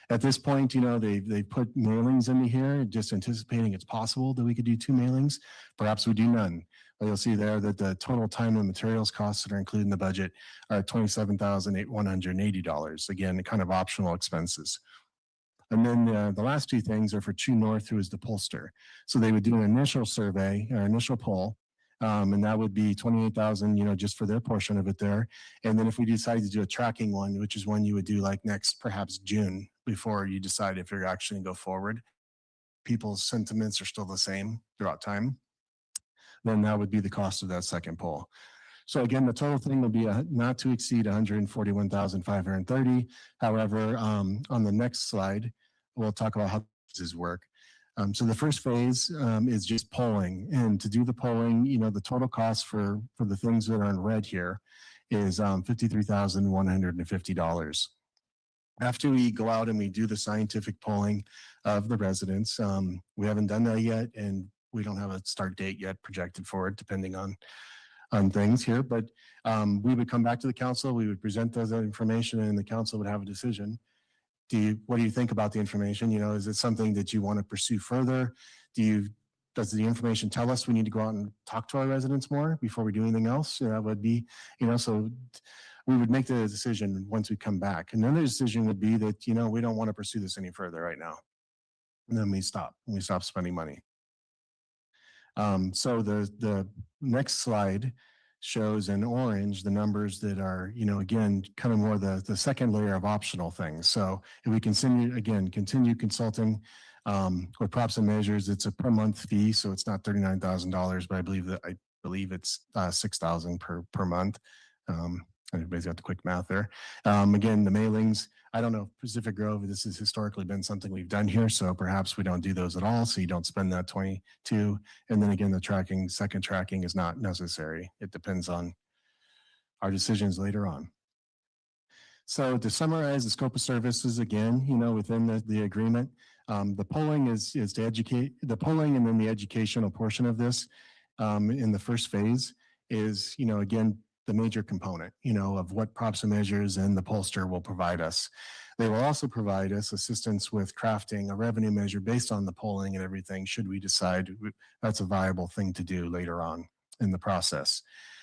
At this point, they put mailings into here, just anticipating it's possible that we could do 2 mailings. Perhaps we do none. But you'll see there that the total time and materials costs that are included in the budget are $27,180. Again, kind of optional expenses. And then the last two things are for True North, who is the pollster. So they would do an initial survey or initial poll. And that would be 28,000, just for their portion of it there. And then if we decide to do a tracking one, which is one you would do like next, perhaps June, before you decide if you're actually going to go forward, people's sentiments are still the same throughout time, then that would be the cost of that second poll. So again, the total thing will be not to exceed 141,530. However, on the next slide, we'll talk about how this work. So the first phase is just polling, and to do the polling, the total cost for the things that are in red here is $53,150. After we go out and we do the scientific polling of the residents, we haven't done that yet, and we don't have a start date yet projected for it, depending on things here. But we would come back to the council, we would present those information, and the council would have a decision. What do you think about the information? Is it something that you want to pursue further? Does the information tell us we need to go out and talk to our residents more before we do anything else? That would be, so we would make the decision once we come back. Another decision would be that, we don't want to pursue this any further right now. And then we stop spending money. So the next slide shows in orange the numbers that are, again, kind of more the second layer of optional things. So if we continue consulting with props and measures, it's a per month fee, so it's not $39,000, but I believe it's $6,000 per month. Everybody's got the quick math there. Again, the mailings, I don't know, Pacific Grove, this has historically been something we've done here, so perhaps we don't do those at all, so you don't spend that 22. And then again, the second tracking is not necessary. It depends on our decisions later on. So to summarize the scope of services again, within the agreement, the polling is to educate, the polling and then the educational portion of this in the first phase is, again, the major component, of what props and measures and the pollster will provide us. They will also provide us assistance with crafting a revenue measure based on the polling and everything, should we decide that's a viable thing to do later on in the process.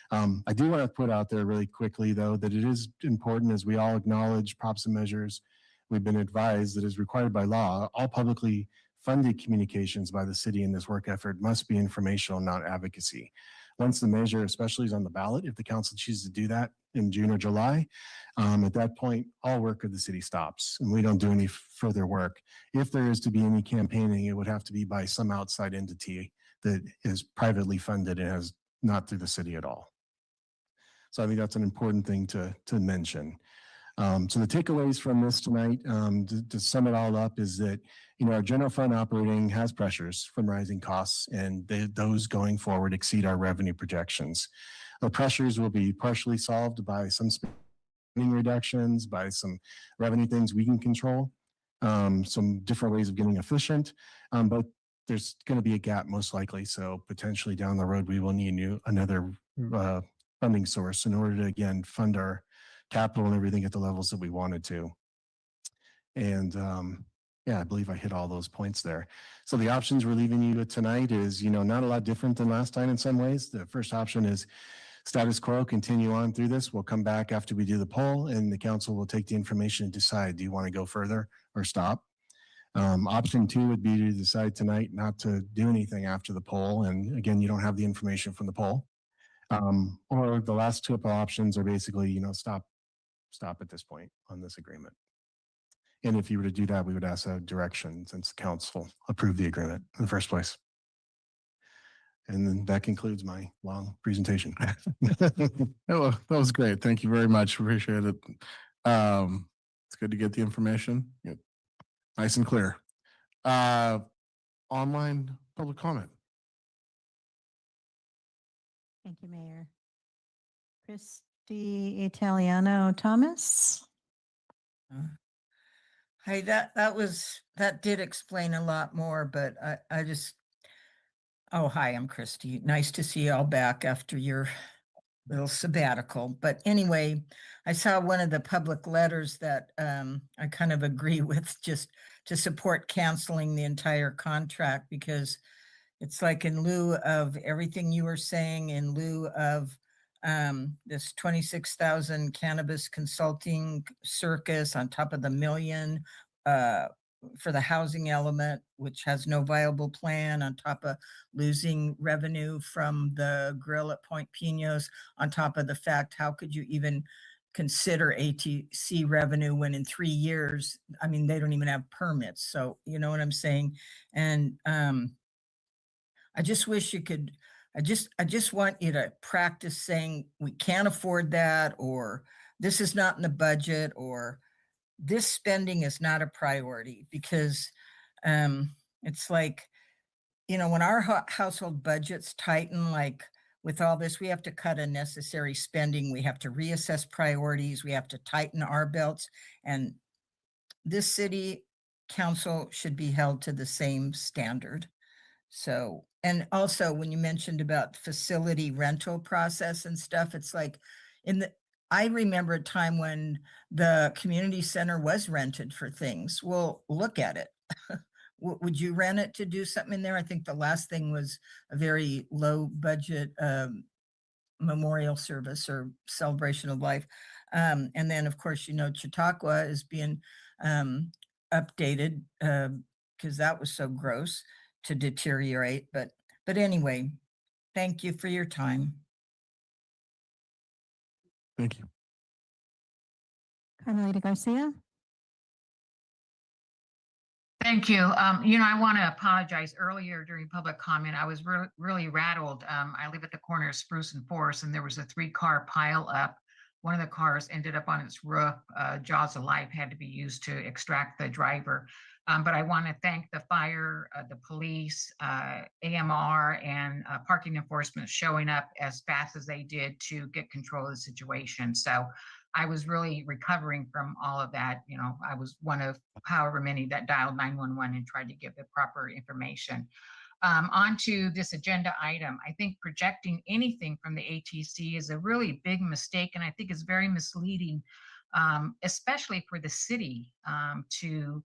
I do want to put out there really quickly, though, that it is important, as we all acknowledge props and measures, we've been advised that as required by law, all publicly funded communications by the city in this work effort must be informational, not advocacy. Once the measure, especially, is on the ballot, if the council chooses to do that in June or July, at that point, all work of the city stops and we don't do any further work. If there is to be any campaigning, it would have to be by some outside entity that is privately funded and has not through the city at all. So I think that's an important thing to mention. So the takeaways from this tonight, to sum it all up, is that our general fund operating has pressures from rising costs, and those going forward exceed our revenue projections. The pressures will be partially solved by some spending reductions, by some revenue things we can control, some different ways of getting efficient, but there's going to be a gap most likely. So potentially down the road, we will need another funding source in order to, again, fund our capital and everything at the levels that we wanted to. And yeah, I believe I hit all those points there. So the options we're leaving you with tonight is, not a lot different than last time in some ways. The first option is status quo, continue on through this. We'll come back after we do the poll and the council will take the information and decide, do you want to go further or stop? Option 2 would be to decide tonight not to do anything after the poll. And again, you don't have the information from the poll. Or the last two options are basically, stop at this point on this agreement. And if you were to do that, we would ask a direction since the council approved the agreement in the first place. And then that concludes my long presentation. That was great. Thank you very much. Appreciate it. It's good to get the information. Yep. Nice and clear. Online public comment. Thank you, Mayor. Christy Italiano Thomas. Hey, that did explain a lot more, but I just, oh, hi, I'm Christy. Nice to see you all back after your little sabbatical. But anyway, I saw one of the public letters that I kind of agree with, just to support canceling the entire contract, because it's like in lieu of everything you were saying, in lieu of this 26,000 cannabis consulting circus on top of the million for the housing element, which has no viable plan, on top of losing revenue from the grill at Point Pinos, on top of the fact, how could you even consider ATC revenue when in 3 years, I mean, they don't even have permits. So you know what I'm saying? And I just wish you could, I just want you to practice saying, we can't afford that, or this is not in the budget, or this spending is not a priority, because it's like, you know, when our household budgets tighten, like with all this, we have to cut unnecessary spending. We have to reassess priorities. We have to tighten our belts. And this city council should be held to the same standard. So, and also when you mentioned about facility rental process and stuff, it's like I remember a time when the community center was rented for things. Well, look at it. Would you rent it to do something in there? I think the last thing was a very low budget memorial service or celebration of life. And then of course, you know, Chautauqua is being updated because that was so gross to deteriorate. But anyway, thank you for your time. Thank you. Carmelita Garcia. Thank you. You know, I want to apologize. Earlier during public comment, I was really rattled. I live at the corner of Spruce and Forest, and there was a 3-car pile up. One of the cars ended up on its roof. Jaws of life had to be used to extract the driver. But I want to thank the fire, the police, AMR, and parking enforcement showing up as fast as they did to get control of the situation. So I was really recovering from all of that. You know, I was one of however many that dialed 911 and tried to give the proper information. Onto this agenda item, I think projecting anything from the ATC is a really big mistake, and I think it's very misleading, especially for the city to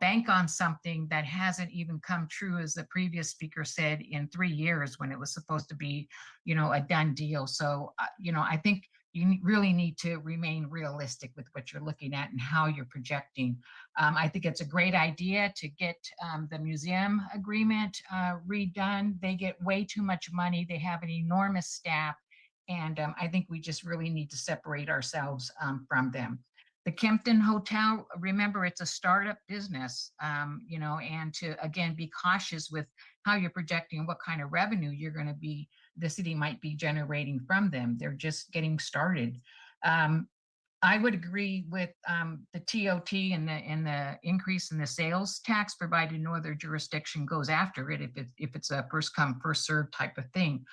bank on something that hasn't even come true, as the previous speaker said, in 3 years when it was supposed to be, you know, a done deal. So, you know, I think you really need to remain realistic with what you're looking at and how you're projecting. I think it's a great idea to get the museum agreement redone. They get way too much money. They have an enormous staff. And I think we just really need to separate ourselves from them. The Kempton Hotel, remember, it's a startup business, you know, and to, again, be cautious with how you're projecting what kind of revenue you're going to be, the city might be generating from them. They're just getting started. I would agree with the TOT and the increase in the sales tax, provided no other jurisdiction goes after it, if it's a first come, first served type of thing.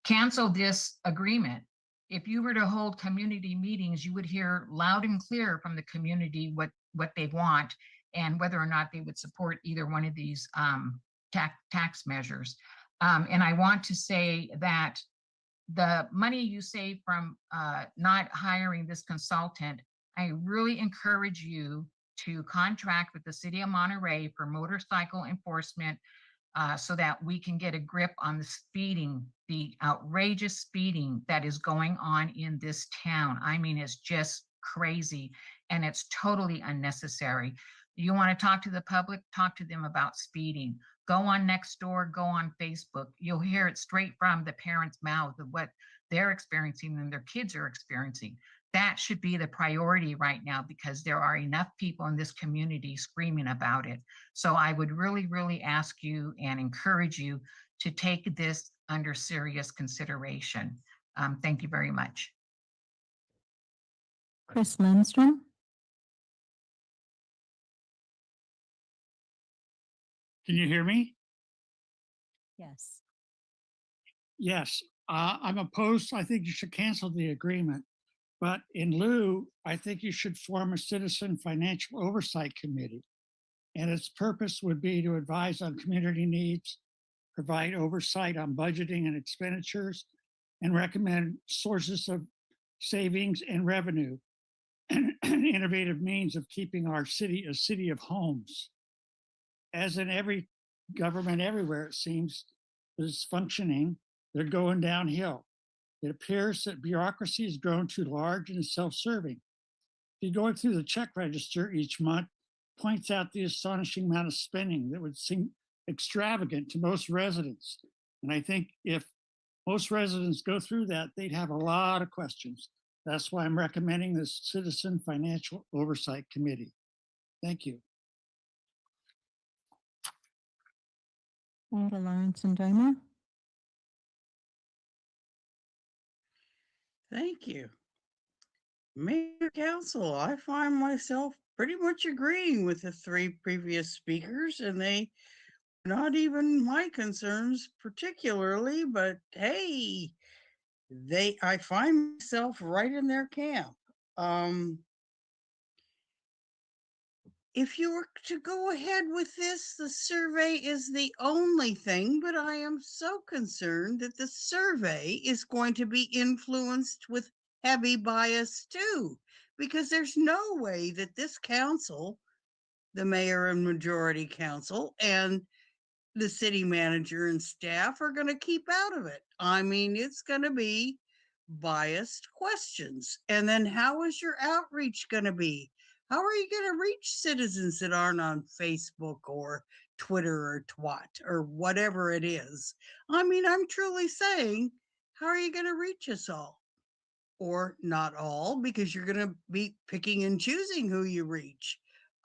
Cancel this agreement. If you were to hold community meetings, you would hear loud and clear from the community what they want and whether or not they would support either one of these tax measures. And I want to say that the money you save from not hiring this consultant, I really encourage you to contract with the city of Monterey for motorcycle enforcement so that we can get a grip on the speeding, the outrageous speeding that is going on in this town. I mean, it's just crazy and it's totally unnecessary. You want to talk to the public, talk to them about speeding. Go on Nextdoor, go on Facebook. You'll hear it straight from the parents' mouths of what they're experiencing and their kids are experiencing. That should be the priority right now because there are enough people in this community screaming about it. So I would really, really ask you and encourage you to take this under serious consideration. Thank you very much. Chris Lindstrom. Can you hear me? Yes. Yes, I'm opposed. I think you should cancel the agreement. But in lieu, I think you should form a citizen financial oversight committee. And its purpose would be to advise on community needs, provide oversight on budgeting and expenditures, and recommend sources of savings and revenue, and innovative means of keeping our city a city of homes. As in every government everywhere, it seems, is functioning, they're going downhill. It appears that bureaucracy has grown too large and is self-serving. If you're going through the check register each month, points out the astonishing amount of spending that would seem extravagant to most residents. And I think if most residents go through that, they'd have a lot of questions. That's why I'm recommending this Citizen Financial Oversight Committee. Thank you. Alder Lawrence and Doma. Thank you. Mayor Council, I find myself pretty much agreeing with the three previous speakers, and they not even my concerns particularly, but hey, I find myself right in their camp. If you were to go ahead with this, the survey is the only thing, but I am so concerned that the survey is going to be influenced with heavy bias too, because there's no way that this council, the mayor and majority council, and the city manager and staff are going to keep out of it. I mean, it's going to be biased questions. And then how is your outreach going to be? How are you going to reach citizens that aren't on Facebook or Twitter or Twat or whatever it is? I mean, I'm truly saying, how are you going to reach us all? Or not all, because you're going to be picking and choosing who you reach.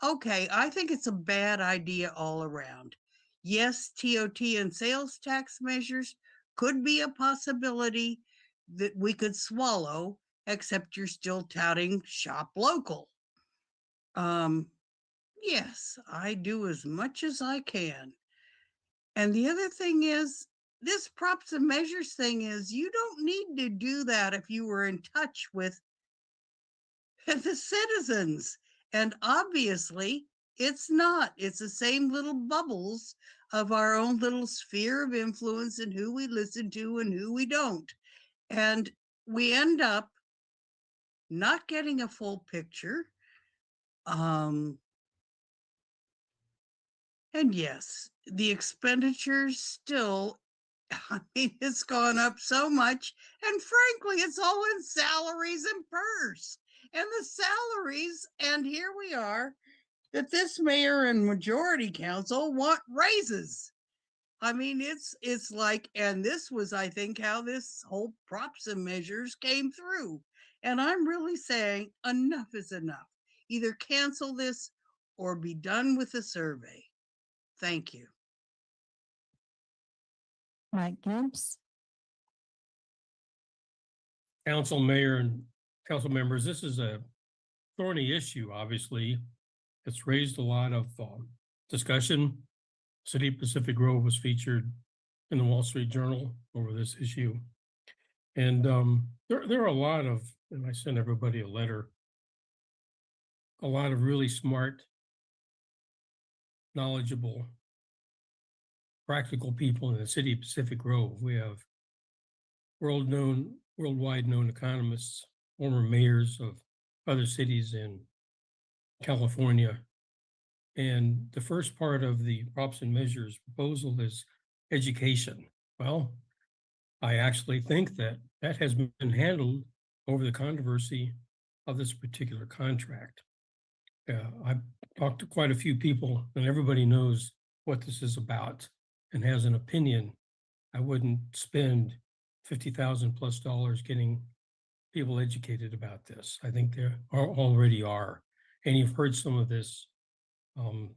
Okay, I think it's a bad idea all around. Yes, TOT and sales tax measures could be a possibility that we could swallow, except you're still touting shop local. Yes, I do as much as I can. And the other thing is, this props and measures thing is, you don't need to do that if you were in touch with the citizens. And obviously, it's not. It's the same little bubbles of our own little sphere of influence and who we listen to and who we don't. And we end up not getting a full picture. And yes, the expenditures still, I mean, it's gone up so much. And frankly, it's all in salaries and PERS. And the salaries, and here we are, that this mayor and majority council want raises. I mean, it's like, and this was, I think, how this whole props and measures came through. And I'm really saying enough is enough. Either cancel this or be done with the survey. Thank you. Mike Gibbs. Council, mayor, and council members, this is a thorny issue, obviously. It's raised a lot of discussion. City of Pacific Grove was featured in the Wall Street Journal over this issue. And there are a lot of, and I sent everybody a letter, a lot of really smart, knowledgeable, practical people in the city of Pacific Grove. We have worldwide known economists, former mayors of other cities in California. And the first part of the props and measures proposal is education. Well, I actually think that that has been handled over the controversy of this particular contract. I've talked to quite a few people, and everybody knows what this is about and has an opinion. I wouldn't spend $50,000+ getting people educated about this. I think there already are, and you've heard some of this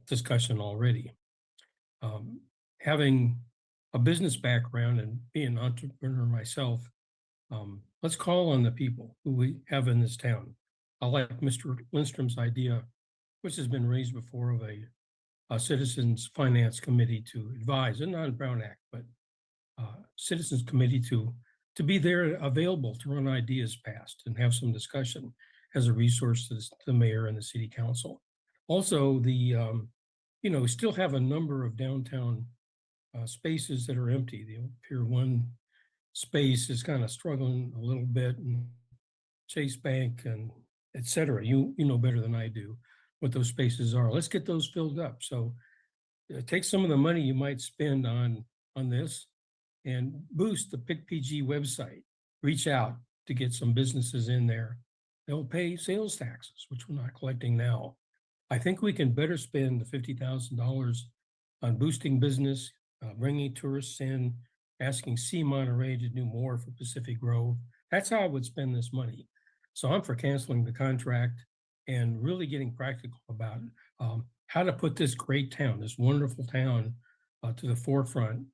discussion already. Having a business background and being an entrepreneur myself, let's call on the people who we have in this town. I like Mr. Lindstrom's idea, which has been raised before, of a citizens finance committee to advise, and not Brown Act, but citizens committee to be there, available to run ideas past and have some discussion as a resource to the mayor and the city council. Also, we still have a number of downtown spaces that are empty. The Pier 1 space is kind of struggling a little bit, and Chase Bank and et cetera. You know better than I do what those spaces are. Let's get those filled up. So take some of the money you might spend on this and boost the PIC-PG website. Reach out to get some businesses in there. They'll pay sales taxes, which we're not collecting now. I think we can better spend the $50,000 on boosting business, bringing tourists in, asking Sea Monterey to do more for Pacific Grove. That's how I would spend this money. So I'm for canceling the contract and really getting practical about how to put this great town, this wonderful town, to the forefront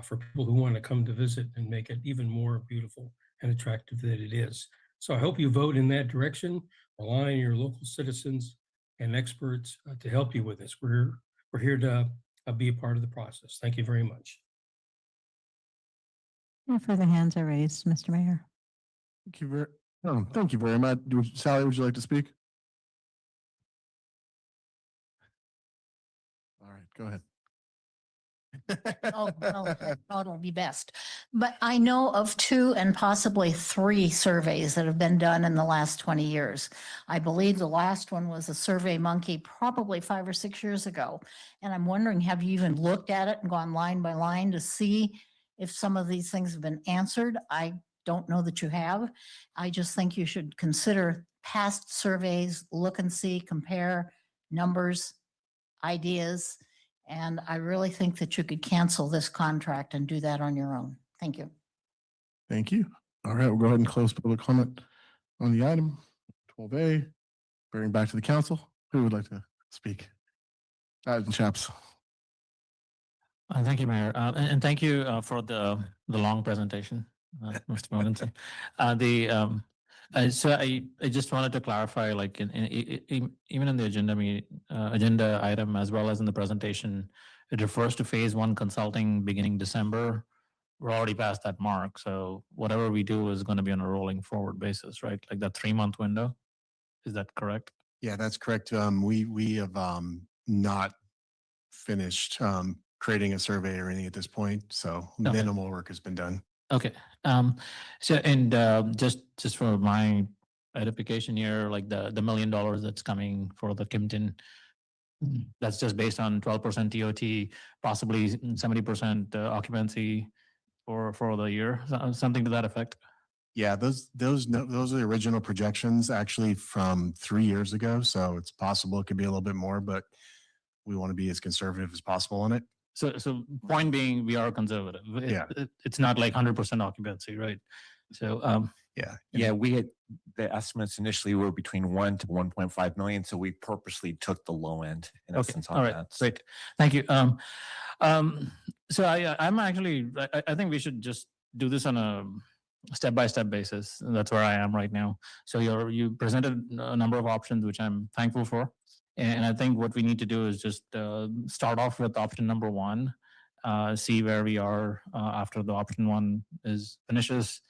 for people who want to come to visit and make it even more beautiful and attractive than it is. So I hope you vote in that direction, rely on your local citizens and experts to help you with this. We're here to be a part of the process. Thank you very much. No further hands are raised, Mr. Mayor. Thank you very much. Sally, would you like to speak? All right, go ahead. Oh, no, that'll be best. But I know of 2 and possibly 3 surveys that have been done in the last 20 years. I believe the last one was a Survey Monkey probably 5 or 6 years ago. And I'm wondering, have you even looked at it and gone line by line to see if some of these things have been answered? I don't know that you have. I just think you should consider past surveys, look and see, compare numbers, ideas. And I really think that you could cancel this contract and do that on your own. Thank you. Thank you. All right, we'll go ahead and close public comment on the item. 12A, bring back to the council. Who would like to speak? Chaps. Thank you, Mayor. And thank you for the long presentation, Mr. Morganson. So I just wanted to clarify, like even in the agenda item as well as in the presentation, it refers to phase 1 consulting beginning December. We're already past that mark. So whatever we do is going to be on a rolling forward basis, right? Like that 3-month window. Is that correct? Yeah, that's correct. We have not finished creating a survey or anything at this point. So Okay. minimal work has been done. Okay. So, and just for my edification here, like the $1 million that's coming for the Kimpton, that's just based on 12% TOT, possibly 70% occupancy for the year, something to that effect. Yeah, those are the original projections actually from 3 years ago. So it's possible it could be a little bit more, but we want to be as conservative as possible on it. So point being, we are conservative. It's not like 100% occupancy, right? So, yeah, we had the estimates initially were between 1 to 1.5 million. So we purposely took the low end in essence on all right, that. great. Thank you. So I'm actually, I think we should just do this on a step-by-step basis. That's where I am right now. So you presented a number of options, which I'm thankful for. And I think what we need to do is just start off with option number 1, see where we are after the option 1 finishes,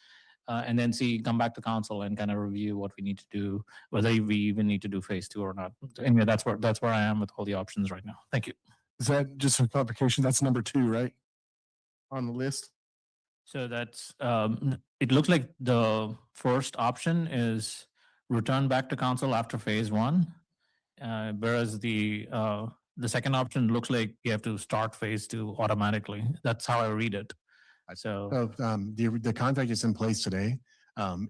and then come back to council and kind of review what we need to do, whether we even need to do phase 2 or not. Anyway, that's where I am with all the options right now. Thank you. Is that just for clarification? That's number 2, right? On the list? So that's, it looks like the first option is return back to council after phase 1. Whereas the second option looks like you have to start phase 2 automatically. That's how I read it. So the contract is in place today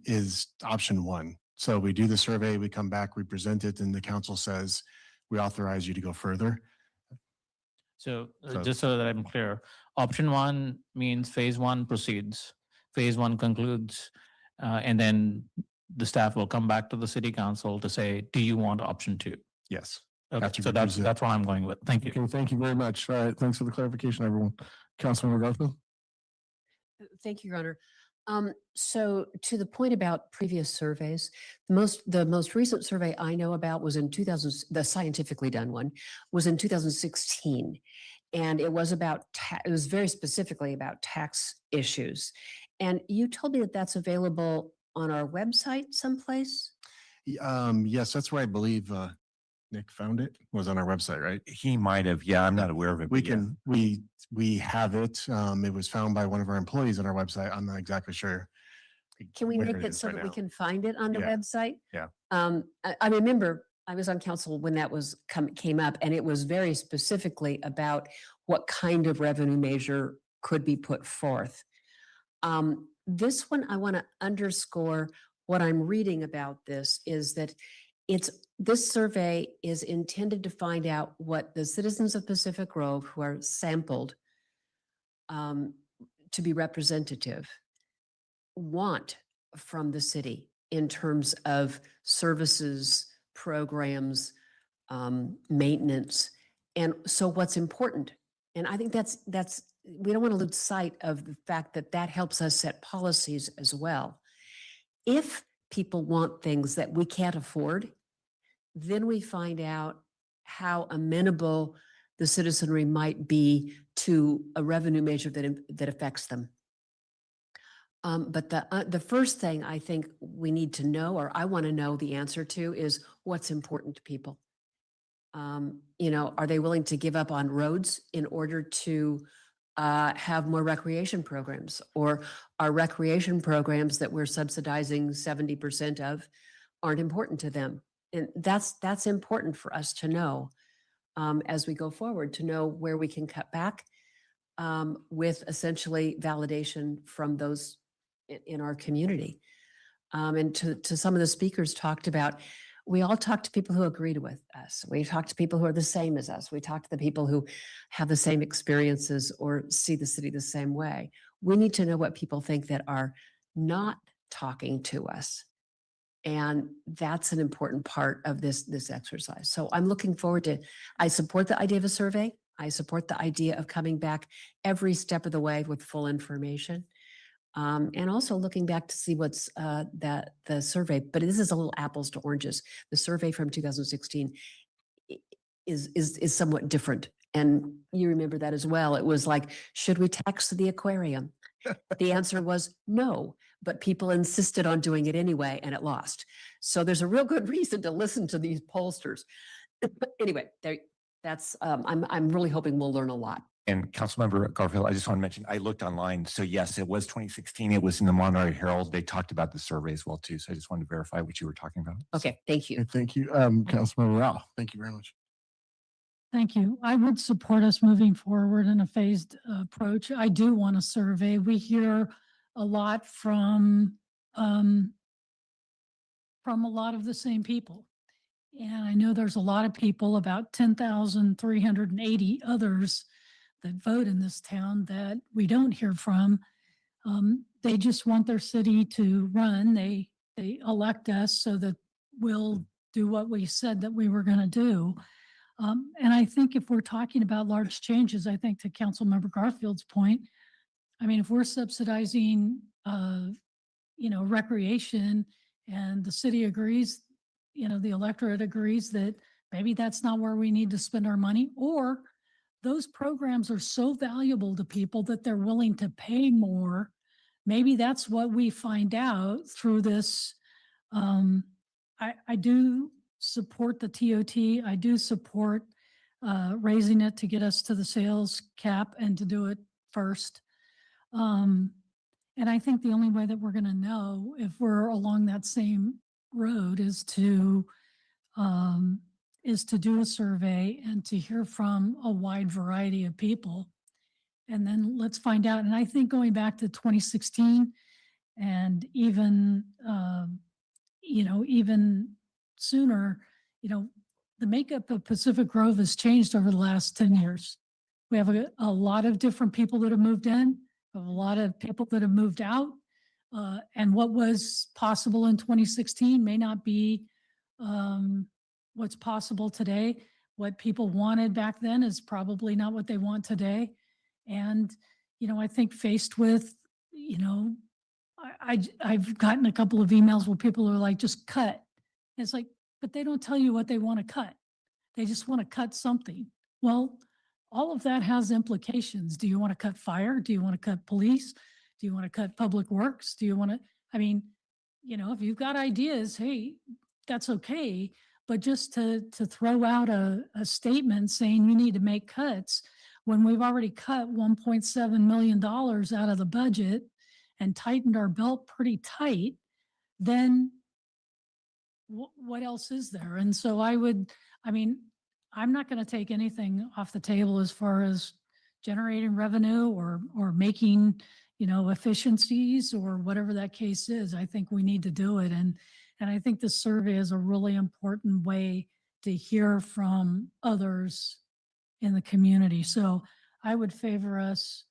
is option 1. So we do the survey, we come back, we present it, and the council says we authorize you to go further. So just so that I'm clear, option 1 means phase 1 proceeds, phase 1 concludes, and then the staff will come back to the city council to say, do you want option 2? Yes. Okay, so that's what I'm going with. Thank you. Okay, thank you very much. All right, thanks for the clarification, everyone. Councilmember Garfield? Thank you, Your Honor. So to the point about previous surveys, the most recent survey I know about was in 2000, the scientifically done one was in 2016. And it was about, it was very specifically about tax issues. And you told me that that's available on our website someplace? Yes, that's where I believe Nick found it, was on our website, right? He might have. Yeah, I'm not aware of it. We but yeah. can, we have it. It was found by one of our employees on our website. I'm not exactly sure. Can we where make it it is so right that we now. can find it on the Yeah. website? Yeah. I remember I was on council when that was came up, and it was very specifically about what kind of revenue measure could be put forth. This one, I want to underscore what I'm reading about this is that this survey is intended to find out what the citizens of Pacific Grove who are sampled to be representative want from the city in terms of services, programs, maintenance. And so what's important, and I think that's, we don't want to lose sight of the fact that that helps us set policies as well. If people want things that we can't afford, then we find out how amenable the citizenry might be to a revenue measure that affects them. But the first thing I think we need to know, or I want to know the answer to, is what's important to people. You know, are they willing to give up on roads in order to have more recreation programs? Or are recreation programs that we're subsidizing 70% of aren't important to them? And that's important for us to know as we go forward, to know where we can cut back with essentially validation from those in our community. And to some of the speakers talked about, we all talk to people who agree with us. We talk to people who are the same as us. We talk to the people who have the same experiences or see the city the same way. We need to know what people think that are not talking to us. And that's an important part of this exercise. So I'm looking forward to, I support the idea of a survey. I support the idea of coming back every step of the way with full information. And also looking back to see what's the survey, but this is a little apples to oranges. The survey from 2016 is somewhat different. And you remember that as well. It was like, should we tax the aquarium? The answer was no, but people insisted on doing it anyway, and it lost. So there's a real good reason to listen to these pollsters. But anyway, that's I'm really hoping we'll learn a lot. And Councilmember Garfield, I just want to mention, I looked online. So yes, it was 2016. It was in the Monterey Herald. They talked about the survey as well too. So I just wanted to verify what you were talking about. Okay, thank you. Thank you, Councilmember Rao. Thank you very much. Thank you. I would support us moving forward in a phased approach. I do want a survey. We hear a lot from a lot of the same people. And I know there's a lot of people, about 10,380 others that vote in this town that we don't hear from. They just want their city to run. They elect us so that we'll do what we said that we were going to do. And I think if we're talking about large changes, I think to Councilmember Garfield's point, I mean, if we're subsidizing, recreation and the city agrees, the electorate agrees that maybe that's not where we need to spend our money, or those programs are so valuable to people that they're willing to pay more. Maybe that's what we find out through this. I do support the TOT. I do support raising it to get us to the sales cap and to do it first. And I think the only way that we're going to know if we're along that same road is to do a survey and to hear from a wide variety of people. And then let's find out. And I think going back to 2016 and even, even sooner, the makeup of Pacific Grove has changed over the last 10 years. We have a lot of different people that have moved in, a lot of people that have moved out. And what was possible in 2016 may not be what's possible today. What people wanted back then is probably not what they want today. And, I think faced with, I've gotten a couple of emails where people are like, just cut. It's like, but they don't tell you what they want to cut. They just want to cut something. Well, all of that has implications. Do you want to cut fire? Do you want to cut police? Do you want to cut public works? Do you want to, if you've got ideas, hey, that's okay. But just to throw out a statement saying you need to make cuts when we've already cut $1.7 million out of the budget and tightened our belt pretty tight, then what else is there? And so I'm not going to take anything off the table as far as generating revenue or making, efficiencies or whatever that case is. I think we need to do it. And And I think the survey is a really important way to hear from others in the community. So I would favor us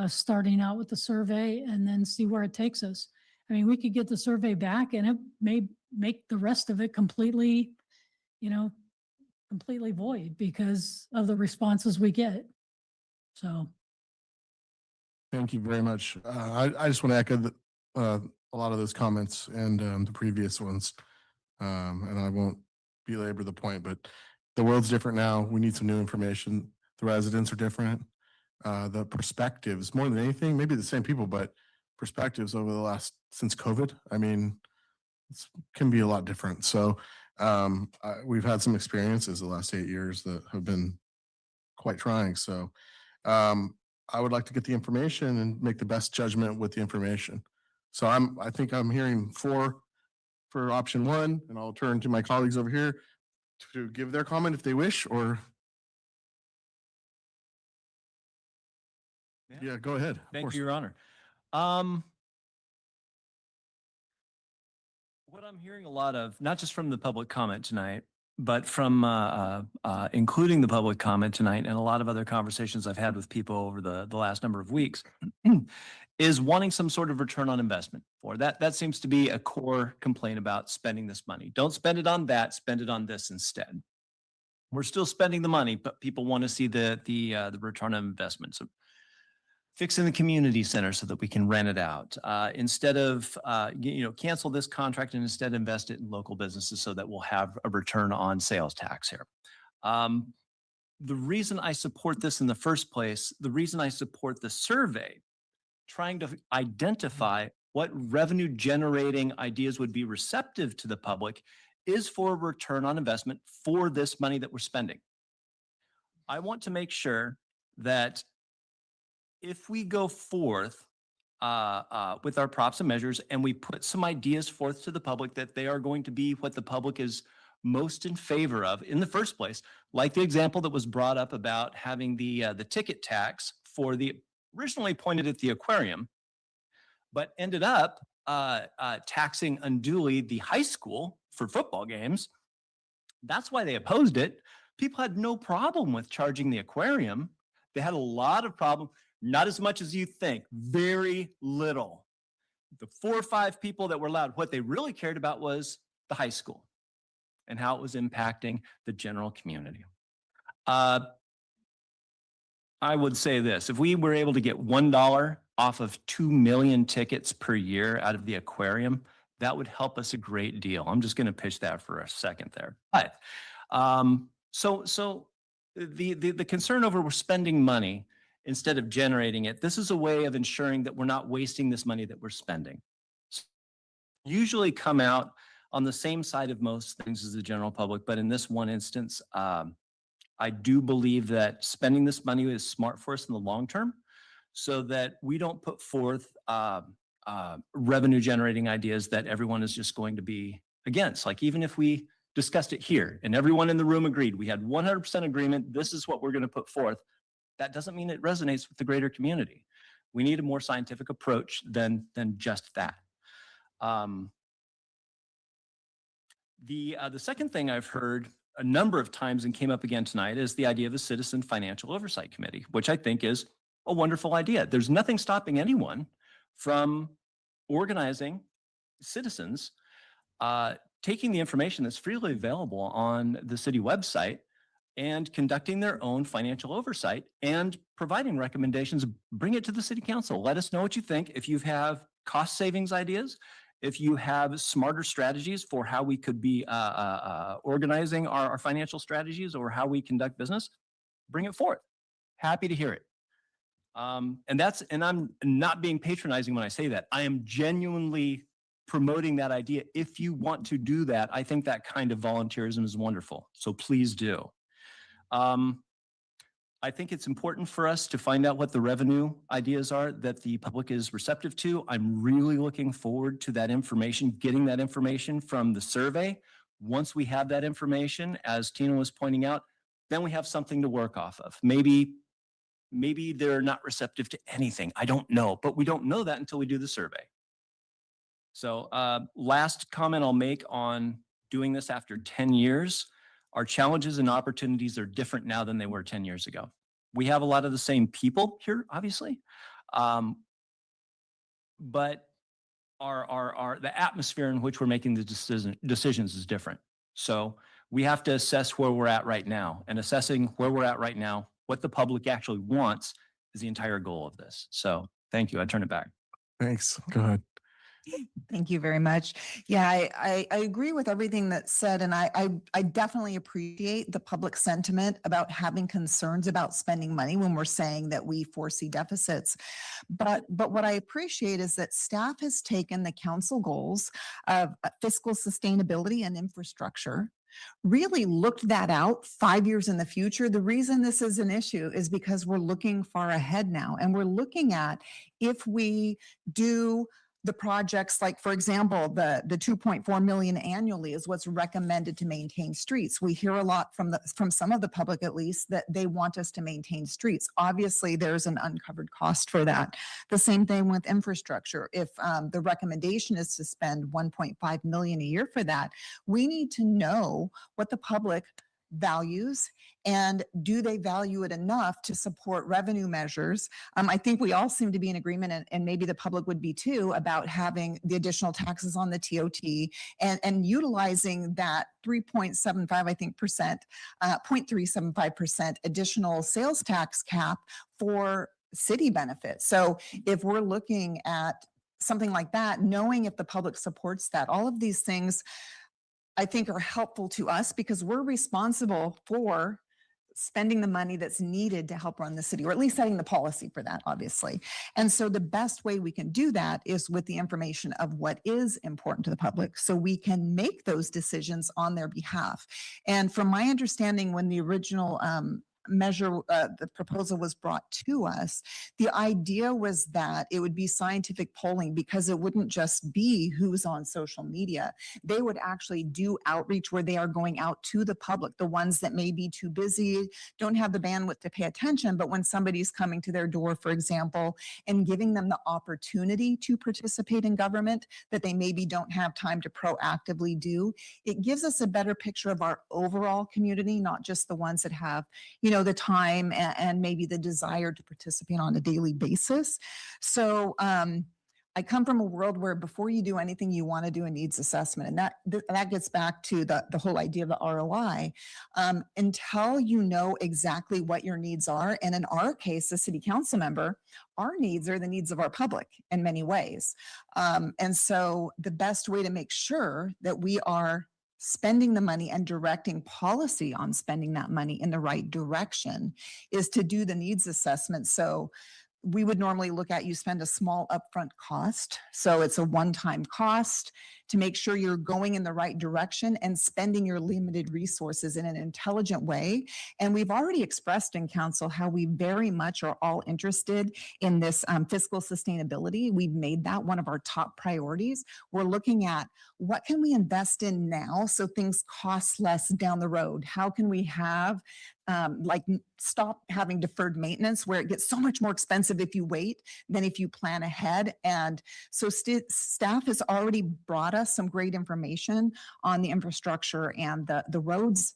starting out with the survey and then see where it takes us. I mean, we could get the survey back and it may make the rest of it completely, completely void because of the responses we get. So. Thank you very much. I just want to echo a lot of those comments and the previous ones. And I won't belabor the point, but the world's different now. We need some new information. The residents are different. The perspectives, more than anything, maybe the same people, but perspectives over the since COVID, I mean, it can be a lot different. So we've had some experiences the last 8 years that have been quite trying. So I would like to get the information and make the best judgment with the information. So I think I'm hearing for option one, and I'll turn to my colleagues over here to give their comment if they wish, or. Yeah, go ahead. Of Thank course. you, Your Honor. What I'm hearing a lot of, not just from the public comment tonight, but from including the public comment tonight and a lot of other conversations I've had with people over the last number of weeks, is wanting some sort of return on investment for that. That seems to be a core complaint about spending this money. Don't spend it on that, spend it on this instead. We're still spending the money, but people want to see the return on investment. So fixing the community center so that we can rent it out. Instead of, cancel this contract and instead invest it in local businesses so that we'll have a return on sales tax here. The reason I support this in the first place, the reason I support the survey, trying to identify what revenue generating ideas would be receptive to the public, is for a return on investment for this money that we're spending. I want to make sure that if we go forth with our props and measures and we put some ideas forth to the public, that they are going to be what the public is most in favor of in the first place, like the example that was brought up about having the ticket tax for the originally pointed at the aquarium, but ended up taxing unduly the high school for football games. That's why they opposed it. People had no problem with charging the aquarium. They had a lot of problem. Not as much as you think, very little. The 4 or 5 people that were allowed, what they really cared about was the high school and how it was impacting the general community. I would say this, if we were able to get $1 off of 2 million tickets per year out of the aquarium, that would help us a great deal. I'm just going to pitch that for a second there. But so the concern over we're spending money instead of generating it, this is a way of ensuring that we're not wasting this money that we're spending. Usually come out on the same side of most things as the general public, but in this one instance, I do believe that spending this money is smart for us in the long term so that we don't put forth revenue generating ideas that everyone is just going to be against. Like even if we discussed it here and everyone in the room agreed, we had 100% agreement, this is what we're going to put forth. That doesn't mean it resonates with the greater community. We need a more scientific approach than just that. The second thing I've heard a number of times and came up again tonight is the idea of a Citizen Financial Oversight Committee, which I think is a wonderful idea. There's nothing stopping anyone from organizing citizens, taking the information that's freely available on the city website and conducting their own financial oversight and providing recommendations. Bring it to the city council. Let us know what you think. If you have cost savings ideas, if you have smarter strategies for how we could be organizing our financial strategies or how we conduct business, bring it forth. Happy to hear it. And I'm not being patronizing when I say that. I am genuinely promoting that idea. If you want to do that, I think that kind of volunteerism is wonderful. So please do. I think it's important for us to find out what the revenue ideas are that the public is receptive to. I'm really looking forward to that information, getting that information from the survey. Once we have that information, as Tina was pointing out, then we have something to work off of. Maybe they're not receptive to anything. I don't know, but we don't know that until we do the survey. So last comment I'll make on doing this after 10 years, our challenges and opportunities are different now than they were 10 years ago. We have a lot of the same people here, obviously, but the atmosphere in which we're making the decisions is different. So we have to assess where we're at right now, and assessing where we're at right now, what the public actually wants is the entire goal of this. So thank you. I turn it back. Thanks. Go ahead. Thank you very much. Yeah, I agree with everything that's said, and I definitely appreciate the public sentiment about having concerns about spending money when we're saying that we foresee deficits. But what I appreciate is that staff has taken the council goals of fiscal sustainability and infrastructure, really looked that out 5 years in the future. The reason this is an issue is because we're looking far ahead now, and we're looking at if we do the projects, like, for example, the 2.4 million annually is what's recommended to maintain streets. We hear a lot from some of the public, at least, that they want us to maintain streets. Obviously, there's an uncovered cost for that. The same thing with infrastructure. If the recommendation is to spend 1.5 million a year for that, we need to know what the public values, and do they value it enough to support revenue measures? I think we all seem to be in agreement, and maybe the public would be too, about having the additional taxes on the TOT and utilizing that 3.75, I think, 0.375% additional sales tax cap for city benefits. So if we're looking at something like that, knowing if the public supports that, all of these things I think are helpful to us because we're responsible for spending the money that's needed to help run the city, or at least setting the policy for that, obviously. And so the best way we can do that is with the information of what is important to the public, so we can make those decisions on their behalf. And from my understanding, when the original measure, the proposal was brought to us, the idea was that it would be scientific polling, because it wouldn't just be who's on social media. They would actually do outreach where they are going out to the public, the ones that may be too busy, don't have the bandwidth to pay attention, but when somebody's coming to their door, for example, and giving them the opportunity to participate in government that they maybe don't have time to proactively do, it gives us a better picture of our overall community, not just the ones that have, the time and maybe the desire to participate on a daily basis. So I come from a world where before you do anything, you want to do a needs assessment. And that gets back to the whole idea of the ROI. Until you know exactly what your needs are, and in our case, the city council member, our needs are the needs of our public in many ways. And so the best way to make sure that we are spending the money and directing policy on spending that money in the right direction is to do the needs assessment. So we would normally look at, you spend a small upfront cost. So it's a one-time cost to make sure you're going in the right direction and spending your limited resources in an intelligent way. And we've already expressed in council how we very much are all interested in this fiscal sustainability. We've made that one of our top priorities. We're looking at what can we invest in now so things cost less down the road? How can we have stop having deferred maintenance where it gets so much more expensive if you wait than if you plan ahead. And so staff has already brought us some great information on the infrastructure and the roads.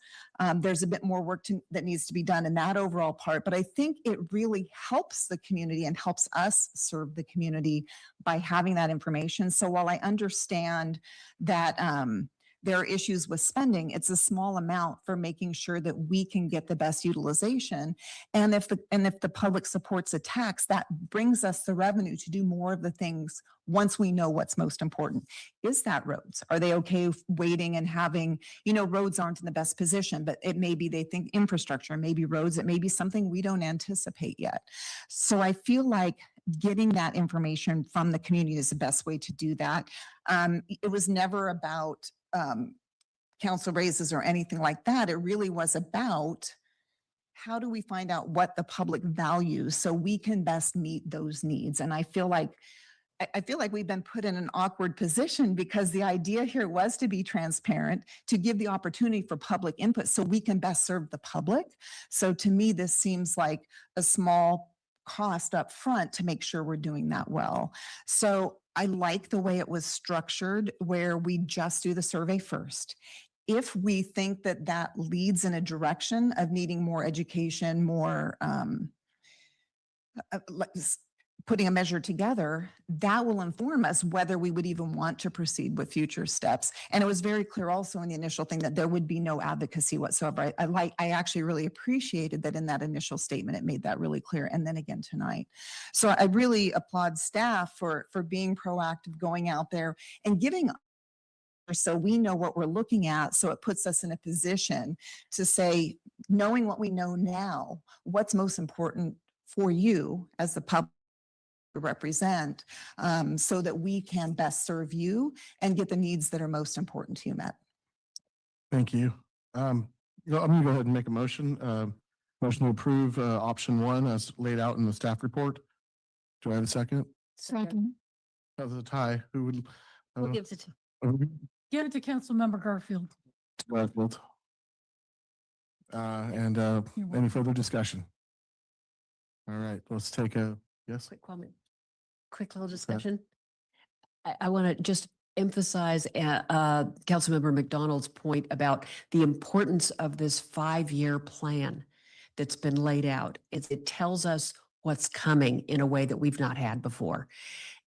There's a bit more work that needs to be done in that overall part, but I think it really helps the community and helps us serve the community by having that information. So while I understand that there are issues with spending, it's a small amount for making sure that we can get the best utilization. And if the public supports a tax, that brings us the revenue to do more of the things once we know what's most important. Is that roads? Are they okay waiting and having, roads aren't in the best position, but it may be they think infrastructure, maybe roads, it may be something we don't anticipate yet. So I feel like getting that information from the community is the best way to do that. It was never about council raises or anything like that. It really was about how do we find out what the public values so we can best meet those needs. And I feel like we've been put in an awkward position because the idea here was to be transparent, to give the opportunity for public input so we can best serve the public. So to me, this seems like a small cost up front to make sure we're doing that well. So I like the way it was structured where we just do the survey first. If we think that that leads in a direction of needing more education, more putting a measure together, that will inform us whether we would even want to proceed with future steps. And it was very clear also in the initial thing that there would be no advocacy whatsoever. I actually really appreciated that in that initial statement, it made that really clear. And then again tonight. So I really applaud staff for being proactive, going out there and giving, so we know what we're looking at. So it puts us in a position to say, knowing what we know now, what's most important for you as the public represent, so that we can best serve you and get the needs that are most important to you met. Thank you. I'm gonna go ahead and make a motion. Motion to approve option 1 as laid out in the staff report. Do I have a second? Second. That was a tie. Who would? Who gives it to? Give it to Councilmember Garfield. Garfield. Any further discussion? All right, let's take a, yes? Quick comment, quick little discussion. I want to just emphasize Councilmember McDonald's point about the importance of this 5-year plan that's been laid out. It tells us what's coming in a way that we've not had before.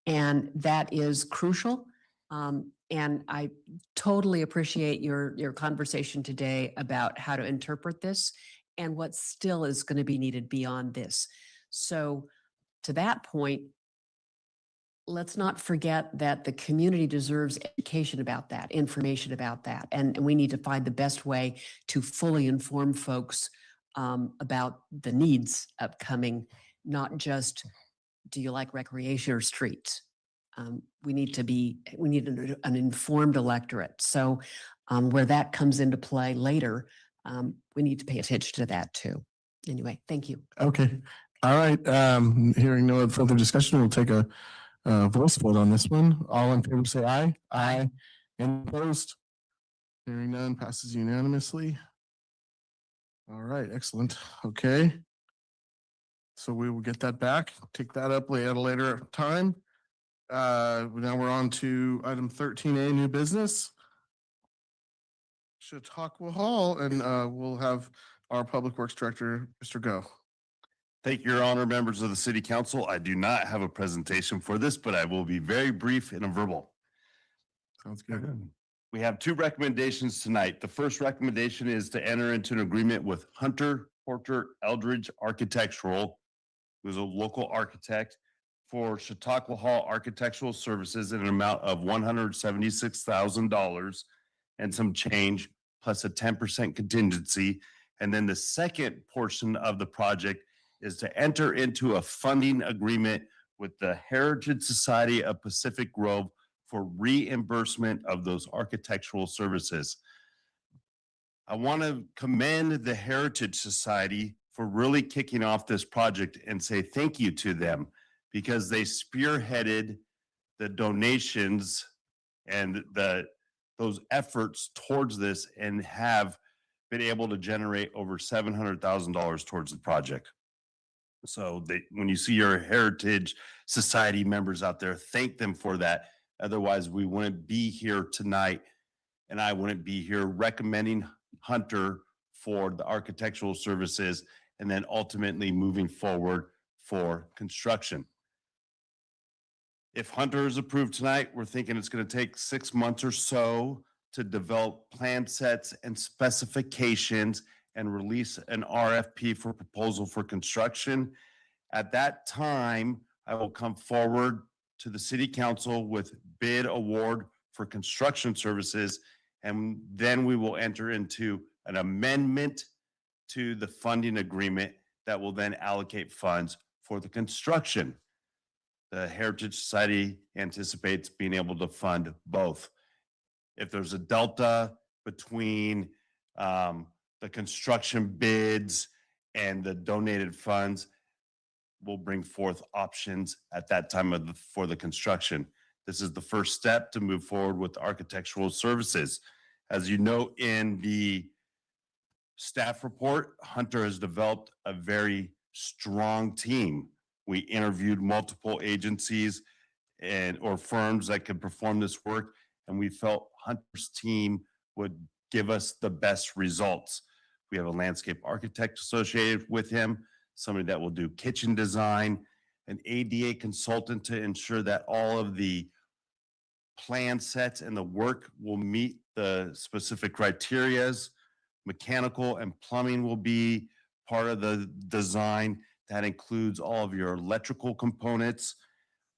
And that is crucial. And I totally appreciate your conversation today about how to interpret this and what still is going to be needed beyond this. So to that point, let's not forget that the community deserves education about that, information about that. And we need to find the best way to fully inform folks about the needs upcoming, not just, do you like recreation or streets? We need an informed electorate. So where that comes into play later, we need to pay attention to that too. Anyway, thank you. Okay. All right. Hearing no further discussion, we'll take a voice vote on this one. All in favor, say aye. Aye. Any opposed? Hearing none, passes unanimously. All right, excellent. Okay. So we will get that back, take that up at a later time. Now we're on to item 13A, new business. Chautauqua Hall, and we'll have our Public Works Director, Mr. Go. Thank you, Your Honor, members of the City Council. I do not have a presentation for this, but I will be very brief and a verbal. Sounds good. We have 2 recommendations tonight. The first recommendation is to enter into an agreement with Hunter Porter Eldridge Architectural, who's a local architect, for Chautauqua Hall architectural services in an amount of $176,000 and some change, plus a 10% contingency. And then the second portion of the project is to enter into a funding agreement with the Heritage Society of Pacific Grove for reimbursement of those architectural services. I want to commend the Heritage Society for really kicking off this project and say thank you to them, because they spearheaded the donations and those efforts towards this and have been able to generate over $700,000 towards the project. So when you see your Heritage Society members out there, thank them for that. Otherwise, we wouldn't be here tonight, and I wouldn't be here recommending Hunter for the architectural services and then ultimately moving forward for construction. If Hunter is approved tonight, we're thinking it's going to take 6 months or so to develop plan sets and specifications and release an RFP for proposal for construction. At that time, I will come forward to the City Council with bid award for construction services, and then we will enter into an amendment to the funding agreement that will then allocate funds for the construction. The Heritage Society anticipates being able to fund both. If there's a delta between the construction bids and the donated funds, we'll bring forth options at that time for the construction. This is the first step to move forward with architectural services. As you know, in the staff report, Hunter has developed a very strong team We interviewed multiple agencies or firms that could perform this work, and we felt Hunter's team would give us the best results. We have a landscape architect associated with him, somebody that will do kitchen design, an ADA consultant to ensure that all of the plan sets and the work will meet the specific criterias. Mechanical and plumbing will be part of the design. That includes all of your electrical components.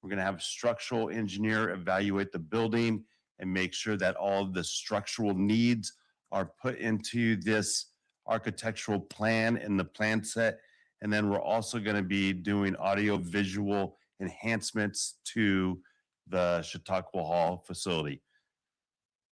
We're going to have a structural engineer evaluate the building and make sure that all of the structural needs are put into this architectural plan and the plan set. And then we're also going to be doing audio visual enhancements to the Chautauqua Hall facility.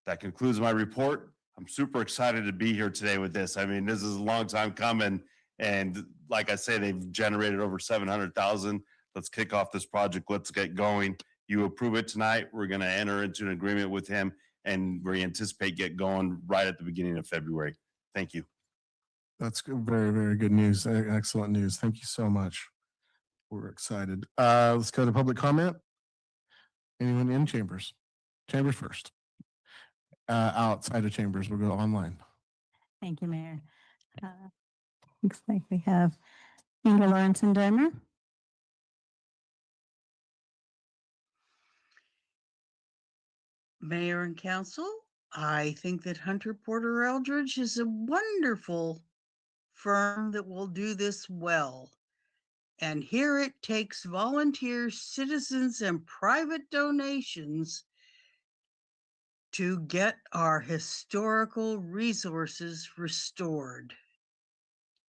That concludes my report. I'm super excited to be here today with this. I mean, this is a long time coming. And like I say, they've generated over 700,000. Let's kick off this project. Let's get going. You approve it tonight. We're going to enter into an agreement with him, and we anticipate get going right at the beginning of February. Thank you. That's very, very good news. Excellent news. Thank you so much. We're excited. Let's go to public comment. Anyone in chambers? Chambers first. Outside of chambers, we'll go online. Thank you, Mayor. Looks like we have Inga Lawrenson Dimer. Mayor and council, I think that Hunter Porter Eldridge is a wonderful firm that will do this well. And here it takes volunteers, citizens, and private donations to get our historical resources restored.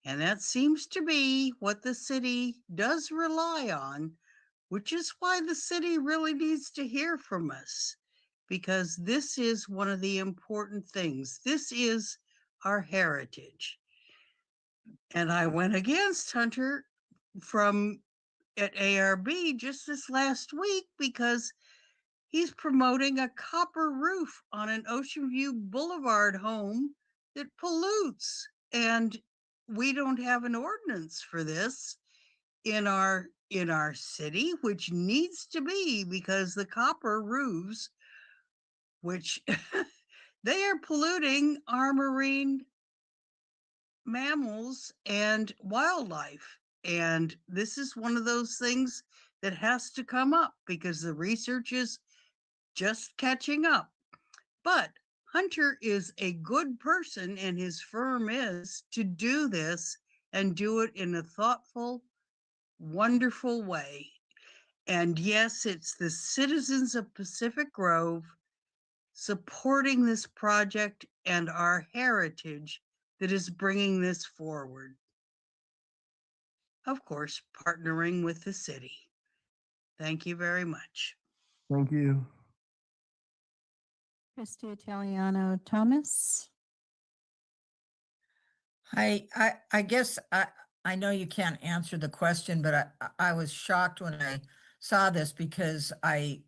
And that seems to be what the city does rely on, which is why the city really needs to hear from us, because this is one of the important things. This is our heritage. And I went against Hunter at ARB just this last week because he's promoting a copper roof on an Ocean View Boulevard home that pollutes. And we don't have an ordinance for this in our city, which needs to be, because the copper roofs, which they are polluting our marine mammals and wildlife. And this is one of those things that has to come up because the research is just catching up. But Hunter is a good person, and his firm is, to do this and do it in a thoughtful, wonderful way. And yes, it's the citizens of Pacific Grove supporting this project and our heritage that is bringing this forward. Of course, partnering with the city. Thank you very much. Thank you. Christy Italiano Thomas. I guess I know you can't answer the question, but I was shocked when I saw this because I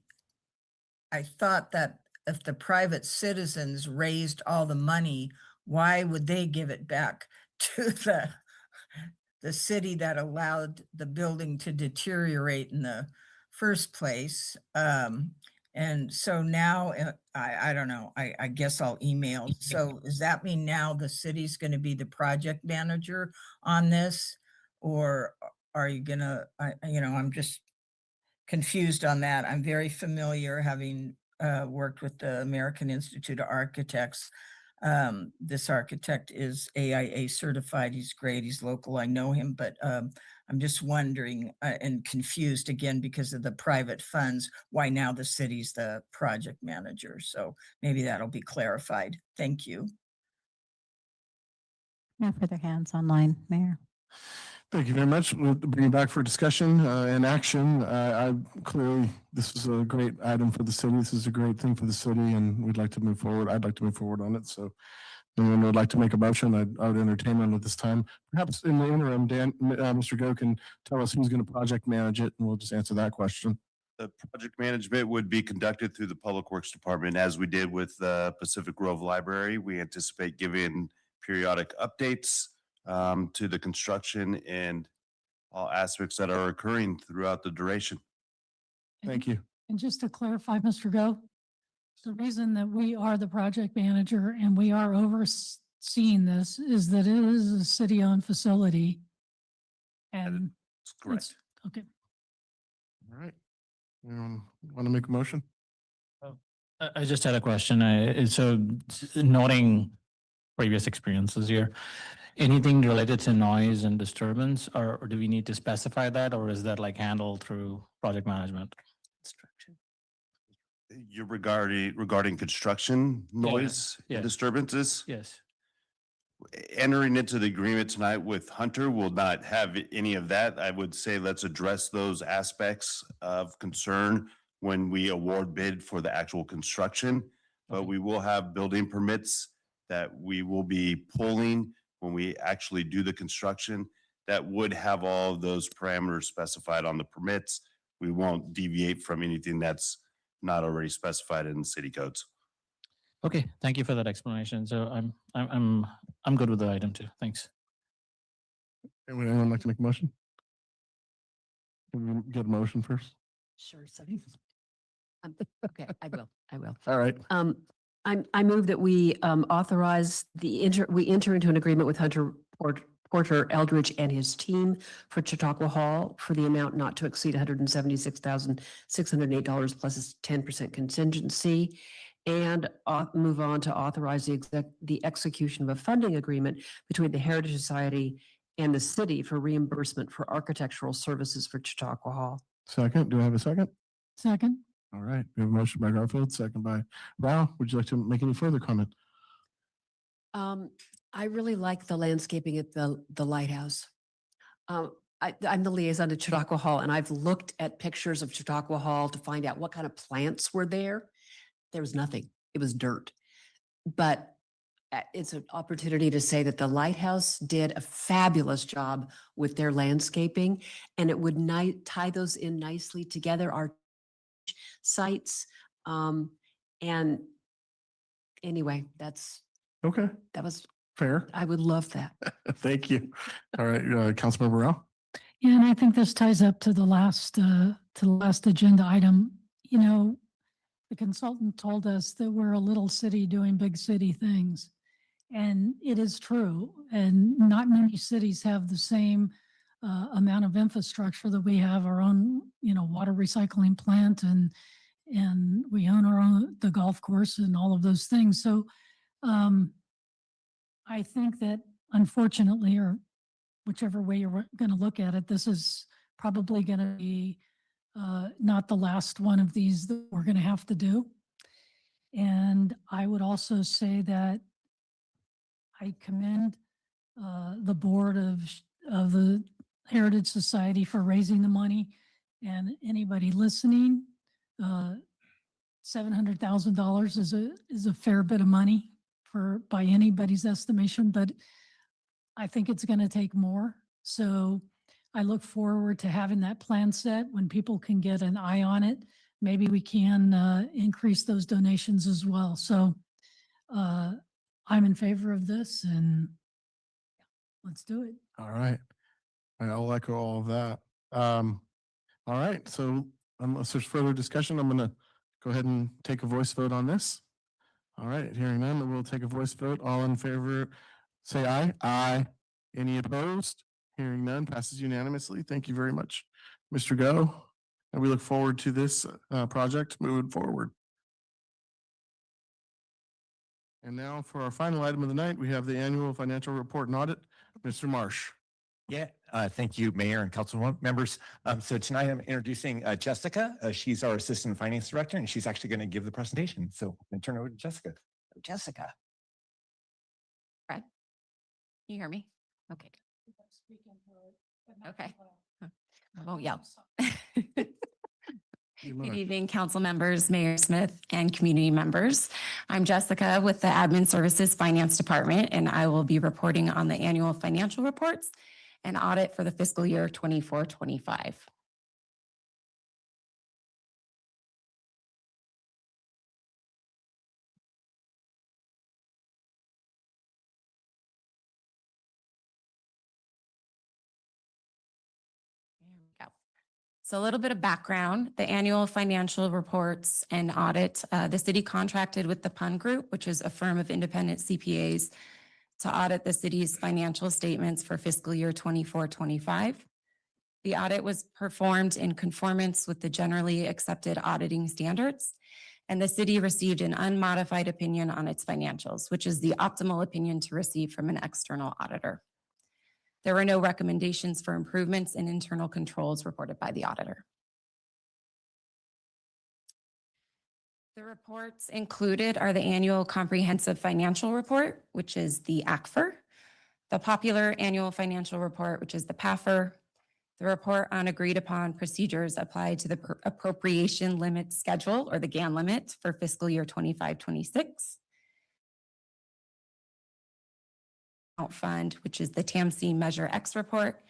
thought that if the private citizens raised all the money, why would they give it back to the city that allowed the building to deteriorate in the first place? And so now I don't know, I guess I'll email. So does that mean now the city's going to be the project manager on this? Or are you gonna, I'm just confused on that. I'm very familiar, having worked with the American Institute of Architects. This architect is AIA certified. He's great. He's local. I know him, but I'm just wondering and confused again because of the private funds, why now the city's the project manager. So maybe that'll be clarified. Thank you. No further hands online, Mayor. Thank you very much. We'll bring you back for discussion and action. Clearly, this is a great item for the city. This is a great thing for the city, and we'd like to move forward. I'd like to move forward on it. So anyone would like to make a motion, I would entertain one at this time. Perhaps in the interim, Mr. Go can tell us who's going to project manage it, and we'll just answer that question. The project management would be conducted through the Public Works Department, as we did with the Pacific Grove Library. We anticipate giving periodic updates to the construction and all aspects that are occurring throughout the duration. Thank you. And just to clarify, Mr. Go, the reason that we are the project manager and we are overseeing this is that it is a city-owned facility. And That's correct. it's, okay. All right. Want to make a motion? I just had a question. So noting previous experiences here, anything related to noise and disturbance, or do we need to specify that, or is that like handled through project management? You're regarding construction noise yeah. and disturbances? Yes. Entering into the agreement tonight with Hunter will not have any of that. I would say let's address those aspects of concern when we award bid for the actual construction. But we will have building permits that we will be pulling when we actually do the construction that would have all of those parameters specified on the permits. We won't deviate from anything that's not already specified in the city codes. Okay, thank you for that explanation. So I'm good with the item too. Thanks. Anyone like to make a motion? Can we get a motion first? Sure. Okay, I will. All right. I move that we authorize we enter into an agreement with Hunter Porter Eldridge and his team for Chautauqua Hall for the amount not to exceed $176,608 plus a 10% contingency, and move on to authorize the execution of a funding agreement between the Heritage Society and the city for reimbursement for architectural services for Chautauqua Hall. Second, do I have a second? Second. All right, we have a motion by Garfield, second by Rao. Would you like to make any further comment? I really like the landscaping at the lighthouse. I'm the liaison to Chautauqua Hall, and I've looked at pictures of Chautauqua Hall to find out what kind of plants were there. There was nothing. It was dirt. But it's an opportunity to say that the lighthouse did a fabulous job with their landscaping, and it would tie those in nicely together, our sites. And anyway, Okay, that was, fair. I would love that. Thank you. All right, Councilmember Rao. Yeah, and I think this ties up to the last agenda item. You know, the consultant told us that we're a little city doing big city things. And it is true. And not many cities have the same amount of infrastructure that we have, our own, water recycling plant, and we own our own, the golf course and all of those things. So I think that unfortunately, or whichever way you're going to look at it, this is probably going to be not the last one of these that we're going to have to do. And I would also say that I commend the board of the Heritage Society for raising the money, and anybody listening, $700,000 is a fair bit of money by anybody's estimation, but I think it's going to take more. So I look forward to having that plan set when people can get an eye on it. Maybe we can increase those donations as well. So I'm in favor of this, and let's do it. All right. I'll echo all of that. All right. So unless there's further discussion, I'm going to go ahead and take a voice vote on this. All right. Hearing none, we'll take a voice vote. All in favor, say aye. Aye. Any opposed? Hearing none, passes unanimously. Thank you very much, Mr. Go. And we look forward to this project moving forward. And now for our final item of the night, we have the annual financial report and audit. Mr. Marsh. Yeah, thank you, Mayor and council members. So tonight I'm introducing Jessica. She's our Assistant Finance Director, and she's actually going to give the presentation. So I'm going to turn it over to Jessica. Jessica. Fred, can you hear me? Okay. Okay. Oh, yeah. Good evening, council members, Mayor Smith, and community members. I'm Jessica with the Admin Services Finance Department, and I will be reporting on the annual financial reports and audit for the fiscal year 24-25. So a little bit of background, the annual financial reports and audit, the city contracted with the Pun Group, which is a firm of independent CPAs, to audit the city's financial statements for fiscal year 24-25. The audit was performed in conformance with the generally accepted auditing standards, and the city received an unmodified opinion on its financials, which is the optimal opinion to receive from an external auditor. There were no recommendations for improvements in internal controls reported by the auditor. The reports included are the annual comprehensive financial report, which is the ACFR, the popular annual financial report, which is the PAFR, the report on agreed upon procedures applied to the appropriation limit schedule, or the GAN limit, for fiscal year 25-26. Fund, which is the TAMC Measure X report,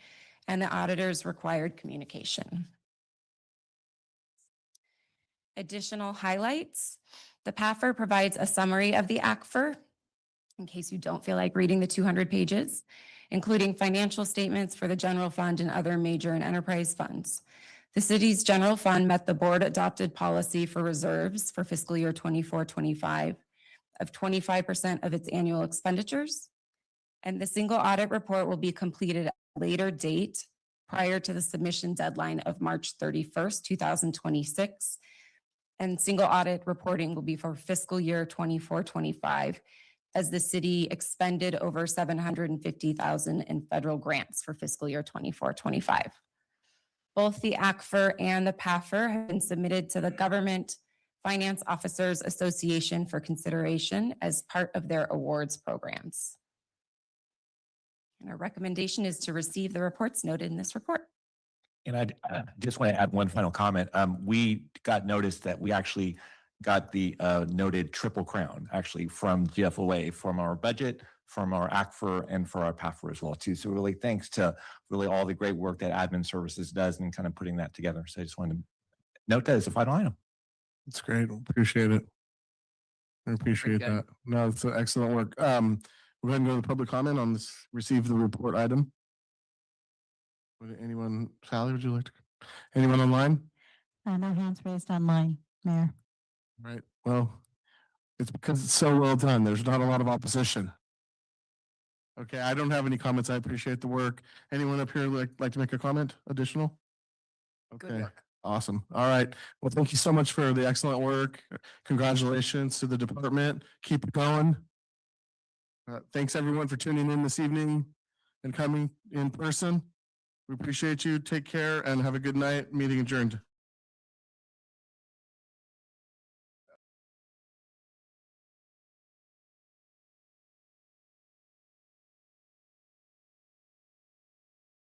and the auditor's required communication. Additional highlights. The PAFR provides a summary of the ACFR, in case you don't feel like reading the 200 pages, including financial statements for the general fund and other major and enterprise funds. The city's general fund met the board adopted policy for reserves for fiscal year 24-25 of 25% of its annual expenditures. And the single audit report will be completed at a later date prior to the submission deadline of March 31st, 2026. And single audit reporting will be for fiscal year 24-25, as the city expended over $750,000 in federal grants for fiscal year 24-25. Both the ACFR and the PAFR have been submitted to the Government Finance Officers Association for consideration as part of their awards programs. And our recommendation is to receive the reports noted in this report. And I just want to add one final comment. We got notice that we actually got the noted Triple Crown actually from GFOA, from our budget, from our ACFR, and for our PAFR as well too. So really thanks to really all the great work that admin services does in kind of putting that together. So I just wanted to note that as a final item. That's great. Appreciate it. I appreciate good. that. No, it's excellent work. We're going to go to public comment on this, receive the report item. Would anyone, Sally, would you like to, anyone online? No hands raised online, Mayor. Right. Well, it's because it's so well done. There's not a lot of opposition. Okay, I don't have any comments. I appreciate the work. Anyone up here like to make a comment additional? Okay, awesome. All right. Well, thank you so much for the excellent work. Congratulations to the department. Keep it going. Thanks everyone for tuning in this evening and coming in person. We appreciate you. Take care and have a good night. Meeting adjourned.